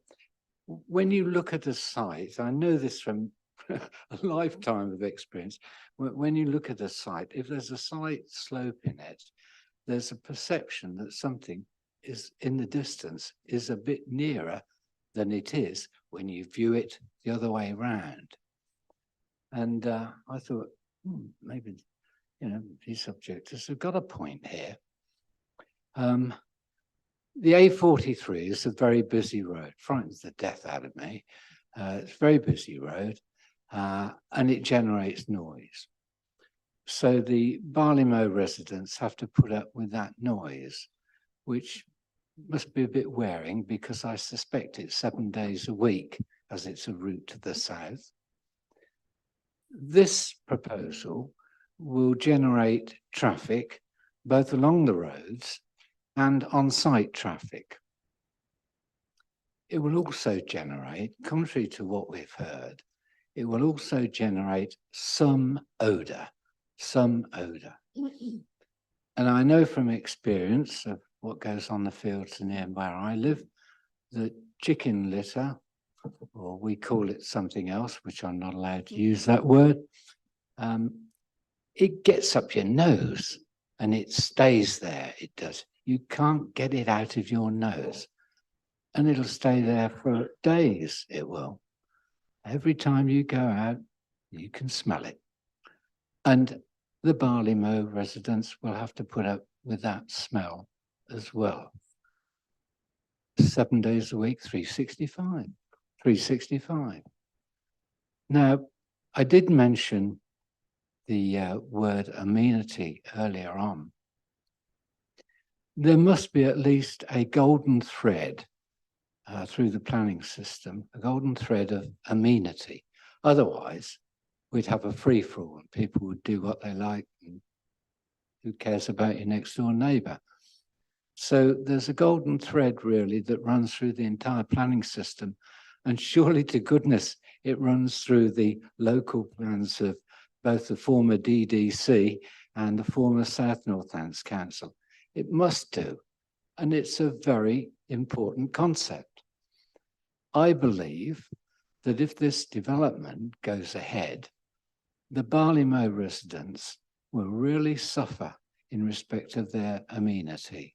when you look at a site, I know this from a lifetime of experience, when you look at a site, if there's a slight slope in it, there's a perception that something is in the distance is a bit nearer than it is when you view it the other way around. And I thought, maybe, you know, these objectors have got a point here. The A43 is a very busy road, frightens the death out of me. It's a very busy road and it generates noise. So the Barley Mow residents have to put up with that noise, which must be a bit wearing because I suspect it's 7 days a week as it's a route to the south. This proposal will generate traffic both along the roads and on-site traffic. It will also generate, contrary to what we've heard, it will also generate some odour. And I know from experience of what goes on the fields near where I live, that chicken litter, or we call it something else, which I'm not allowed to use that word, it gets up your nose and it stays there. It does. You can't get it out of your nose. And it'll stay there for days, it will. Every time you go out, you can smell it. And the Barley Mow residents will have to put up with that smell as well. 7 days a week, 365. Now, I did mention the word amenity earlier on. There must be at least a golden thread through the planning system, a golden thread of amenity. Otherwise, we'd have a free-for-all and people would do what they like and who cares about your next door neighbour. So there's a golden thread really that runs through the entire planning system, and surely to goodness it runs through the local plans of both the former DDC and the former South Northants Council. It must do, and it's a very important concept. I believe that if this development goes ahead, the Barley Mow residents will really suffer in respect of their amenity,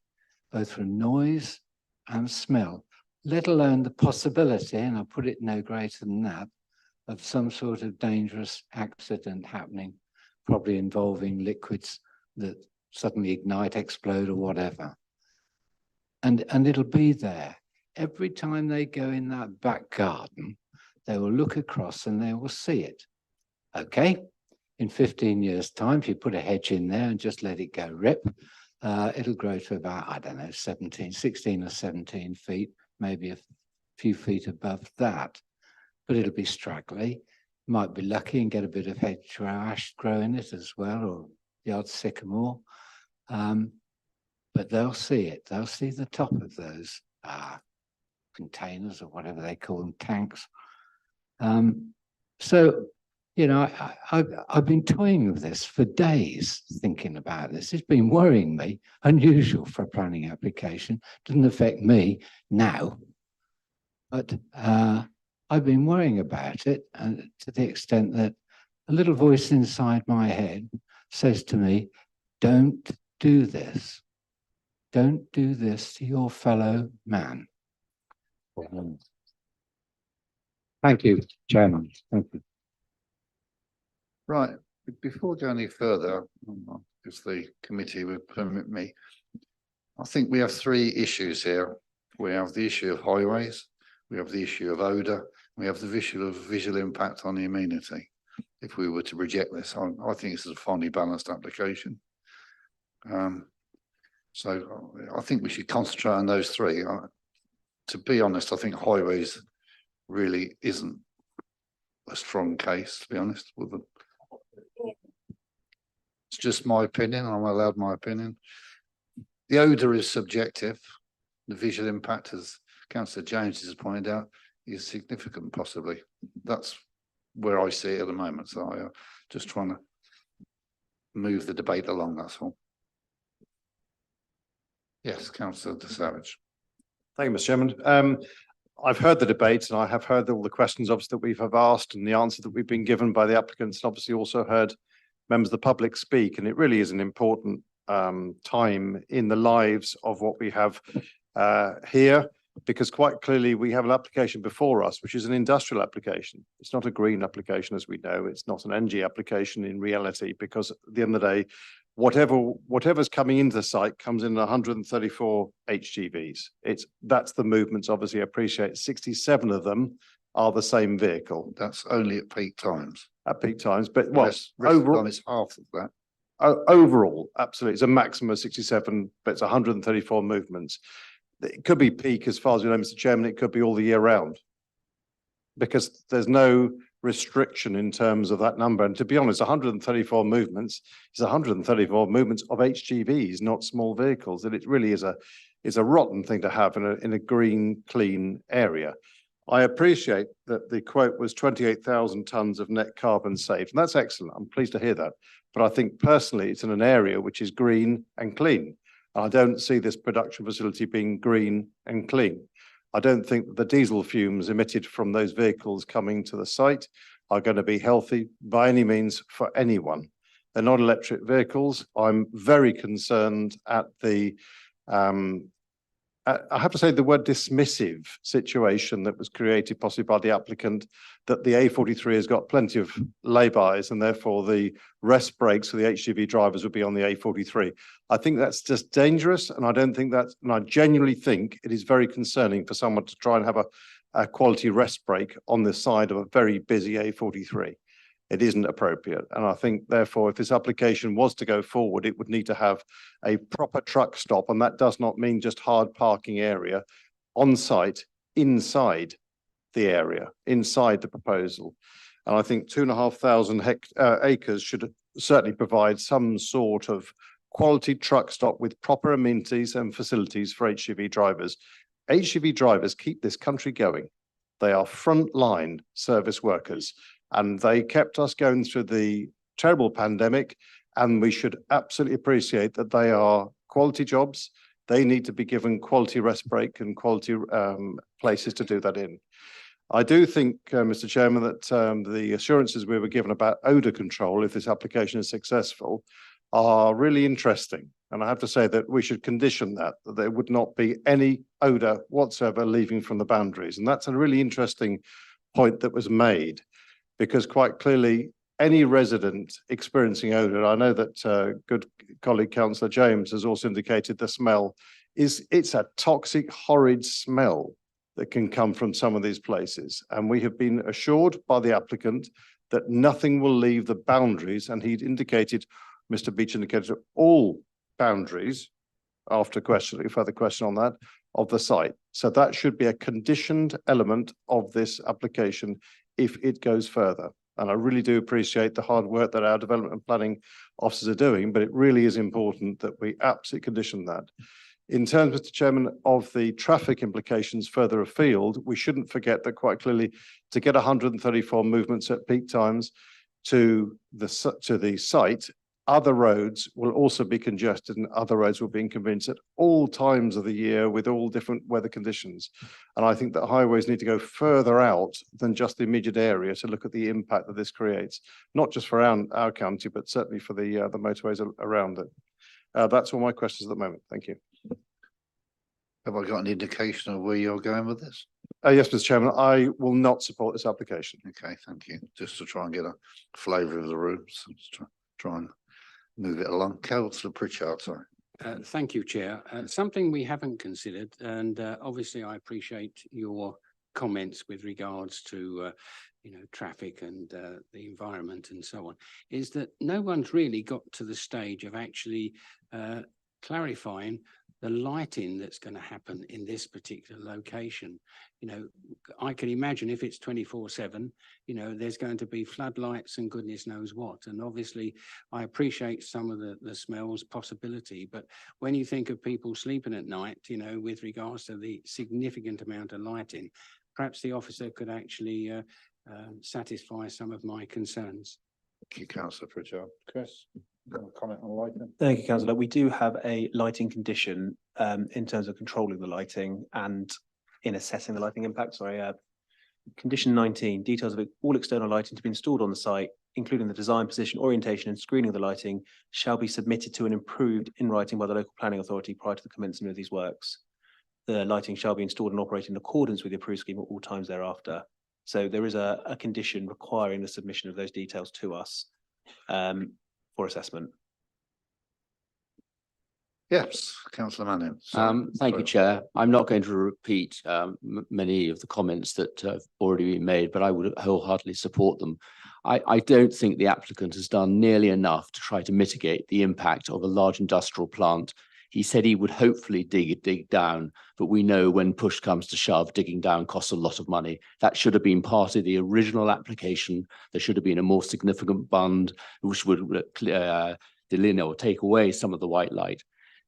both from noise and smell, let alone the possibility, and I'll put it no greater than that, of some sort of dangerous accident happening, probably involving liquids that suddenly ignite, explode, or whatever. And it'll be there. Every time they go in that back garden, they will look across and they will see it. Okay, in 15 years' time, if you put a hedge in there and just let it go rip, it'll grow to about, I don't know, 16 or 17 feet, maybe a few feet above that. But it'll be straggly. Might be lucky and get a bit of hedgerow ash grow in it as well, or the odd sycamore. But they'll see it. They'll see the top of those containers or whatever they call them, tanks. So, you know, I've been toying with this for days, thinking about this. It's been worrying me, unusual for a planning application. Doesn't affect me now, but I've been worrying about it, and to the extent that a little voice inside my head says to me, don't do this. Don't do this to your fellow man. Thank you, Chairman. Thank you. Right, before going any further, if the committee would permit me, I think we have three issues here. We have the issue of highways, we have the issue of odour, we have the issue of visual impact on the amenity. If we were to reject this, I think this is a finely balanced application. So I think we should concentrate on those three. To be honest, I think highways really isn't a strong case, to be honest with them. It's just my opinion. I'm allowed my opinion. The odour is subjective. The visual impact, as Councillor James has pointed out, is significant, possibly. That's where I see it at the moment. So I'm just trying to move the debate along, that's all. Yes, Councillor De Savage. Thank you, Mr. Chairman. I've heard the debate and I have heard all the questions obviously that we have asked and the answer that we've been given by the applicants, and obviously also heard members of the public speak, and it really is an important time in the lives of what we have here, because quite clearly we have an application before us which is an industrial application. It's not a green application, as we know. It's not an energy application in reality, because at the end of the day, whatever's coming into the site comes in 134 HGVs. That's the movements. Obviously, I appreciate 67 of them are the same vehicle. That's only at peak times. At peak times, but well, overall it's half of that. Overall, absolutely, it's a maximum of 67, but it's 134 movements. It could be peak, as far as we know, Mr. Chairman. It could be all the year round, because there's no restriction in terms of that number. And to be honest, 134 movements is 134 movements of HGVs, not small vehicles. And it really is a rotten thing to have in a green, clean area. I appreciate that the quote was 28,000 tonnes of net carbon saved, and that's excellent. I'm pleased to hear that. But I think personally, it's in an area which is green and clean. I don't see this production facility being green and clean. I don't think that the diesel fumes emitted from those vehicles coming to the site are going to be healthy by any means for anyone. They're not electric vehicles. I'm very concerned at the, I have to say the word dismissive situation that was created possibly by the applicant, that the A43 has got plenty of laybys and therefore the rest breaks for the HGV drivers would be on the A43. I think that's just dangerous, and I don't think that's, and I genuinely think it is very concerning for someone to try and have a quality rest break on the side of a very busy A43. It isn't appropriate. And I think therefore, if this application was to go forward, it would need to have a proper truck stop. And that does not mean just hard parking area on site, inside the area, inside the proposal. And I think 2,500 acres should certainly provide some sort of quality truck stop with proper amenities and facilities for HGV drivers. HGV drivers keep this country going. They are frontline service workers, and they kept us going through the terrible pandemic, and we should absolutely appreciate that they are quality jobs. They need to be given quality rest break and quality places to do that in. I do think, Mr. Chairman, that the assurances we were given about odour control, if this application is successful, are really interesting. And I have to say that we should condition that there would not be any odour whatsoever leaving from the boundaries. And that's a really interesting point that was made, because quite clearly any resident experiencing odour, I know that good colleague Councillor James has also indicated the smell it's a toxic, horrid smell that can come from some of these places. And we have been assured by the applicant that nothing will leave the boundaries, and he'd indicated, Mr. Beach indicated all boundaries after further question on that, of the site. So that should be a conditioned element of this application if it goes further. And I really do appreciate the hard work that our development and planning officers are doing, but it really is important that we absolutely condition that. In terms, Mr. Chairman, of the traffic implications further afield, we shouldn't forget that quite clearly to get 134 movements at peak times to the site, other roads will also be congested and other roads will be inconvenienced at all times of the year with all different weather conditions. And I think that highways need to go further out than just the immediate area to look at the impact that this creates, not just for our county, but certainly for the motorways around it. That's all my questions at the moment. Thank you. Have I got an indication of where you're going with this? Yes, Mr. Chairman, I will not support this application. Okay, thank you. Just to try and get a flavour of the room, so just try and move it along. Councillor Pritchard, sorry. Thank you, Chair. Something we haven't considered, and obviously I appreciate your comments with regards to traffic and the environment and so on, is that no one's really got to the stage of actually clarifying the lighting that's going to happen in this particular location. I can imagine if it's 24/7, there's going to be floodlights and goodness knows what. And obviously I appreciate some of the smells possibility, but when you think of people sleeping at night, with regards to the significant amount of lighting, perhaps the officer could actually satisfy some of my concerns. Thank you, Councillor Pritchard. Chris, comment on lighting? Thank you, Councillor. We do have a lighting condition in terms of controlling the lighting and in assessing the lighting impact. Sorry, condition 19, details of all external lighting to be installed on the site, including the design, position, orientation and screening of the lighting, shall be submitted to and improved in writing by the local planning authority prior to the commencement of these works. The lighting shall be installed and operated in accordance with the approved scheme at all times thereafter. So there is a condition requiring the submission of those details to us for assessment. Yes, Councillor Manning. Thank you, Chair. I'm not going to repeat many of the comments that have already been made, but I would wholeheartedly support them. I don't think the applicant has done nearly enough to try to mitigate the impact of a large industrial plant. He said he would hopefully dig down, but we know when push comes to shove, digging down costs a lot of money. That should have been part of the original application. There should have been a more significant bund which would delineate or take away some of the white light.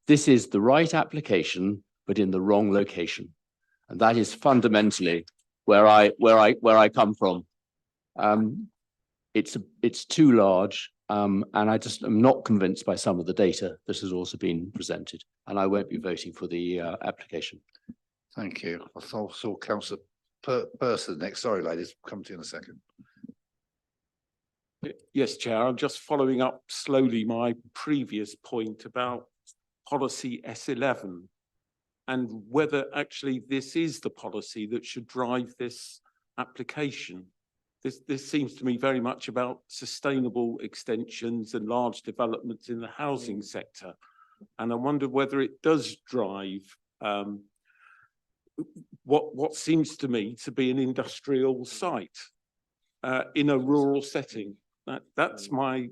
This is the right application, but in the wrong location. And that is fundamentally where I come from. It's too large. And I just am not convinced by some of the data that has also been presented, and I won't be voting for the application. Thank you. I saw Councillor Person next. Sorry, ladies, come to you in a second. Yes, Chair, I'm just following up slowly my previous point about policy S11 and whether actually this is the policy that should drive this application. This seems to me very much about sustainable extensions and large developments in the housing sector. And I wonder whether it does drive what seems to me to be an industrial site in a rural setting. That's my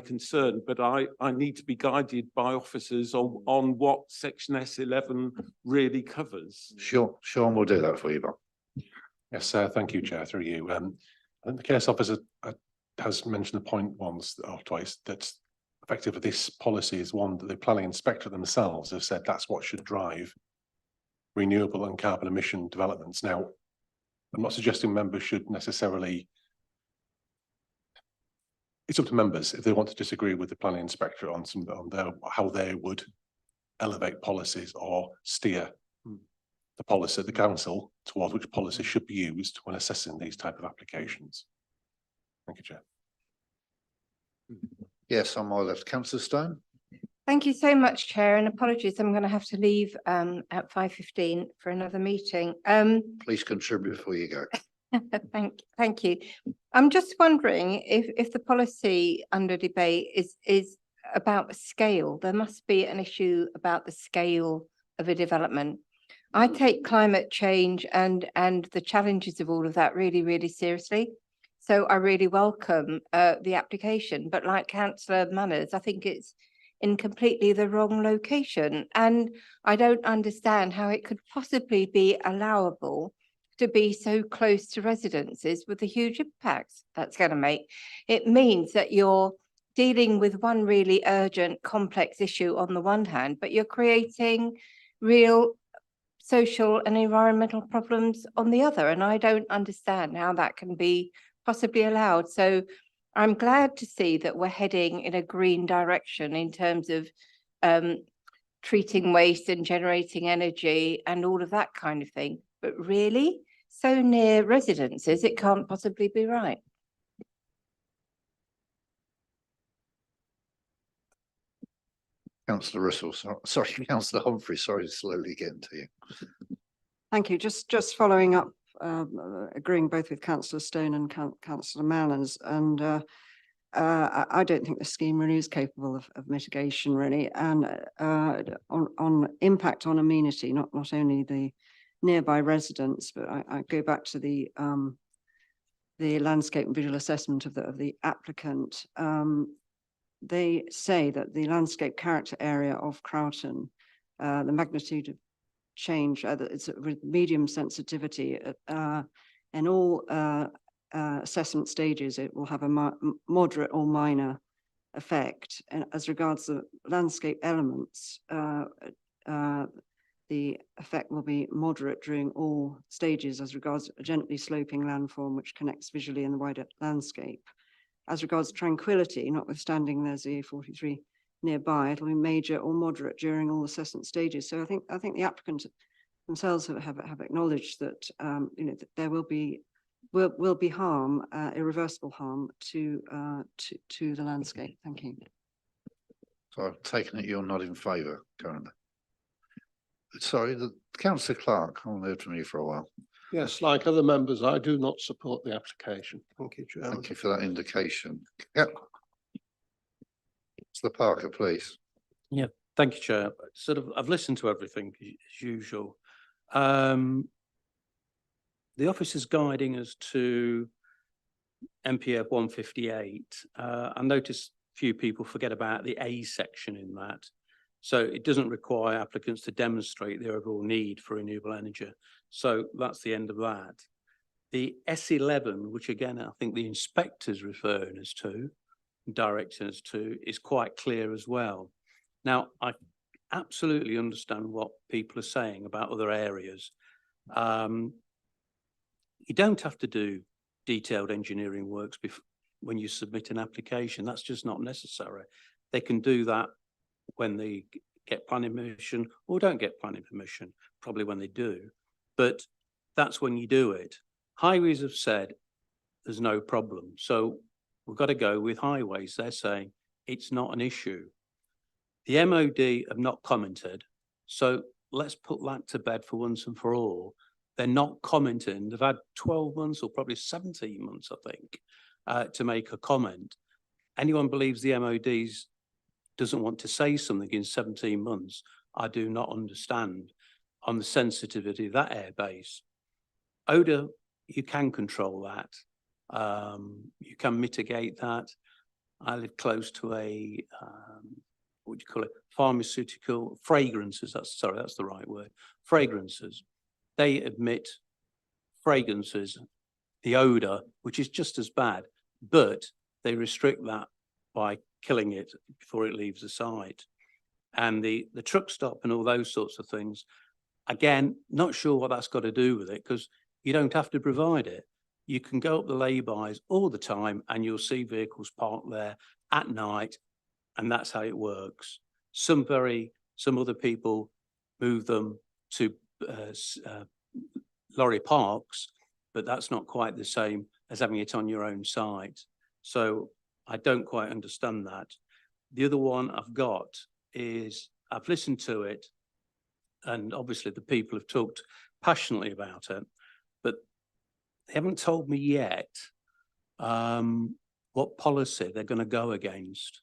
concern, but I need to be guided by officers on what section S11 really covers. Sure, Sean will do that for you, Bob. Yes, thank you, Chair, through you. I think the case officer has mentioned the point once or twice that effectively this policy is one that the planning inspector themselves have said that's what should drive renewable and carbon emission developments. Now, I'm not suggesting members should necessarily. It's up to members if they want to disagree with the planning inspector on how they would elevate policies or steer the policy of the council towards which policy should be used when assessing these type of applications. Thank you, Chair. Yes, on my left, Councillor Stone. Thank you so much, Chair, and apologies, I'm going to have to leave at 5:15 for another meeting. Please contribute before you go. Thank you. I'm just wondering if the policy under debate is about scale. There must be an issue about the scale of a development. I take climate change and the challenges of all of that really, really seriously. So I really welcome the application, but like Councillor Manners, I think it's in completely the wrong location. And I don't understand how it could possibly be allowable to be so close to residences with the huge impacts that's going to make. It means that you're dealing with one really urgent, complex issue on the one hand, but you're creating real social and environmental problems on the other. And I don't understand how that can be possibly allowed. So I'm glad to see that we're heading in a green direction in terms of treating waste and generating energy and all of that kind of thing. But really, so near residences, it can't possibly be right. Councillor Russell, sorry, Councillor Humphrey, sorry, slowly getting to you. Thank you. Just following up, agreeing both with Councillor Stone and Councillor Manners, and I don't think the scheme really is capable of mitigation, really, and on impact on amenity, not only the nearby residents, but I go back to the landscape and visual assessment of the applicant. They say that the landscape character area of Croughton, the magnitude of change, it's with medium sensitivity, in all assessment stages, it will have a moderate or minor effect. And as regards the landscape elements, the effect will be moderate during all stages as regards a gently sloping landform which connects visually in the wider landscape. As regards tranquility, notwithstanding there's the A43 nearby, it'll be major or moderate during all assessment stages. So I think the applicants themselves have acknowledged that that there will be harm, irreversible harm to the landscape. Thank you. So I've taken it you're not in favour currently. Sorry, the Councillor Clark, I haven't heard from you for a while. Yes, like other members, I do not support the application. Thank you, Chairman. Thank you for that indication. Yep. Councillor Parker, please. Yeah, thank you, Chair. I've listened to everything as usual. The office is guiding us to MPF 158. I noticed a few people forget about the A section in that. So it doesn't require applicants to demonstrate the overall need for renewable energy. So that's the end of that. The S11, which again, I think the inspector's referring us to, directing us to, is quite clear as well. Now, I absolutely understand what people are saying about other areas. You don't have to do detailed engineering works when you submit an application. That's just not necessary. They can do that when they get planning permission or don't get planning permission, probably when they do, but that's when you do it. Highways have said there's no problem. So We've got to go with highways. They're saying it's not an issue. The MOD have not commented, so let's put that to bed for once and for all. They're not commenting. They've had 12 months or probably 17 months, I think, to make a comment. Anyone believes the MOD's doesn't want to say something in 17 months, I do not understand on the sensitivity of that airbase. Odour, you can control that. You can mitigate that. I live close to a, what do you call it? Pharmaceutical fragrances. That's the right word. Fragrances. They emit fragrances, the odour, which is just as bad, but they restrict that by killing it before it leaves the site. And the truck stop and all those sorts of things, again, not sure what that's got to do with it, because you don't have to provide it. You can go up the lay-bys all the time and you'll see vehicles parked there at night, and that's how it works. Some other people move them to lorry parks, but that's not quite the same as having it on your own site. So I don't quite understand that. The other one I've got is I've listened to it, and obviously the people have talked passionately about it, but they haven't told me yet what policy they're going to go against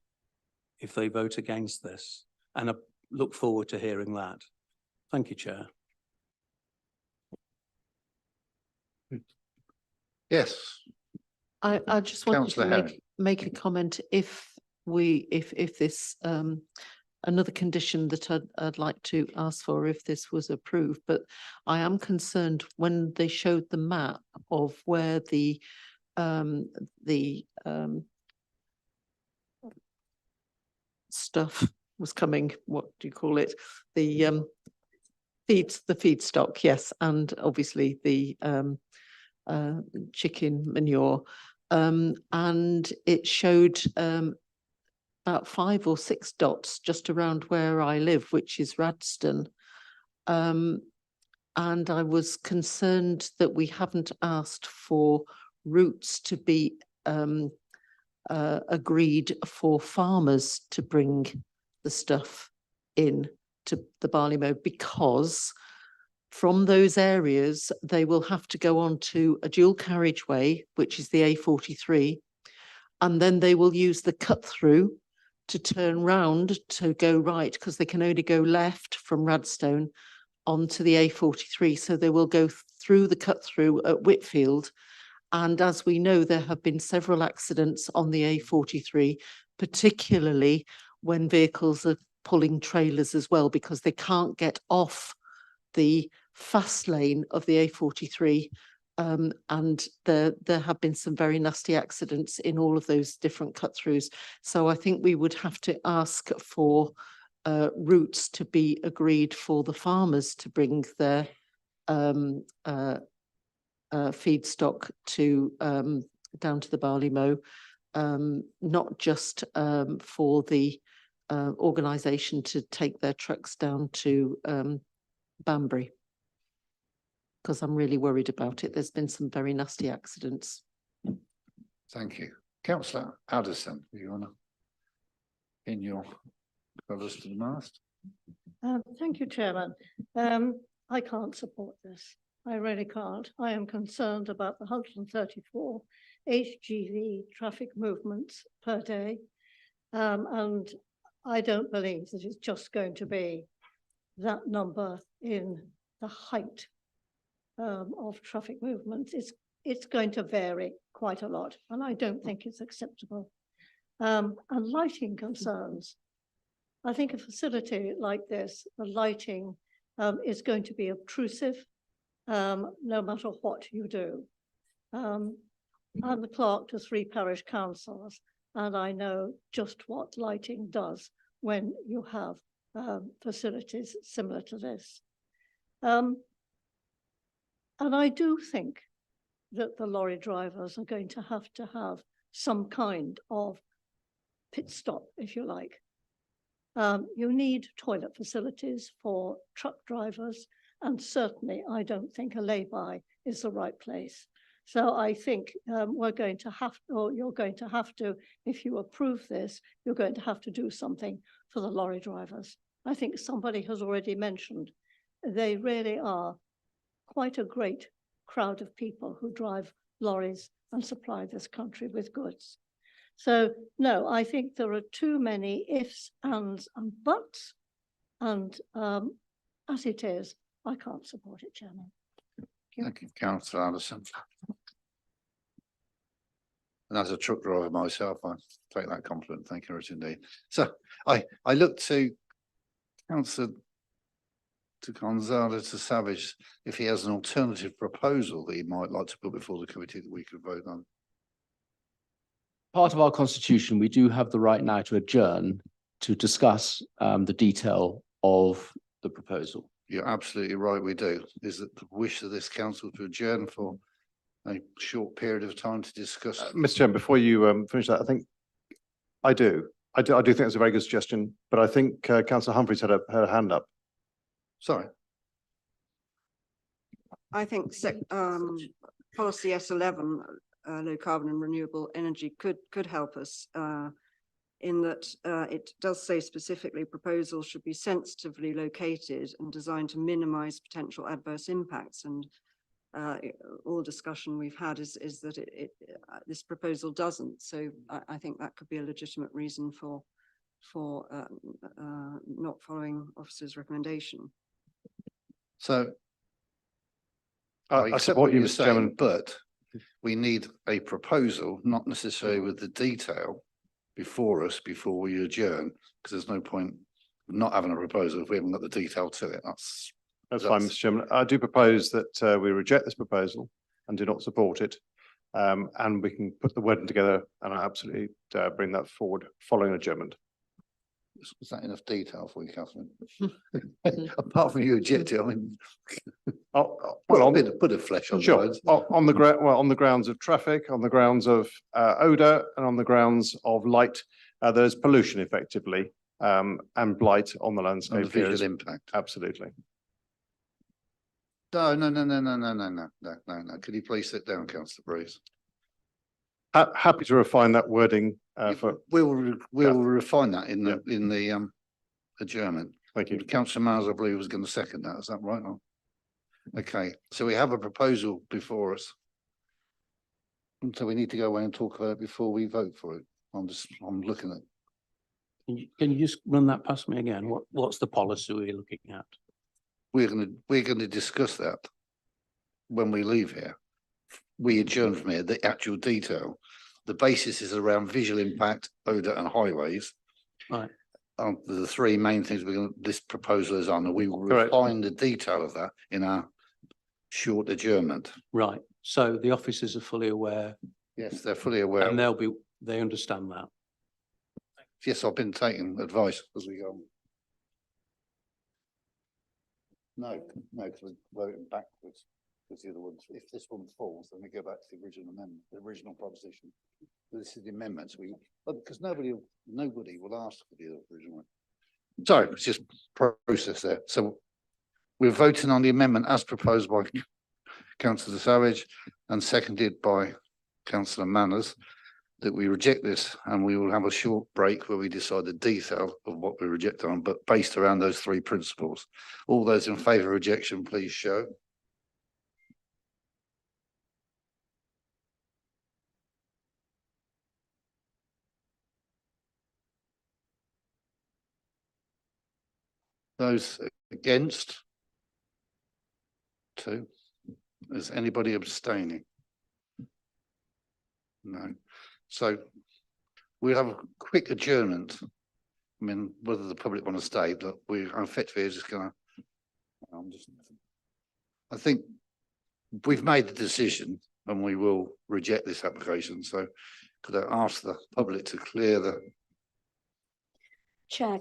if they vote against this. And I look forward to hearing that. Thank you, Chair. Yes. I just wanted Councillor to Herring. make a comment. If this another condition that I'd like to ask for if this was approved, but I am concerned when they showed the map of where the stuff was coming, what do you call it? The feedstock, yes, and obviously the chicken manure. And it showed about 5 or 6 dots just around where I live, which is Radston. And I was concerned that we haven't asked for routes to be agreed for farmers to bring the stuff in to the Barleymow, because from those areas, they will have to go on to a dual carriageway, which is the A43, and then they will use the cut through to turn round to go right, because they can only go left from Radstone onto the A43. So they will go through the cut through at Whitfield. And as we know, there have been several accidents on the A43, particularly when vehicles are pulling trailers as well, because they can't get off the fast lane of the A43. And there have been some very nasty accidents in all of those different cut throughs. So I think we would have to ask for routes to be agreed for the farmers to bring their feedstock to down to the Barleymow, not just for the organisation to take their trucks down to Banbury, because I'm really worried about it. There's been some very nasty accidents. Thank you. Councillor Addison, do you want to pin your colours to the mast? Thank you, Chairman. I can't support this. I really can't. I am concerned about the 134 HGV traffic movements per day. And I don't believe that it's just going to be that number in the height of traffic movements. It's going to vary quite a lot, and I don't think it's acceptable. And lighting concerns. I think a facility like this, the lighting is going to be obtrusive, no matter what you do. I'm the clerk to 3 parish councils, and I know just what lighting does when you have facilities similar to this. And I do think that the lorry drivers are going to have some kind of pit stop, if you like. You need toilet facilities for truck drivers, and certainly I don't think a lay-by is the right place. So I think we're going to have, or you're going to have to, if you approve this, you're going to have to do something for the lorry drivers. I think somebody has already mentioned, they really are quite a great crowd of people who drive lorries and supply this country with goods. So no, I think there are too many ifs, ands and buts. And as it is, I can't support it, Chairman. Thank you, Councillor Anderson. And as a truck driver myself, I take that compliment. Thank you, Richard, indeed. So I look to Councillor Gonzalez to Savage if he has an alternative proposal that he might like to put before the committee that we could vote on. Part of our constitution, we do have the right now to adjourn to discuss the detail of the proposal. You're absolutely right, we do. Is it the wish of this council to adjourn for a short period of time to discuss? Mr. Chairman, before you finish that, I think I do think it's a very good suggestion, but I think Councillor Humphreys had her hand up. Sorry. I think policy S11, low carbon and renewable energy could help us in that it does say specifically proposals should be sensitively located and designed to minimize potential adverse impacts. And all the discussion we've had is that this proposal doesn't. So I think that could be a legitimate reason for not following officer's recommendation. So I accept support you, you're Mr. saying, Chairman. but we need a proposal, not necessarily with the detail before us, before we adjourn, because there's no point not having a proposal if we haven't got the detail to it. That's fine, Mr. Chairman. I do propose that we reject this proposal and do not support it. And we can put the wording together and I absolutely bring that forward following adjournment. Is that enough detail for you, Councillor? Apart from you objecting, I mean, put a flesh on the Sure. bones. On the grounds of traffic, on the grounds of odour, and on the grounds of light, there's pollution effectively, and blight on the landscape. And the here visual is- impact. Absolutely. No. Could you please sit down, Councillor Breeze? Happy to refine that wording for. We'll refine that in the adjournment. Thank you. Councillor Miles, I believe, was going to second that. Is that right? Okay, so we have a proposal before us. And so we need to go away and talk about it before we vote for it. I'm looking at. Can you just run that past me again? What's the policy we're looking at? We're gonna discuss that when we leave here. We adjourn from here, the actual detail. The basis is around visual impact, odour and highways. Right. The three main things this proposal is on, and we will Correct. refine the detail of that in our short adjournment. Right. So the officers are fully aware Yes, they're fully aware. and they understand that. Yes, I've been taking advice as we go. No, because we're voting backwards. Because the other ones, if this one falls, then we go back to the original amendment, the original proposition. This is the amendments because nobody will ask for the original one. Sorry, it's just process there. So we're voting on the amendment as proposed by Councillor Savage and seconded by Councillor Manners, that we reject this and we will have a short break where we decide the detail of what we reject on, but based around those three principles. All those in favour of rejection, please show. Those against? 2. Is anybody abstaining? No. So we'll have a quick adjournment. I mean, whether the public want to stay, but I'm effectively just gonna. I think we've made the decision and we will reject this application. So could I ask the public to clear the. Chair,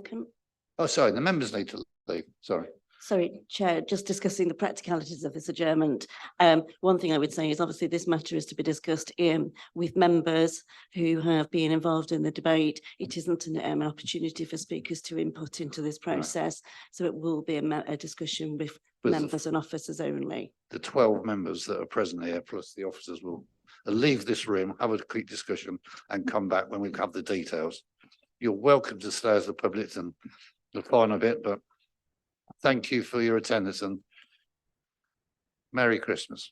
Oh, sorry, the members need to leave. Sorry. Sorry, Chair, just discussing the practicalities of this adjournment. One thing I would say is obviously this matter is to be discussed with members who have been involved in the debate. It isn't an opportunity for speakers to input into this process. So it will be a discussion with members and officers only. The 12 members that are present here, plus the officers, will leave this room, have a quick discussion and come back when we have the details. You're welcome to stay as the public and the final bit, but thank you for your attendance and Merry Christmas.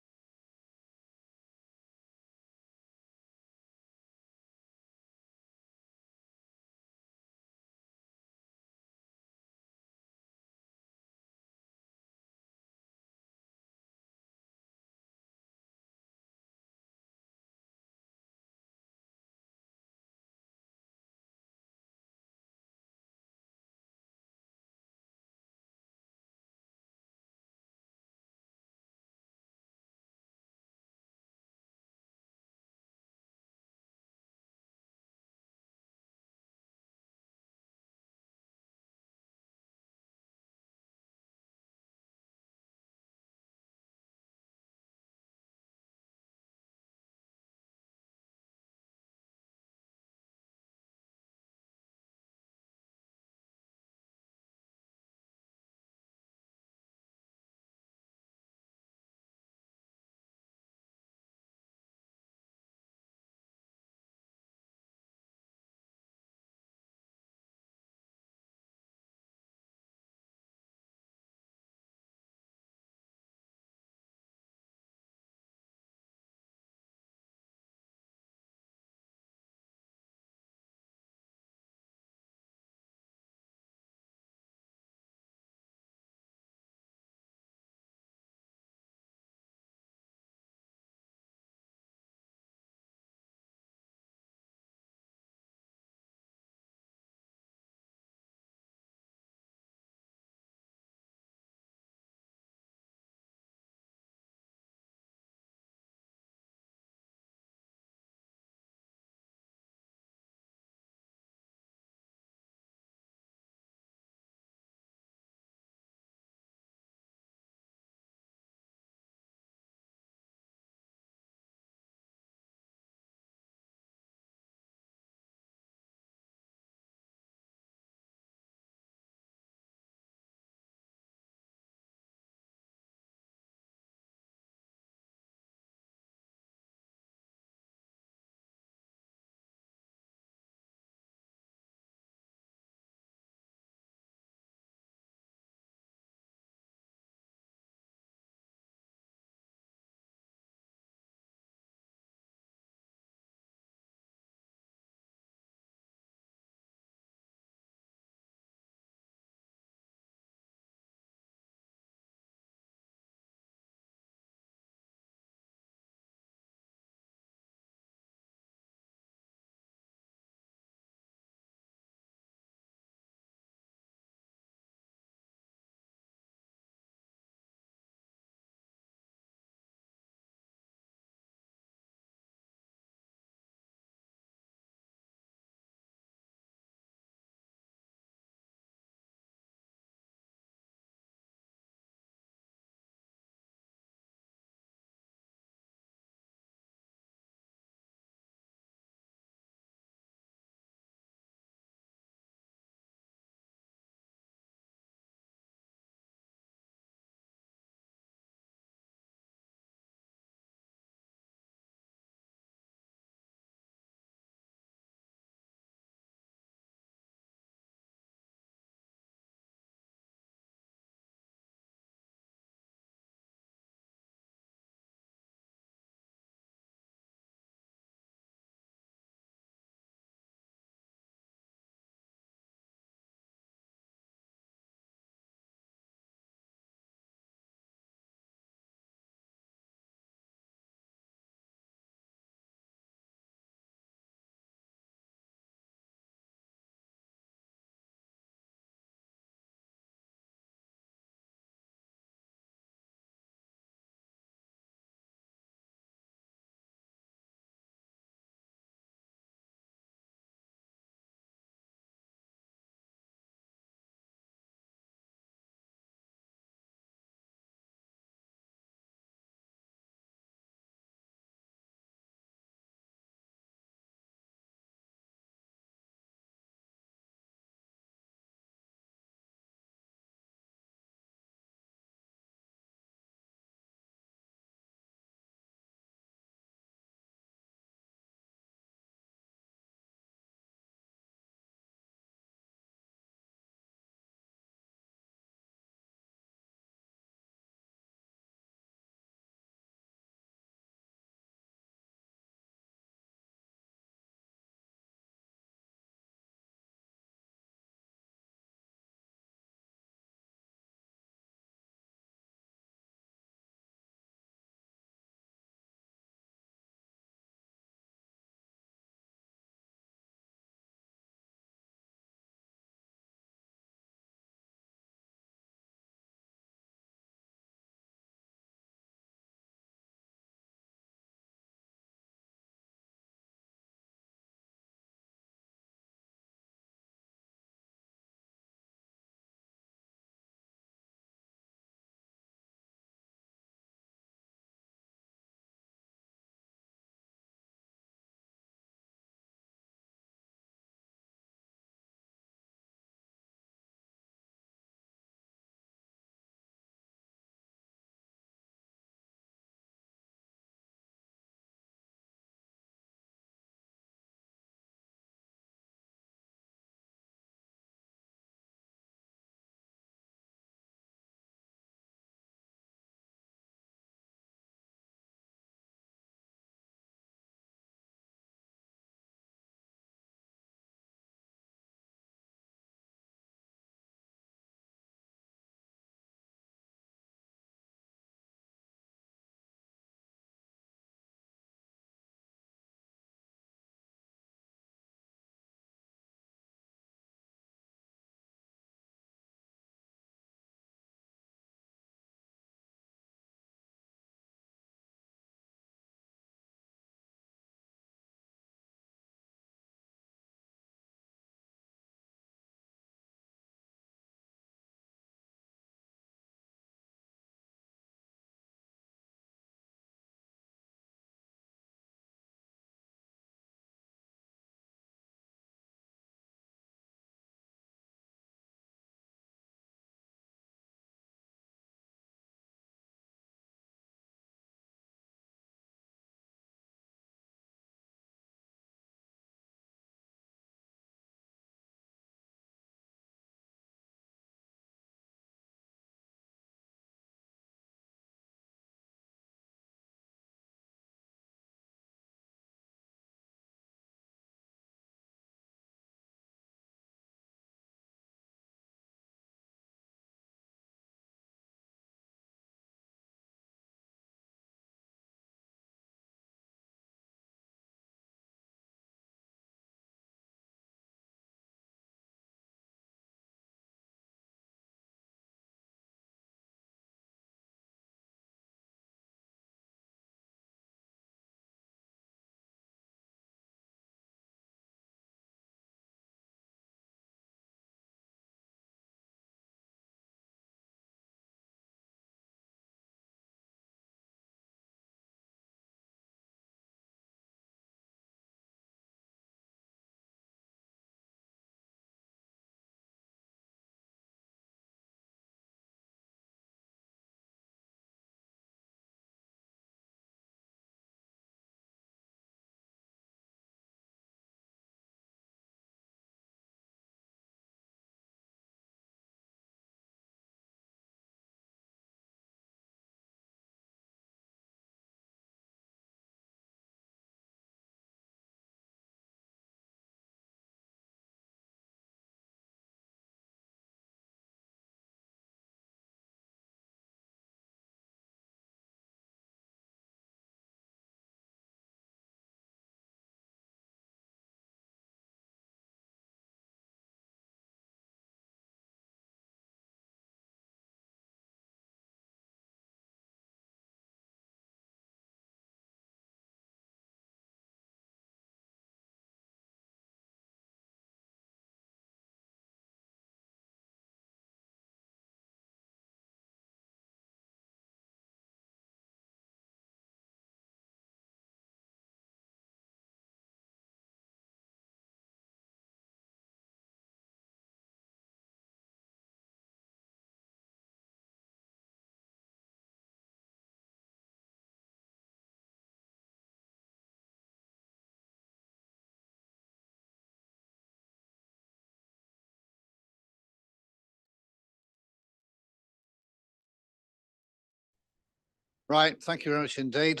Right, thank you very much indeed.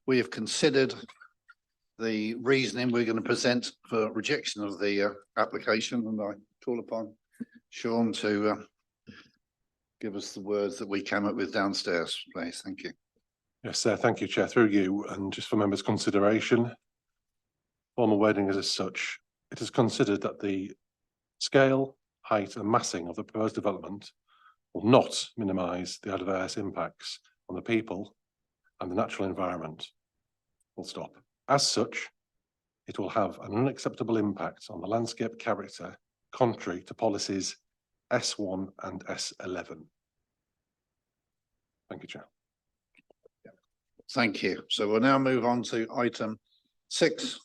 We have considered the reasoning we're going to present for rejection of the application, and I call upon Sean to give us the words that we came up with downstairs, please. Thank you. Yes, thank you, Chair. Through you, and just for members' consideration, formal wording is as such. It is considered that the scale, height and massing of the proposed development will not minimise the adverse impacts on the people and the natural environment. Full stop. As such, it will have an unacceptable impact on the landscape character contrary to policies S1 and S11. Thank you, Chair. Thank you. So we'll now move on to item 6.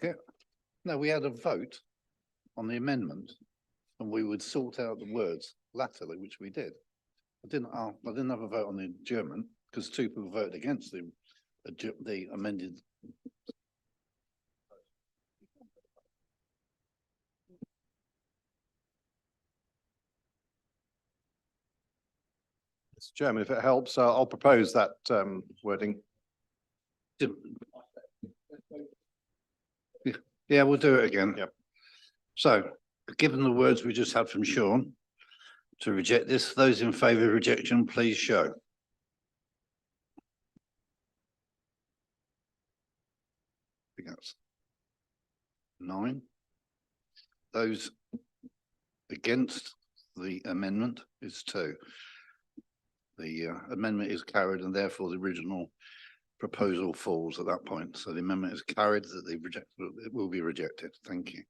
Okay. No, we had a vote on the amendment and we would sort out the words latterly, which we did. I didn't have a vote on the adjournment because 2 people voted against the amended. Mr. Chairman, if it helps, I'll propose that wording. Yeah, we'll do it again. Yep. So, given the words we just had from Sean to reject this, those in favour of rejection, please show. I think that's 9. Those against the amendment is 2. The amendment is carried and therefore the original proposal falls at that point. So the amendment is carried, that it will be rejected. Thank you.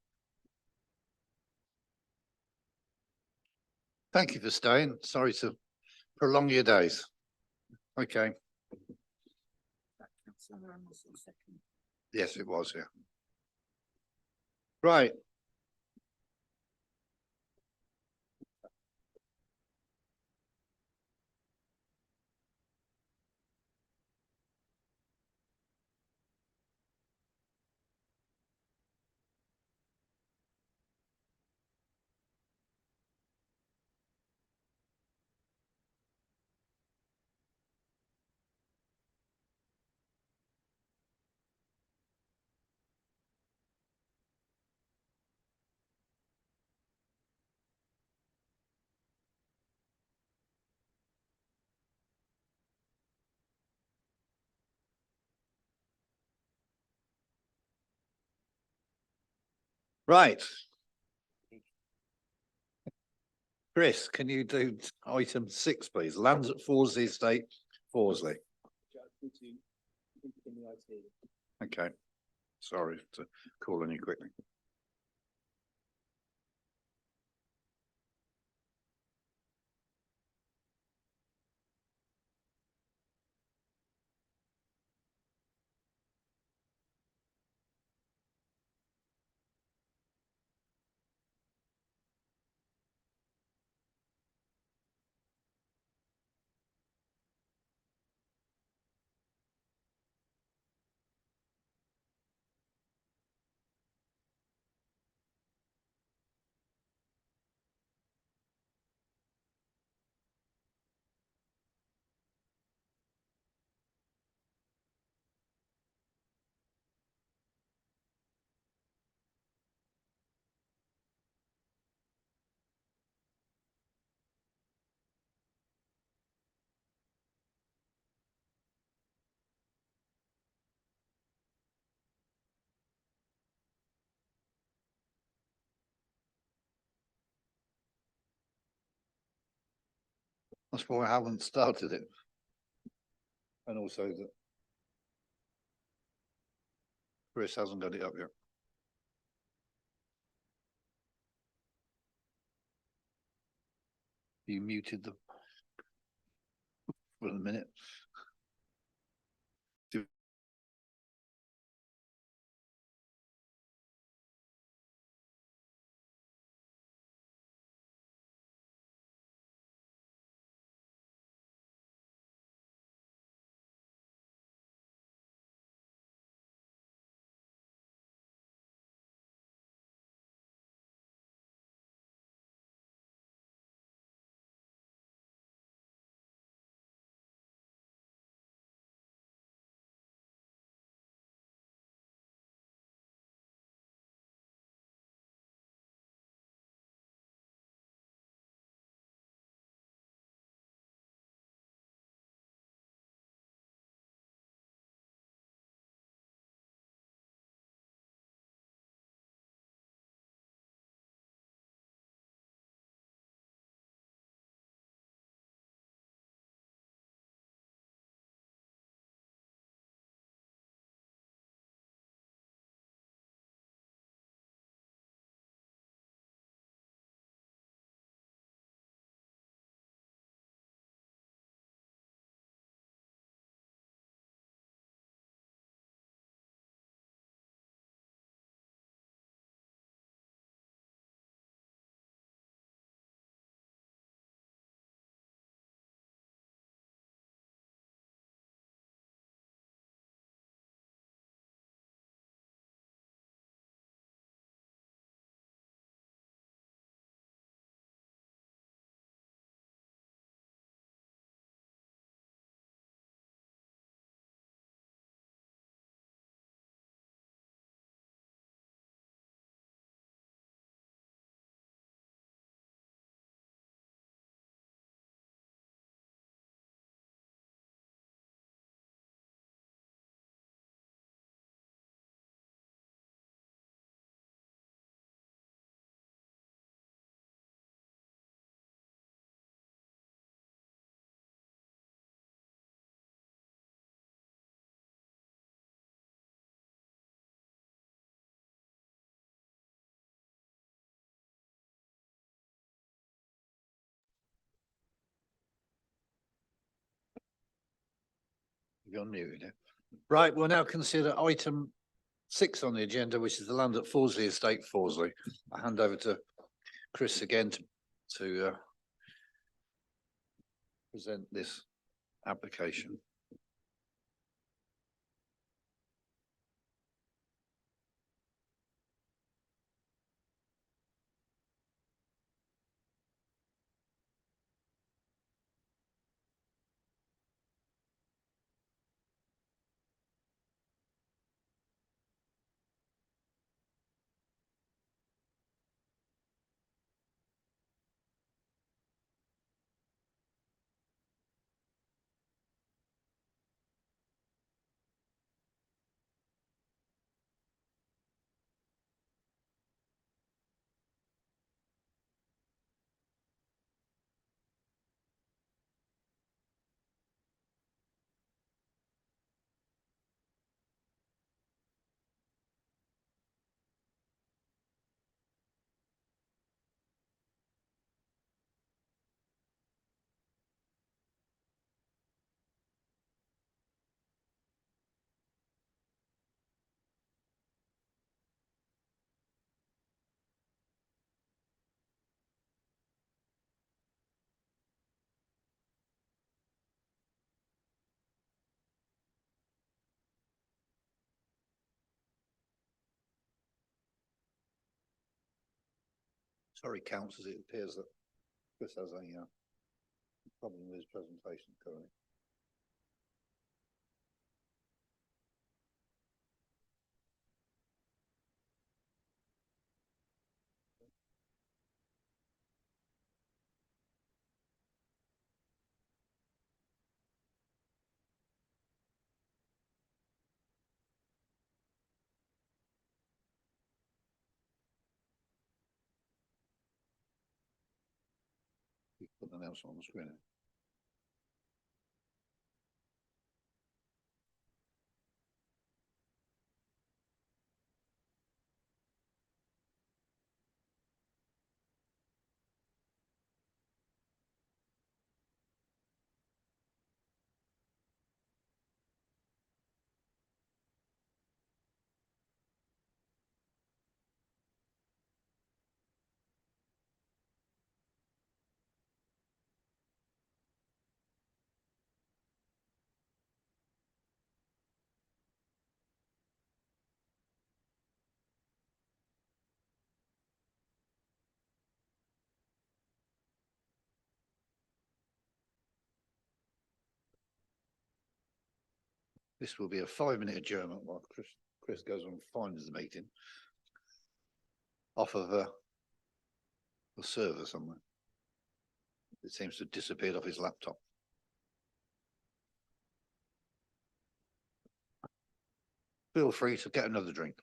Thank you for staying. Sorry to prolong your days. Okay. Yes, it was, yeah. Right. Right. Chris, can you do item 6, please? Lands at Fawsley Estate, Fawsley. Okay. Sorry to call on you quickly. That's why I haven't started it. And also that Chris hasn't got it up yet. You muted them for a minute. You're unmuted, yeah. Right, we'll now consider item 6 on the agenda, which is the land at Fawsley Estate, Fawsley. I hand over to Chris again to present this application. Sorry, councillors, it appears that Chris has a problem with his presentation currently. You can put the announcement on the screen. This will be a 5-minute adjournment while Chris goes and finds the meeting off of a server somewhere. It seems to have disappeared off his laptop. Feel free to get another drink.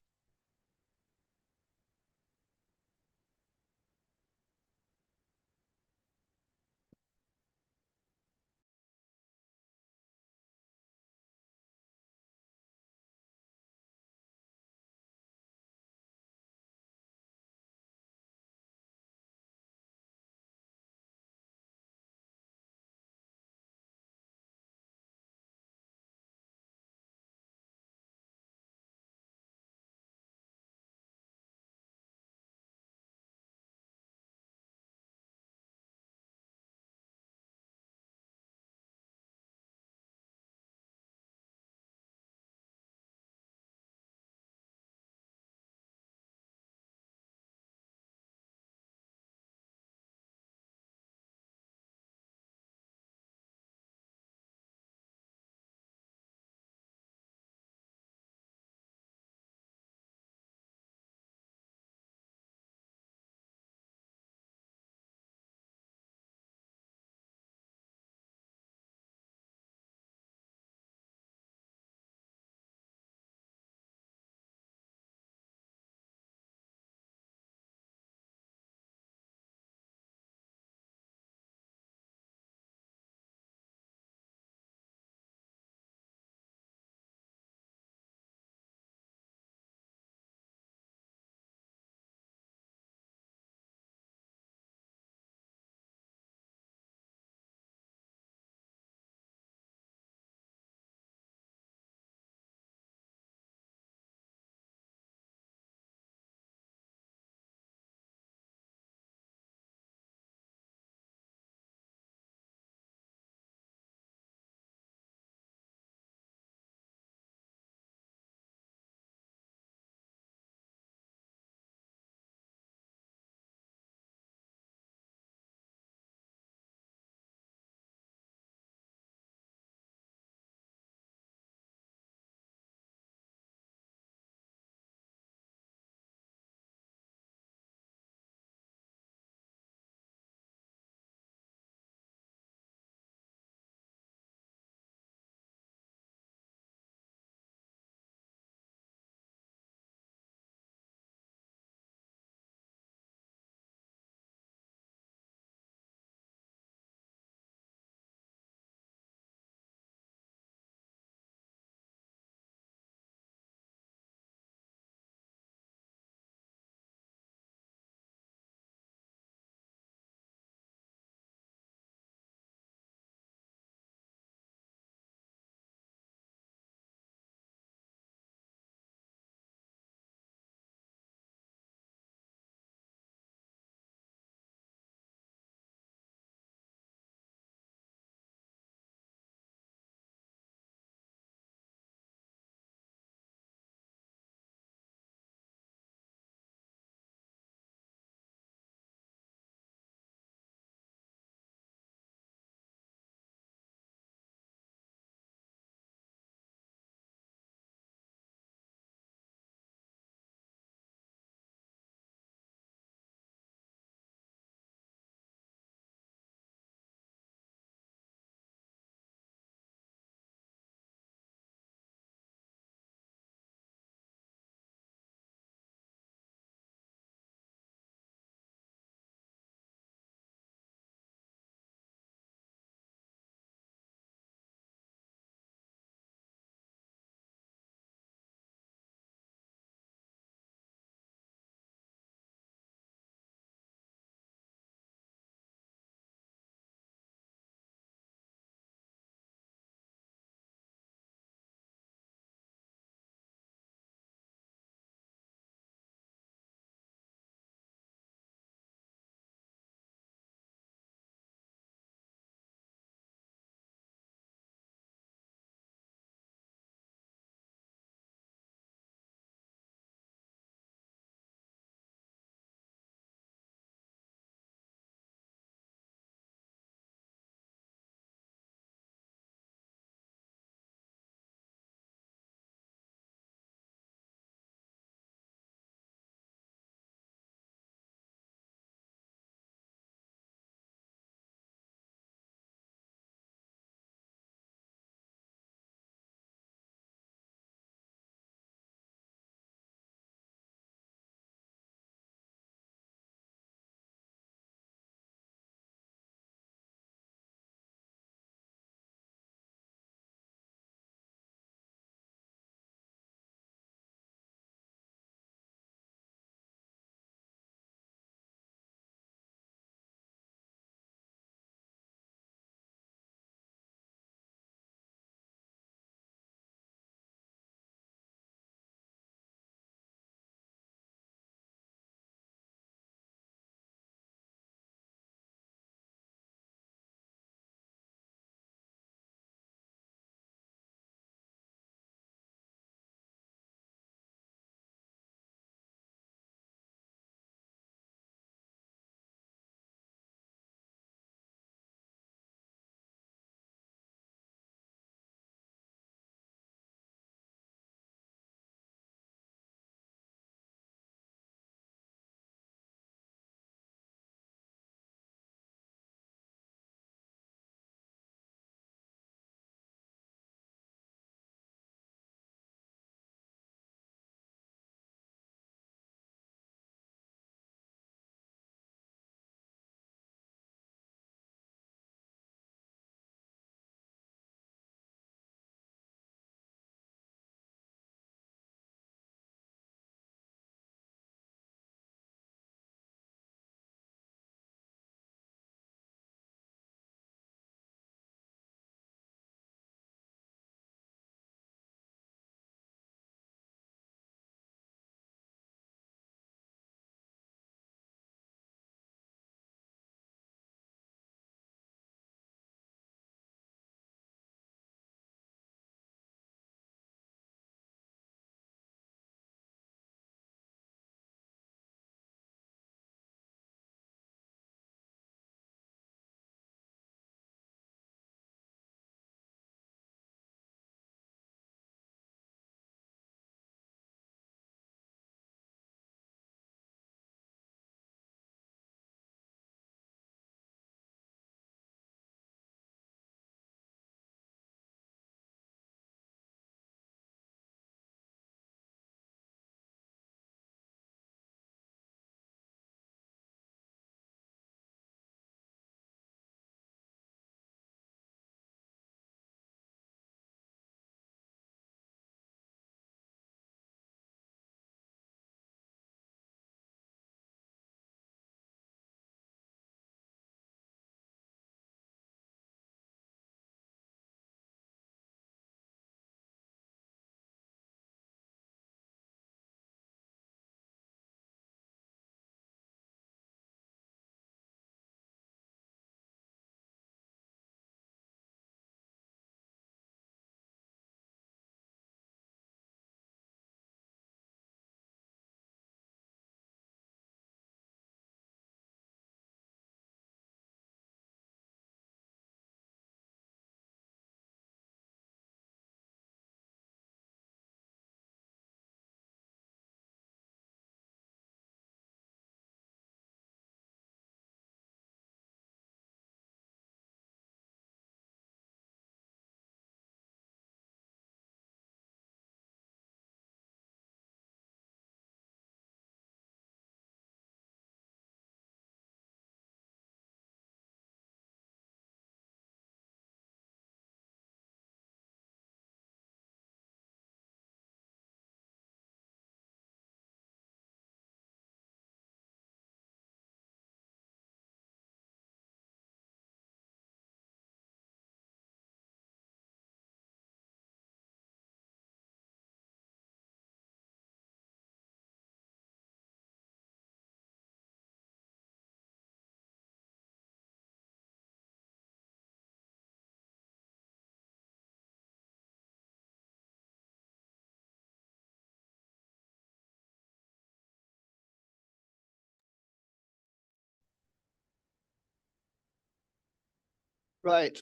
Right.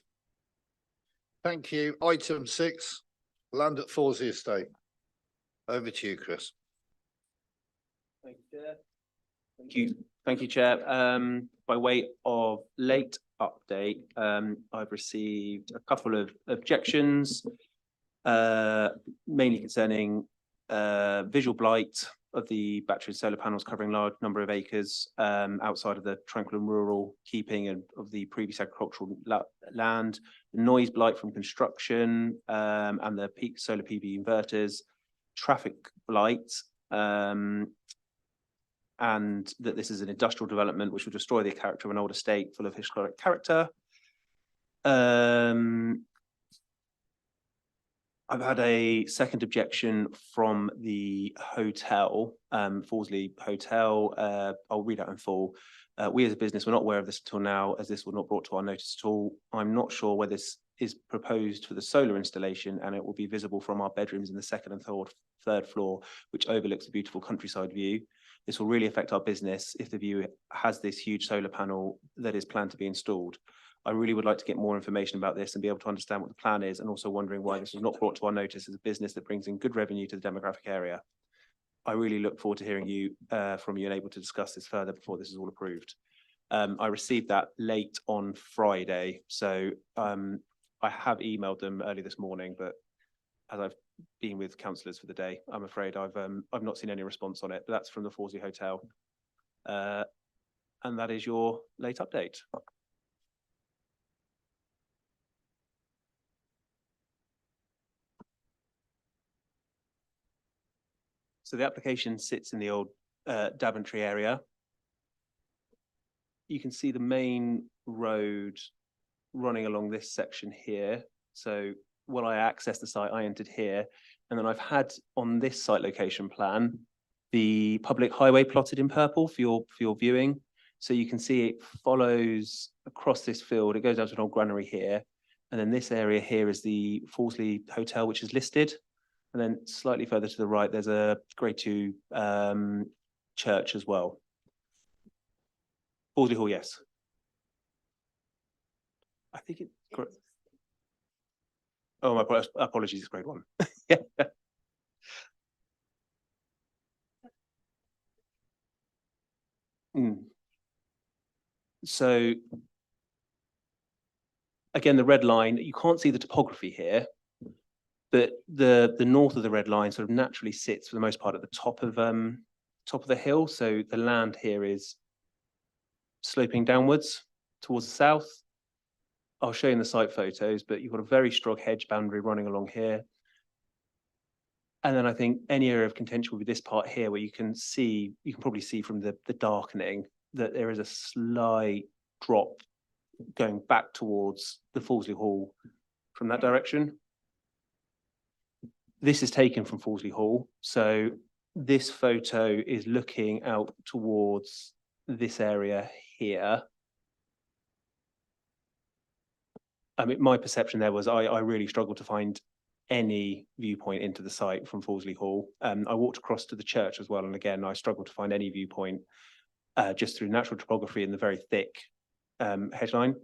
Thank you. Item 6, land at Thorsey Estate. Over to you, Chris. Thank you, Chair. Thank you, Chair. By way of late update, I've received a couple of objections, mainly concerning visual blight of the battery solar panels covering large number of acres outside of the tranquil and rural keeping of the previous agricultural land, noise blight from construction, and the peak solar PV inverters, traffic blight, and that this is an industrial development which will destroy the character of an old estate full of historic character. I've had a second objection from the hotel, Fawsley Hotel. I'll read out in full. We as a business were not aware of this until now, as this was not brought to our notice at all. I'm not sure whether this is proposed for the solar installation, and it will be visible from our bedrooms in the second and third floor, which overlooks a beautiful countryside view. This will really affect our business if the view has this huge solar panel that is planned to be installed. I really would like to get more information about this and be able to understand what the plan is, and also wondering why this was not brought to our notice as a business that brings in good revenue to the demographic area. I really look forward to hearing from you and able to discuss this further before this is all approved. I received that late on Friday, so I have emailed them early this morning, but as I've been with councillors for the day, I'm afraid I've not seen any response on it, but that's from the Fawsley Hotel. And that is your late update. So the application sits in the old Daventry area. You can see the main road running along this section here. So when I accessed the site, I entered here, and then I've had on this site location plan the public highway plotted in purple for your viewing. So you can see it follows across this field. It goes down to an old granary here, and then this area here is the Fawsley Hotel, which is listed. And then slightly further to the right, there's a Grade 2 church as well. Fawsley Hall, yes. I think it's oh, my apologies, it's Grade 1. Yeah. So again, the red line, you can't see the topography here, but the north of the red line sort of naturally sits for the most part at the top of the hill. So the land here is sloping downwards towards the south. I'll show you in the site photos, but you've got a very strong hedge boundary running along here. And then I think any area of contention will be this part here, where you can probably see from the darkening that there is a slight drop going back towards the Fawsley Hall from that direction. This is taken from Fawsley Hall. So this photo is looking out towards this area here. I mean, my perception there was I really struggled to find any viewpoint into the site from Fawsley Hall. I walked across to the church as well, and again, I struggled to find any viewpoint just through natural topography and the very thick hedge line.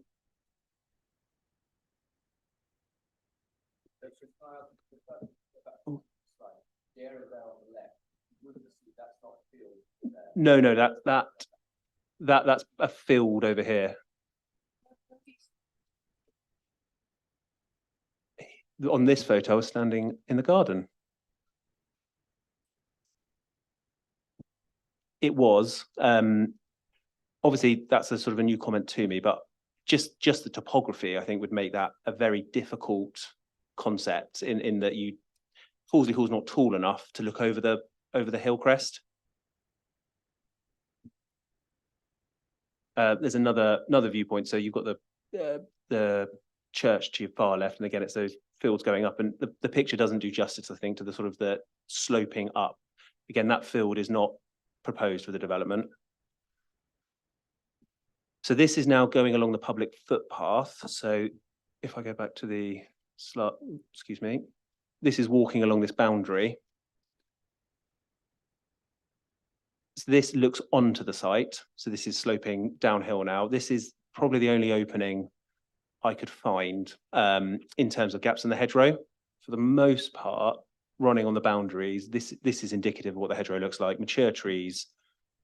No, that's a field over here. On this photo, I was standing in the garden. It was. Obviously, that's a sort of a new comment to me, but just the topography, I think, would make that a very difficult concept in that Fawsley Hall's not tall enough to look over the hill crest. There's another viewpoint. So you've got the church to your far left, and again, it's those fields going up, and the picture doesn't do justice, I think, to the sort of the sloping up. Again, that field is not proposed for the development. So this is now going along the public footpath. So if I go back to the slide, excuse me, this is walking along this boundary. So this looks onto the site. So this is sloping downhill now. This is probably the only opening I could find in terms of gaps in the hedgerow. For the most part, running on the boundaries, this is indicative of what the hedgerow looks like. Mature trees,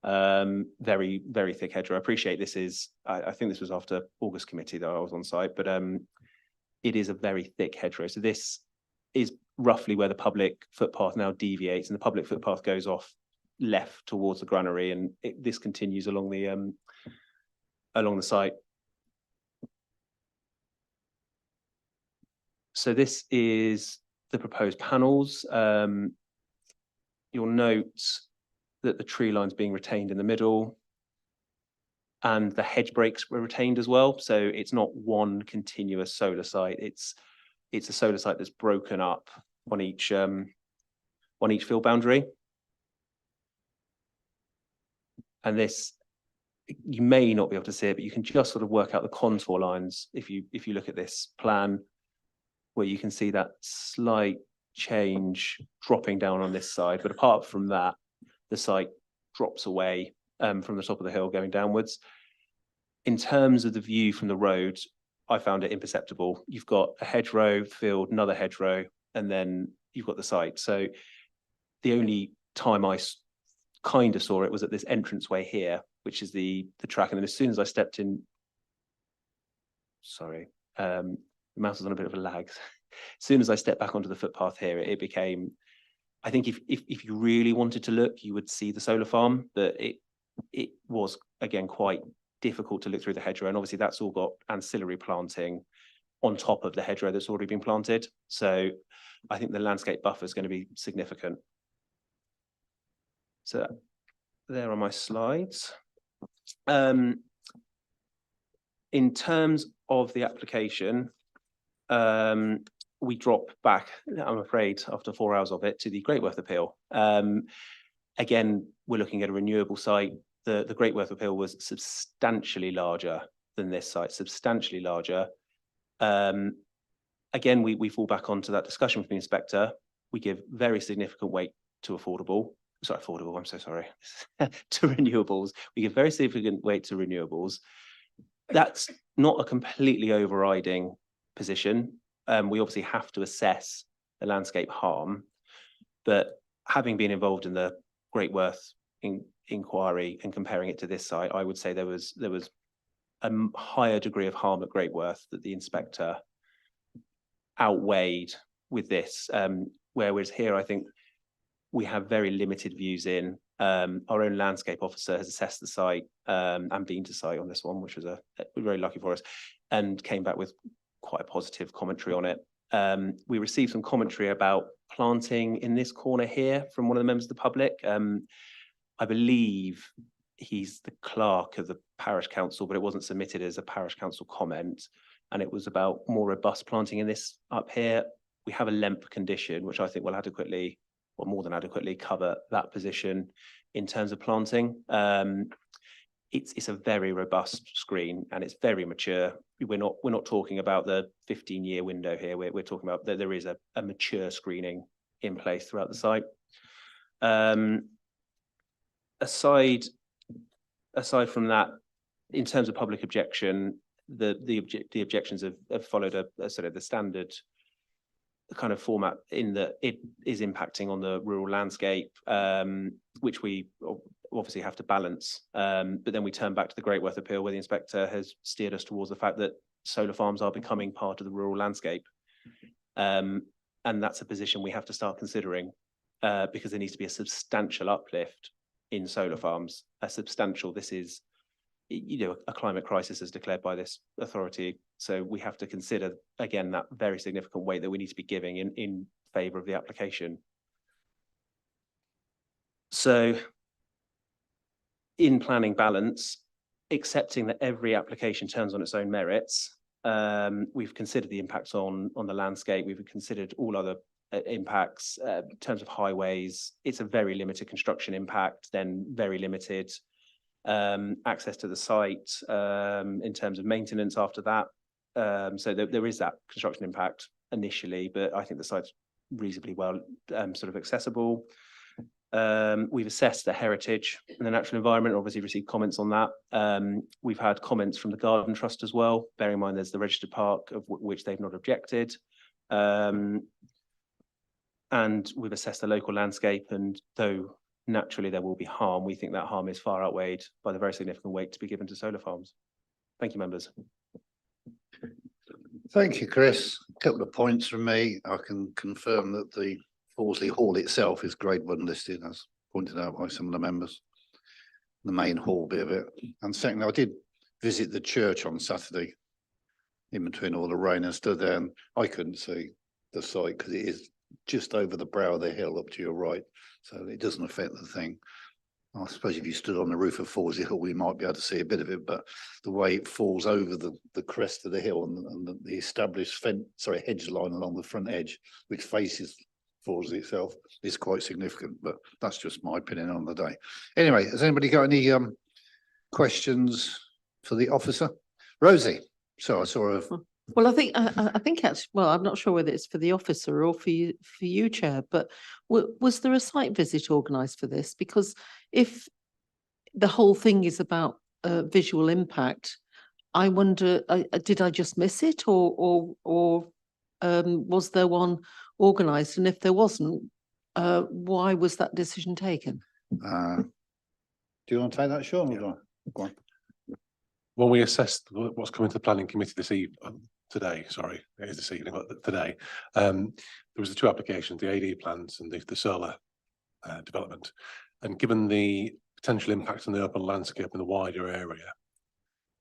very, very thick hedgerow. I appreciate this is, I think this was after August committee that I was on site, but it is a very thick hedgerow. So this is roughly where the public footpath now deviates, and the public footpath goes off left towards the granary, and this continues along the site. So this is the proposed panels. You'll note that the tree line's being retained in the middle, and the hedge breaks were retained as well. So it's not one continuous solar site. It's a solar site that's broken up on each field boundary. And this, you may not be able to see it, but you can just sort of work out the contour lines if you look at this plan, where you can see that slight change dropping down on this side. But apart from that, the site drops away from the top of the hill going downwards. In terms of the view from the road, I found it imperceptible. You've got a hedgerow, field, another hedgerow, and then you've got the site. So the only time I kind of saw it was at this entranceway here, which is the track. And then as soon as I stepped in, sorry, the mouse was on a bit of a lag. As soon as I stepped back onto the footpath here, it became, I think if you really wanted to look, you would see the solar farm, but it was, again, quite difficult to look through the hedgerow. And obviously that's all got ancillary planting on top of the hedgerow that's already been planted. So I think the landscape buffer is going to be significant. So there are my slides. In terms of the application, we drop back, I'm afraid, after 4 hours of it, to the Greatworth appeal. Again, we're looking at a renewable site. The Greatworth appeal was substantially larger than this site, substantially larger. Again, we fall back onto that discussion with the inspector. We give very significant weight to I'm so sorry, to renewables. We give very significant weight to renewables. That's not a completely overriding position. We obviously have to assess the landscape harm, but having been involved in the Greatworth inquiry and comparing it to this site, I would say there was a higher degree of harm at Greatworth that the inspector outweighed with this. Whereas here, I think we have very limited views in. Our own landscape officer has assessed the site and been to site on this one, which was very lucky for us, and came back with quite a positive commentary on it. We received some commentary about planting in this corner here from one of the members of the public. I believe he's the clerk of the parish council, but it wasn't submitted as a parish council comment. And it was about more robust planting in this up here. We have a LEMP condition, which I think will adequately, or more than adequately, cover that position in terms of planting. It's a very robust screen and it's very mature. We're not talking about the 15-year window here. We're talking about that there is a mature screening in place throughout the site. Aside from that, in terms of public objection, the objections have followed a sort of the standard kind of format in that it is impacting on the rural landscape, which we obviously have to balance. But then we turn back to the Greatworth appeal, where the inspector has steered us towards the fact that solar farms are becoming part of the rural landscape. And that's a position we have to start considering because there needs to be a substantial uplift in solar farms. This is, a climate crisis as declared by this authority. So we have to consider, again, that very significant weight that we need to be giving in favour of the application. So in planning balance, accepting that every application turns on its own merits, we've considered the impacts on the landscape. We've considered all other impacts in terms of highways. It's a very limited construction impact, then very limited access to the site in terms of maintenance after that. So there is that construction impact initially, but I think the site's reasonably well sort of accessible. We've assessed the heritage and the natural environment, obviously received comments on that. We've had comments from the Garden Trust as well, bearing in mind there's the registered park of which they've not objected. And we've assessed the local landscape, and though naturally there will be harm, we think that harm is far outweighed by the very significant weight to be given to solar farms. Thank you, members. Thank you, Chris. A couple of points from me. I can confirm that the Fawsley Hall itself is Grade 1 listed, as pointed out by some of the members. The main hall bit of it. And secondly, I did visit the church on Saturday in between all the rain and stood there, and I couldn't see the site because it is just over the brow of the hill up to your right. So it doesn't affect the thing. I suppose if you stood on the roof of Fawsley Hill, we might be able to see a bit of it, but the way it falls over the crest of the hill and the established hedge line along the front edge, which faces Fawsley itself, is quite significant, but that's just my opinion on the day. Anyway, has anybody got any questions for the officer? Rosie, so I saw a Well, I think actually, well, I'm not sure whether it's for the officer or for you, Chair, but was there a site visit organised for this? Because if the whole thing is about visual impact, I wonder, did I just miss it, or was there one organised? And if there wasn't, why was that decision taken? do you want to take that, Sean? Or go on. When we assessed what's coming to the planning committee this evening, today, sorry, it is this evening, but today, there was the two applications, the AD plans and the solar development. And given the potential impact on the open landscape in the wider area,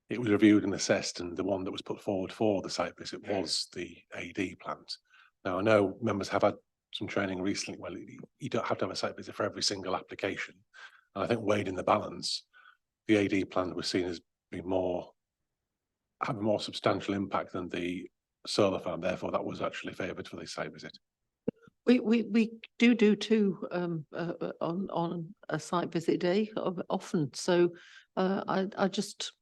it was reviewed and assessed, and the one that was put forward for the site visit was the AD plant. Now, I know members have had some training recently. Well, you don't have to have a site visit for every single application. And I think weighed in the balance, the AD plan was seen as being have a more substantial impact than the solar farm. Therefore, that was actually favoured for the site visit. We do two on a site visit day often. So I just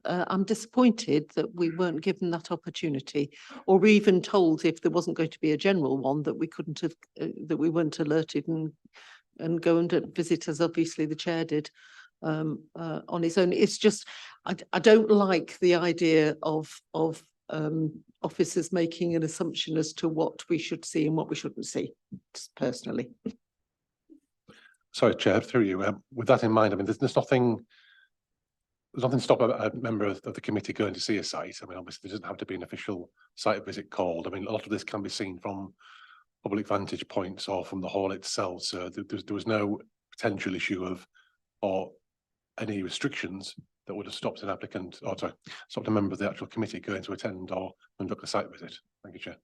I'm disappointed that we weren't given that opportunity, or even told if there wasn't going to be a general one that we couldn't have that we weren't alerted and go and visit, as obviously the chair did on his own. It's just I don't like the idea of officers making an assumption as to what we should see and what we shouldn't see, just personally. Sorry, Chair, through you. With that in mind, I mean, there's nothing stop a member of the committee going to see a site. I mean, obviously, there doesn't have to be an official site visit called. I mean, a lot of this can be seen from public vantage points or from the hall itself. So there was no potential issue of or any restrictions that would have stopped an applicant, or sorry, stopped a member of the actual committee going to attend or conduct a site visit. Thank you, Chair.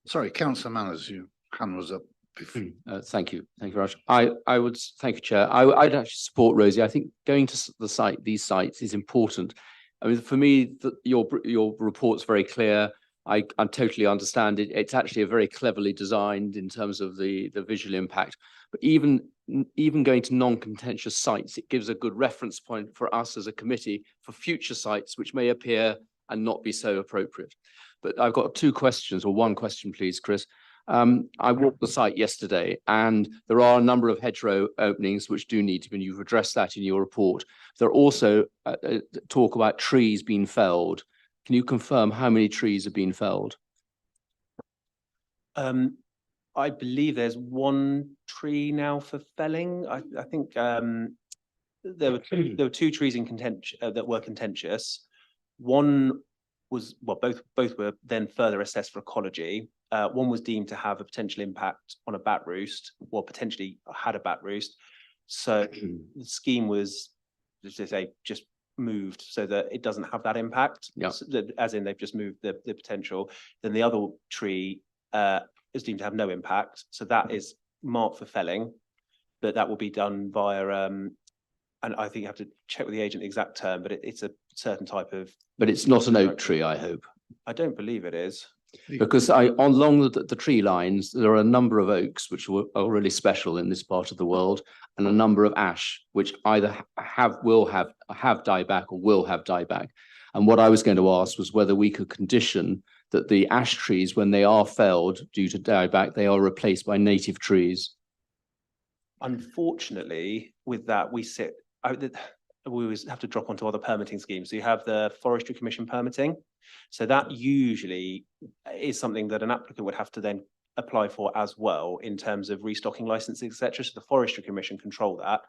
Sorry, Councillor Manners, your hand was up before. Thank you. Thank you very much. I would, thank you, Chair. I'd actually support Rosie. I think going to these sites is important. I mean, for me, your report's very clear. I totally understand it. It's actually a very cleverly designed in terms of the visual impact. But even going to non-contentious sites, it gives a good reference point for us as a committee for future sites which may appear and not be so appropriate. But I've got two questions, or one question, please, Chris. I walked the site yesterday, and there are a number of hedgerow openings which do need to be, and you've addressed that in your report. There are also talk about trees being felled. Can you confirm how many trees have been felled? I believe there's one tree now for felling. I think there were two trees in contention that were contentious. One was, well, both were then further assessed for ecology. One was deemed to have a potential impact on a bat roost, or potentially had a bat roost. So the scheme was, just moved so that it doesn't have that impact. Yeah. So as in they've just moved the potential. Then the other tree is deemed to have no impact. So that is marked for felling, but that will be done via, and I think you have to check with the agent the exact term, but it's a certain type of. But it's not an oak tree, I hope. I don't believe it is. Because along the tree lines, there are a number of oaks which are really special in this part of the world, and a number of ash which either will have dieback or will have dieback. And what I was going to ask was whether we could condition that the ash trees, when they are felled due to dieback, they are replaced by native trees? Unfortunately, with that, we always have to drop onto other permitting schemes. So you have the Forestry Commission permitting. So that usually is something that an applicant would have to then apply for as well in terms of restocking licenses, etc. So the Forestry Commission control that.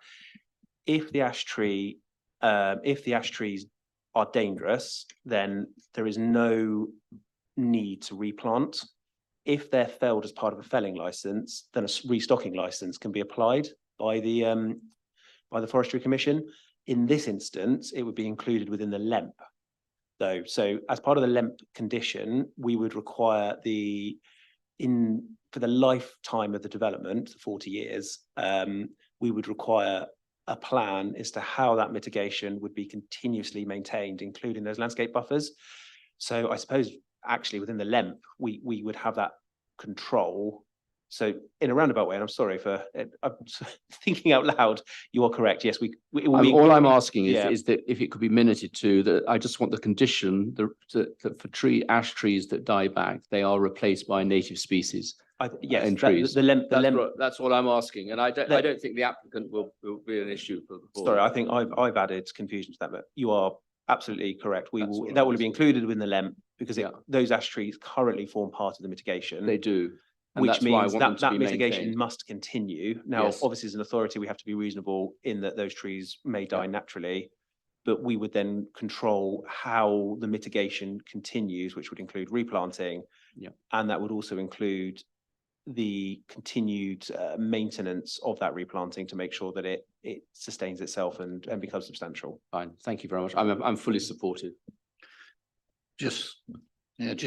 If the ash trees are dangerous, then there is no need to replant. If they're felled as part of a felling license, then a restocking license can be applied by the Forestry Commission. In this instance, it would be included within the LEMP, though. So as part of the LEMP condition, we would require for the lifetime of the development, 40 years, we would require a plan as to how that mitigation would be continuously maintained, including those landscape buffers. So I suppose actually within the LEMP, we would have that control. So in a roundabout way, and I'm sorry for I'm thinking out loud, you are correct. Yes, all I'm asking is that if it could be minuted to that, I just want the condition that for ash trees that die back, they are replaced by native species. Yes, trees. the LEMP. That's all I'm asking, and I don't think the applicant will be an issue for the board. Sorry, I think I've added confusion to that, but you are absolutely correct. That will be included within the LEMP because those ash trees currently form part of the mitigation. They do. And Which that's why I means want them that to be mitigation maintained. must continue. Now, Yes. obviously, as an authority, we have to be reasonable in that those trees may die naturally, but we would then control how the mitigation continues, which would include replanting. Yeah. And that would also include the continued maintenance of that replanting to make sure that it sustains itself and becomes substantial. Fine, thank you very much. I'm fully supportive. Just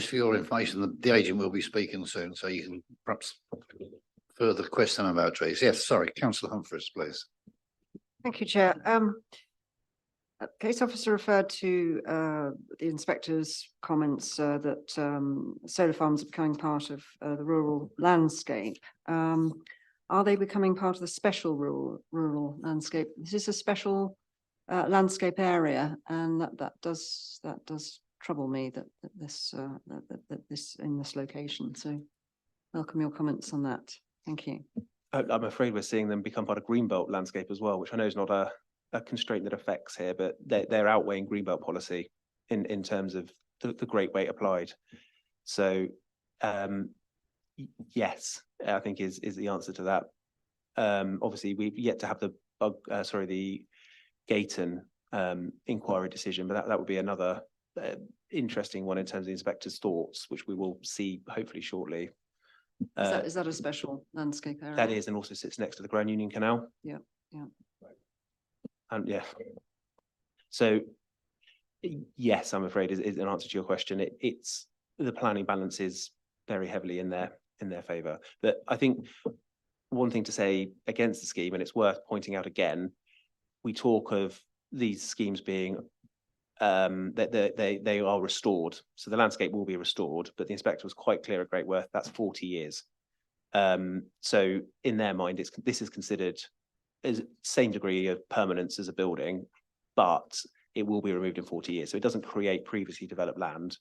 for your information, the agent will be speaking soon, so you can perhaps further question about trees. Yes, sorry, Councillor Humphreys, please. Thank you, Chair. Case officer referred to the inspector's comments that solar farms are becoming part of the rural landscape. Are they becoming part of the special rural landscape? This is a special landscape area, and that does trouble me that this in this location. So welcome your comments on that. Thank you. I'm afraid we're seeing them become part of Greenbelt landscape as well, which I know is not a constraint that affects here, but they're outweighing Greenbelt policy in terms of the Great Weight applied. So yes, I think is the answer to that. Obviously, we've yet to have the Gayton inquiry decision, but that would be another interesting one in terms of the inspector's thoughts, which we will see hopefully shortly. Is that a special landscape area? That is, and also sits next to the Grand Union Canal. Yeah. And so yes, I'm afraid is an answer to your question. It's the planning balance is very heavily in their favour. But I think one thing to say against the scheme, and it's worth pointing out again, we talk of these schemes being that they are restored. So the landscape will be restored, but the inspector was quite clear at Great Worth, that's 40 years. So in their mind, this is considered as same degree of permanence as a building, but it will be removed in 40 years. So it doesn't create previously developed land,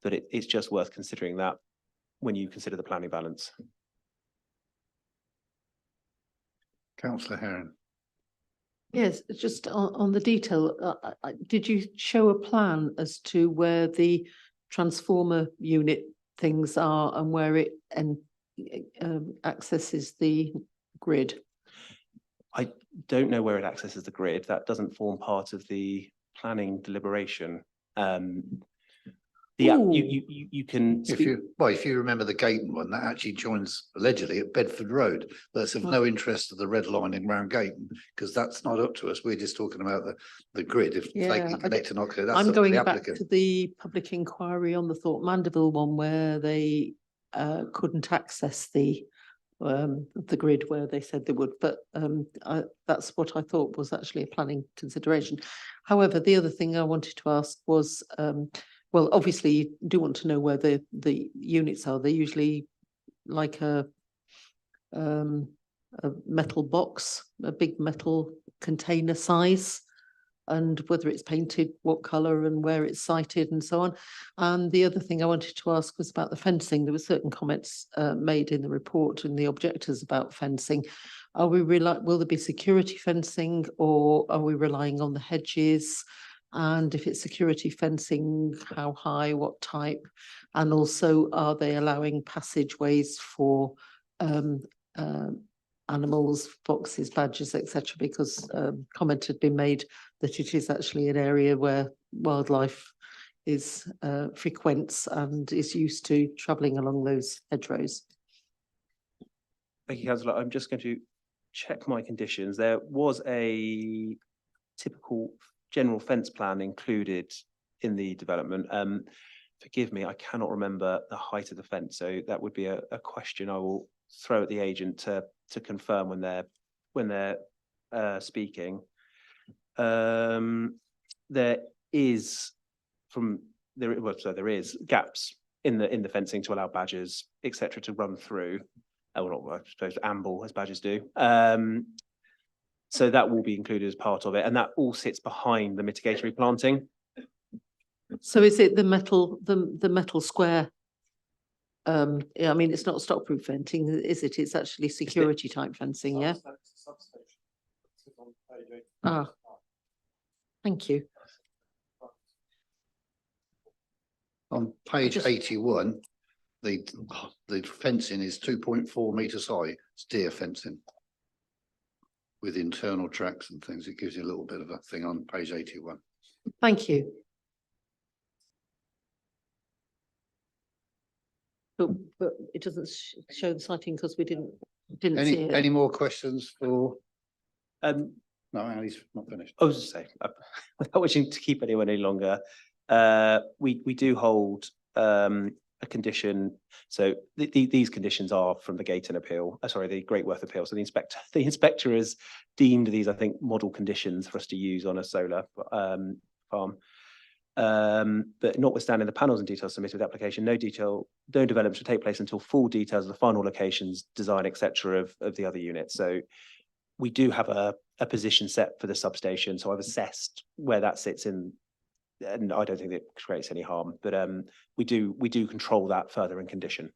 but it's just worth considering that when you consider the planning balance. Councillor Heron. Yes, just on the detail, did you show a plan as to where the transformer unit things are and where it accesses the grid? I don't know where it accesses the grid. That doesn't form part of the planning deliberation. You can if you remember the Gayton one, that actually joins allegedly at Bedford Road. That's of no interest to the red line in round Gayton, because that's not up to us. We're just talking about the grid. If they can connect to Oxford, that's I'm up to going the back applicant. to the public inquiry on the Thorpe Mandeville one where they couldn't access the grid where they said they would, but that's what I thought was actually a planning consideration. However, the other thing I wanted to ask was, well, obviously you do want to know where the units are. They're usually like a metal box, a big metal container size. and whether it's painted, what colour and where it's sited and so on. And the other thing I wanted to ask was about the fencing. There were certain comments made in the report and the objectors about fencing. Are we will there be security fencing, or are we relying on the hedges? And if it's security fencing, how high, what type? And also, are they allowing passageways for animals, foxes, badgers, etc.? Because comment had been made that it is actually an area where wildlife is frequents and is used to travelling along those hedgerows. Thank you, councillor. I'm just going to check my conditions. There was a typical general fence plan included in the development. Forgive me, I cannot remember the height of the fence, so that would be a question I will throw at the agent to confirm when they're speaking. There is gaps in the fencing to allow badgers, etc., to run through. Well, not, I suppose, amble as badgers do. So that will be included as part of it, and that all sits behind the mitigatory planting. So is it the metal square? Yeah, I mean, it's not stock-proof fencing, is it? It's actually security type fencing, yeah? Ah, thank you. On page 81, the fencing is 2.4 metres high. It's deer fencing with internal tracks and things. It gives you a little bit of a thing on page 81. Thank you. But it doesn't show the sighting because we didn't see it. Any more questions for? No, Ali's not finished. I was just saying, without wishing to keep anyone any longer, we do hold a condition. So these conditions are from the Gayton appeal. Sorry, the Great Worth appeal. So the inspector has deemed these, I think, model conditions for us to use on a solar farm. But notwithstanding the panels and details submitted with the application, no development should take place until full details of the final locations, design, etc. of the other units. So we do have a position set for the substation. So I've assessed where that sits in, and I don't think it creates any harm. But we do control that further in condition.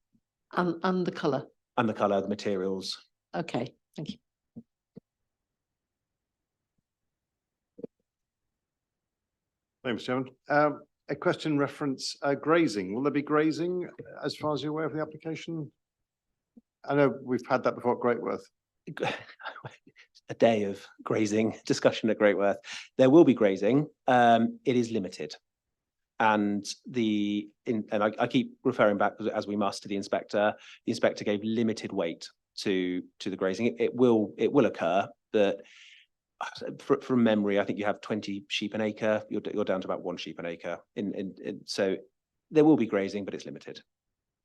And the colour. And the colour, the materials. Okay, thank you. Thanks, Chairman. A question reference grazing. Will there be grazing as far as you're aware of the application? I know we've had that before at Great Worth. A day of grazing discussion at Great Worth. There will be grazing. It is limited. And I keep referring back, as we must, to the inspector. The inspector gave limited weight to the grazing. It will occur, but from memory, I think you have 20 sheep an acre. You're down to about 1 sheep an acre. So there will be grazing, but it's limited.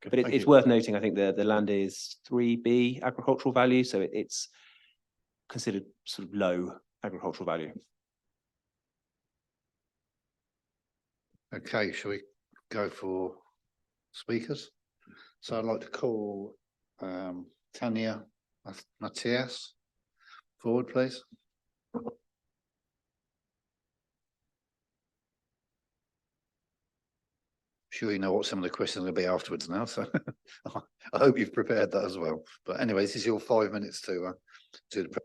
But it's worth noting, I think the land is 3B agricultural value, so it's considered sort of low agricultural value. Okay, shall we go for speakers? So I'd like to call Tanya Matthias forward, please. Sure, you know what some of the questions will be afterwards now, so I hope you've prepared that as well. But anyway, this is your 5 minutes to the.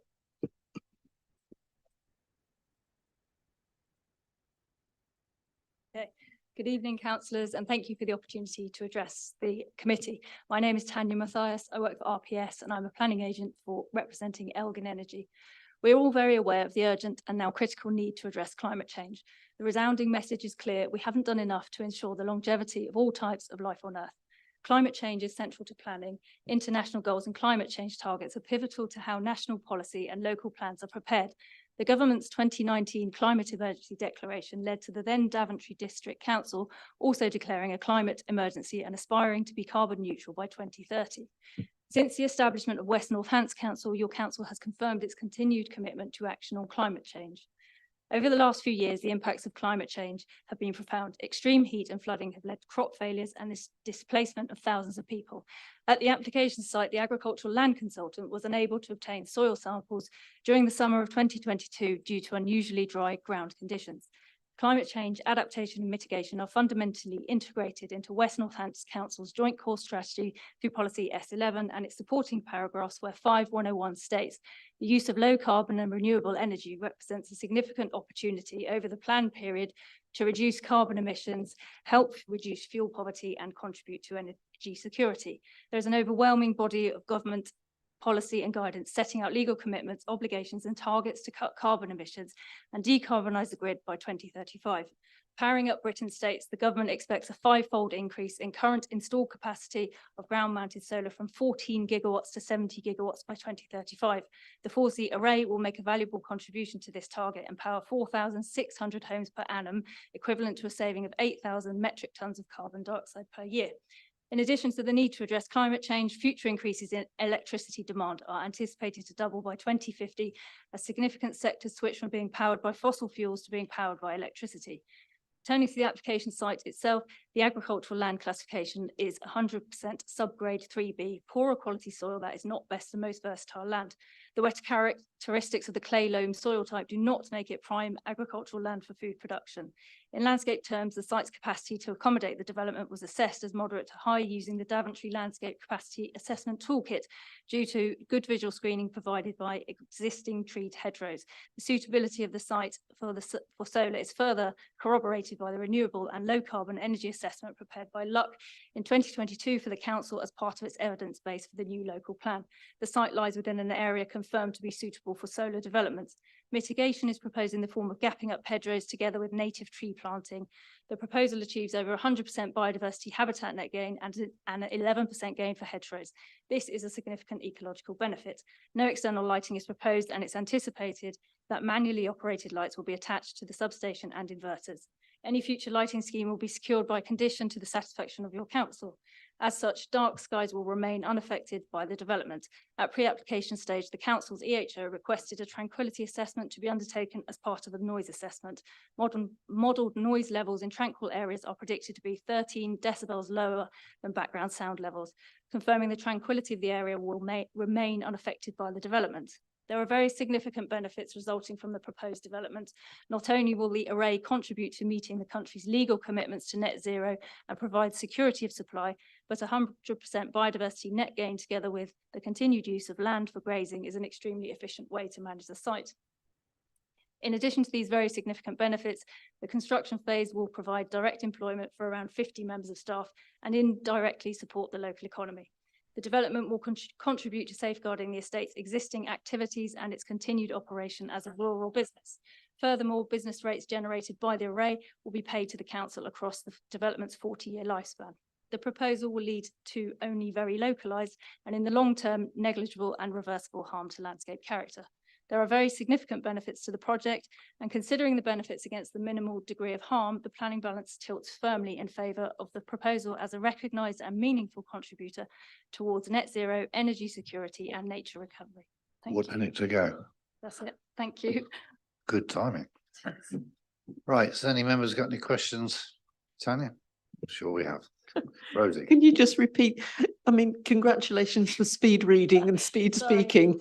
Good evening, councillors, and thank you for the opportunity to address the committee. My name is Tanya Matthias. I work for RPS and I'm a planning agent for representing Elgin Energy. We're all very aware of the urgent and now critical need to address climate change. The resounding message is clear. We haven't done enough to ensure the longevity of all types of life on Earth. Climate change is central to planning. International goals and climate change targets are pivotal to how national policy and local plans are prepared. The government's 2019 climate emergency declaration led to the then Daventry District Council also declaring a climate emergency and aspiring to be carbon neutral by 2030. Since the establishment of West North Hants Council, your council has confirmed its continued commitment to action on climate change. Over the last few years, the impacts of climate change have been profound. Extreme heat and flooding have led to crop failures and this displacement of thousands of people. At the application site, the agricultural land consultant was unable to obtain soil samples during the summer of 2022 due to unusually dry ground conditions. Climate change, adaptation and mitigation are fundamentally integrated into West Northampton Council's joint core strategy through policy S11 and its supporting paragraphs where 5101 states the use of low carbon and renewable energy represents a significant opportunity over the planned period to reduce carbon emissions, help reduce fuel poverty and contribute to energy security. There is an overwhelming body of government policy and guidance setting out legal commitments, obligations and targets to cut carbon emissions and decarbonise the grid by 2035. Powering Up Britain states the government expects a 5-fold increase in current installed capacity of ground-mounted solar from 14 gigawatts to 70 gigawatts by 2035. The 4C array will make a valuable contribution to this target and power 4,600 homes per annum, equivalent to a saving of 8,000 metric tonnes of carbon dioxide per year. In addition to the need to address climate change, future increases in electricity demand are anticipated to double by 2050 as significant sectors switch from being powered by fossil fuels to being powered by electricity. Turning to the application site itself, the agricultural land classification is 100% subgrade 3B, poorer quality soil that is not best and most versatile land. The wet characteristics of the clay loam soil type do not make it prime agricultural land for food production. In landscape terms, the site's capacity to accommodate the development was assessed as moderate to high using the Daventry Landscape Capacity Assessment Toolkit due to good visual screening provided by existing treed hedgerows. The suitability of the site for solar is further corroborated by the renewable and low carbon energy assessment prepared by Luck in 2022 for the council as part of its evidence base for the new local plan. The site lies within an area confirmed to be suitable for solar developments. Mitigation is proposed in the form of gapping up hedgerows together with native tree planting. The proposal achieves over 100% biodiversity habitat net gain and an 11% gain for hedgerows. This is a significant ecological benefit. No external lighting is proposed and it's anticipated that manually operated lights will be attached to the substation and inverters. Any future lighting scheme will be secured by condition to the satisfaction of your council. As such, dark skies will remain unaffected by the development. At pre-application stage, the council's EHO requested a tranquility assessment to be undertaken as part of a noise assessment. Modelled noise levels in tranquil areas are predicted to be 13 decibels lower than background sound levels, confirming the tranquility of the area will remain unaffected by the development. There are very significant benefits resulting from the proposed development. Not only will the array contribute to meeting the country's legal commitments to net zero and provide security of supply, but 100% biodiversity net gain together with the continued use of land for grazing is an extremely efficient way to manage the site. In addition to these very significant benefits, the construction phase will provide direct employment for around 50 members of staff and indirectly support the local economy. The development will contribute to safeguarding the estate's existing activities and its continued operation as a rural business. Furthermore, business rates generated by the array will be paid to the council across the development's 40-year lifespan. The proposal will lead to only very localised and in the long term negligible and reversible harm to landscape character. There are very significant benefits to the project, and considering the benefits against the minimal degree of harm, the planning balance tilts firmly in favour of the proposal as a recognised and meaningful contributor towards net zero, energy security and nature recovery. Thank you. 1 minute to go. That's it. Thank you. Good timing. Right, so any members got any questions? Tanya? I'm sure we have. Rosie? Can you just repeat? I mean, congratulations for speed reading and speed speaking.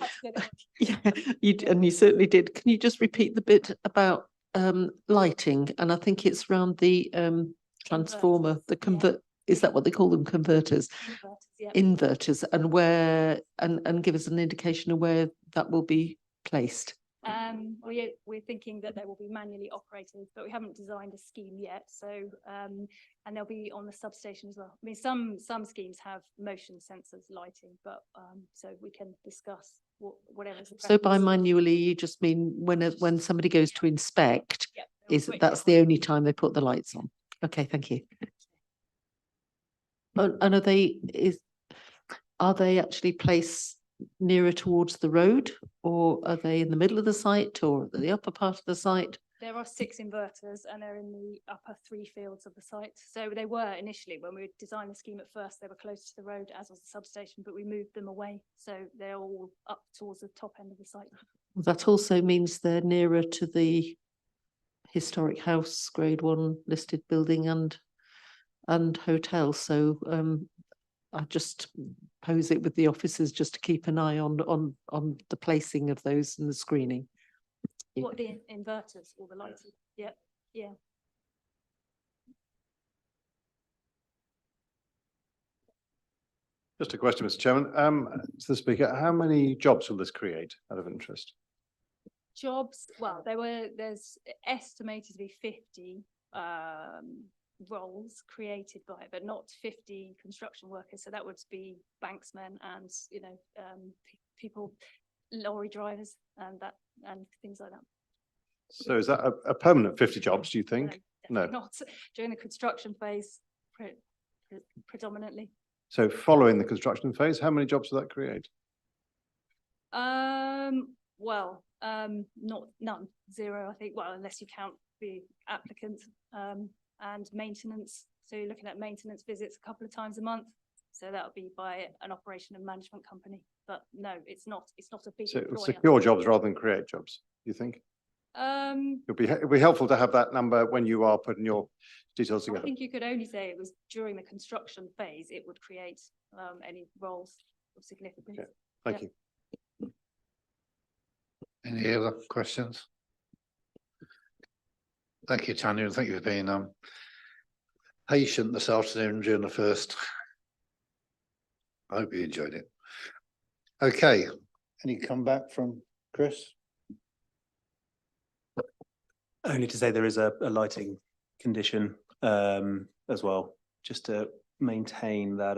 Yeah, you certainly did. Can you just repeat the bit about lighting? And I think it's around the transformer, the convert. Is that what they call them? Converters, inverters, and where and give us an indication of where that will be placed. We're thinking that they will be manually operated, but we haven't designed a scheme yet. So, and they'll be on the substation as well. I mean, some schemes have motion sensors lighting, but so we can discuss whatever. So by manually, you just mean when somebody goes to inspect, that's the only time they put the lights on. Okay, thank you. And are they actually placed nearer towards the road, or are they in the middle of the site or the upper part of the site? There are 6 inverters and they're in the upper 3 fields of the site. So they were initially, when we designed the scheme at first, they were close to the road, as was the substation, but we moved them away. So they're all up towards the top end of the site. That also means they're nearer to the historic house, grade 1 listed building and hotel. So I just pose it with the officers just to keep an eye on the placing of those and the screening. Yeah. What, the inverters or the lighting? Yeah, yeah. Just a question, Mr. Chairman. To the Speaker, how many jobs will this create out of interest? Jobs, well, there's estimated to be 50 roles created by it, but not 50 construction workers. So that would be banksmen and, you know, people, lorry drivers and things like that. So is that a permanent 50 jobs, do you think? No. Not during the construction phase predominantly. So following the construction phase, how many jobs will that create? Well, none, 0, I think, well, unless you count the applicant, and maintenance. So you're looking at maintenance visits a couple of times a month. So that would be by an operation and management company, but no, it's not a big So it'll employer. secure jobs rather than create jobs, do you think? It'll be helpful to have that number when you are putting your details I together. think you could only say it was during the construction phase, it would create any roles of significance. Okay, thank Yeah. you. Any other questions? Thank you, Tanya, and thank you for being patient this afternoon during the first. I hope you enjoyed it. Okay, any comeback from Chris? Only to say there is a lighting condition as well, just to maintain that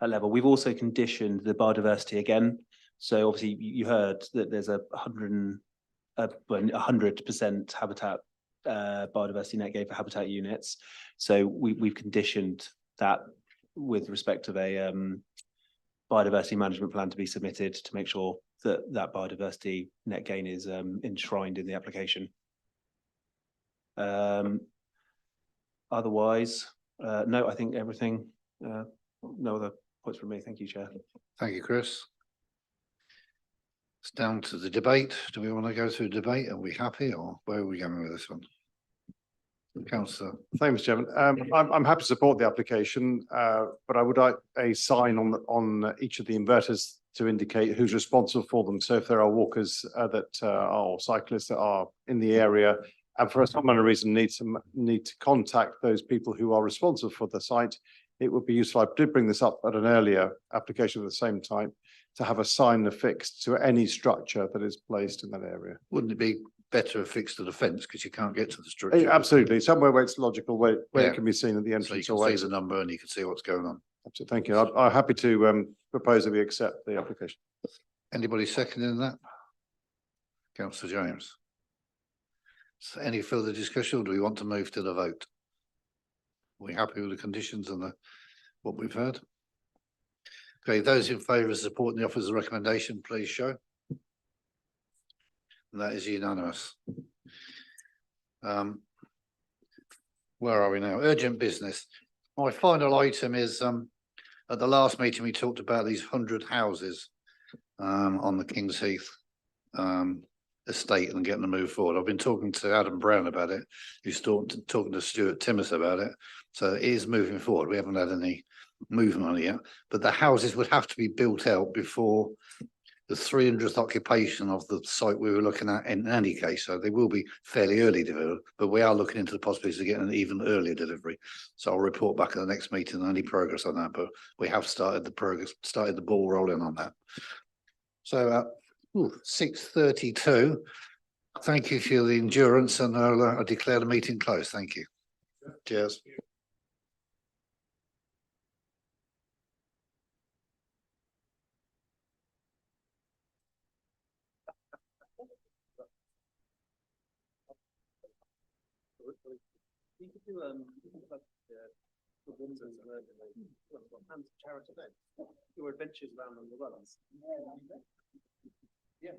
that level. We've also conditioned the biodiversity again. So obviously you heard that there's 100% habitat biodiversity net gain for habitat units. So we've conditioned that with respect of a biodiversity management plan to be submitted to make sure that biodiversity net gain is enshrined in the application. Otherwise, no, I think everything, no other points from me. Thank you, Chair. Thank you, Chris. It's down to the debate. Do we want to go through debate? Are we happy, or where are we going with this one? Councillor. Thanks, Chairman. I'm happy to support the application, but I would like a sign on each of the inverters to indicate who's responsible for them. So if there are walkers or cyclists that are in the area, and for some other reason need to contact those people who are responsible for the site, it would be useful. I did bring this up at an earlier application at the same time, to have a sign affixed to any structure that is placed in that area. Wouldn't it be better affixed to the fence because you can't get to the structure? Absolutely, somewhere where it's logical, where it can be seen at the So you entrance can or see exit. the number and you can see what's going on. Absolutely, thank you. I'm happy to propose that we accept the application. Anybody seconding that? Councillor James. So any further discussion, or do we want to move to the vote? Are we happy with the conditions and what we've heard? Okay, those in favour of supporting the officer's recommendation, please show. And that is unanimous. Where are we now? Urgent business. My final item is, at the last meeting, we talked about these 100 houses on the King's Heath estate and getting them moved forward. I've been talking to Adam Brown about it. He's talking to Stuart Timmis about it. So it is moving forward. We haven't had any movement on it yet, but the houses would have to be built out before the 300th occupation of the site we were looking at in any case. So they will be fairly early developed, but we are looking into the possibility of getting an even earlier delivery. So I'll report back at the next meeting on any progress on that, but we have started the ball rolling on that. So 6:32. Thank you for the endurance, and I declare the meeting closed. Thank you. Cheers. You could do charity event, your adventures around on the runs. Yeah.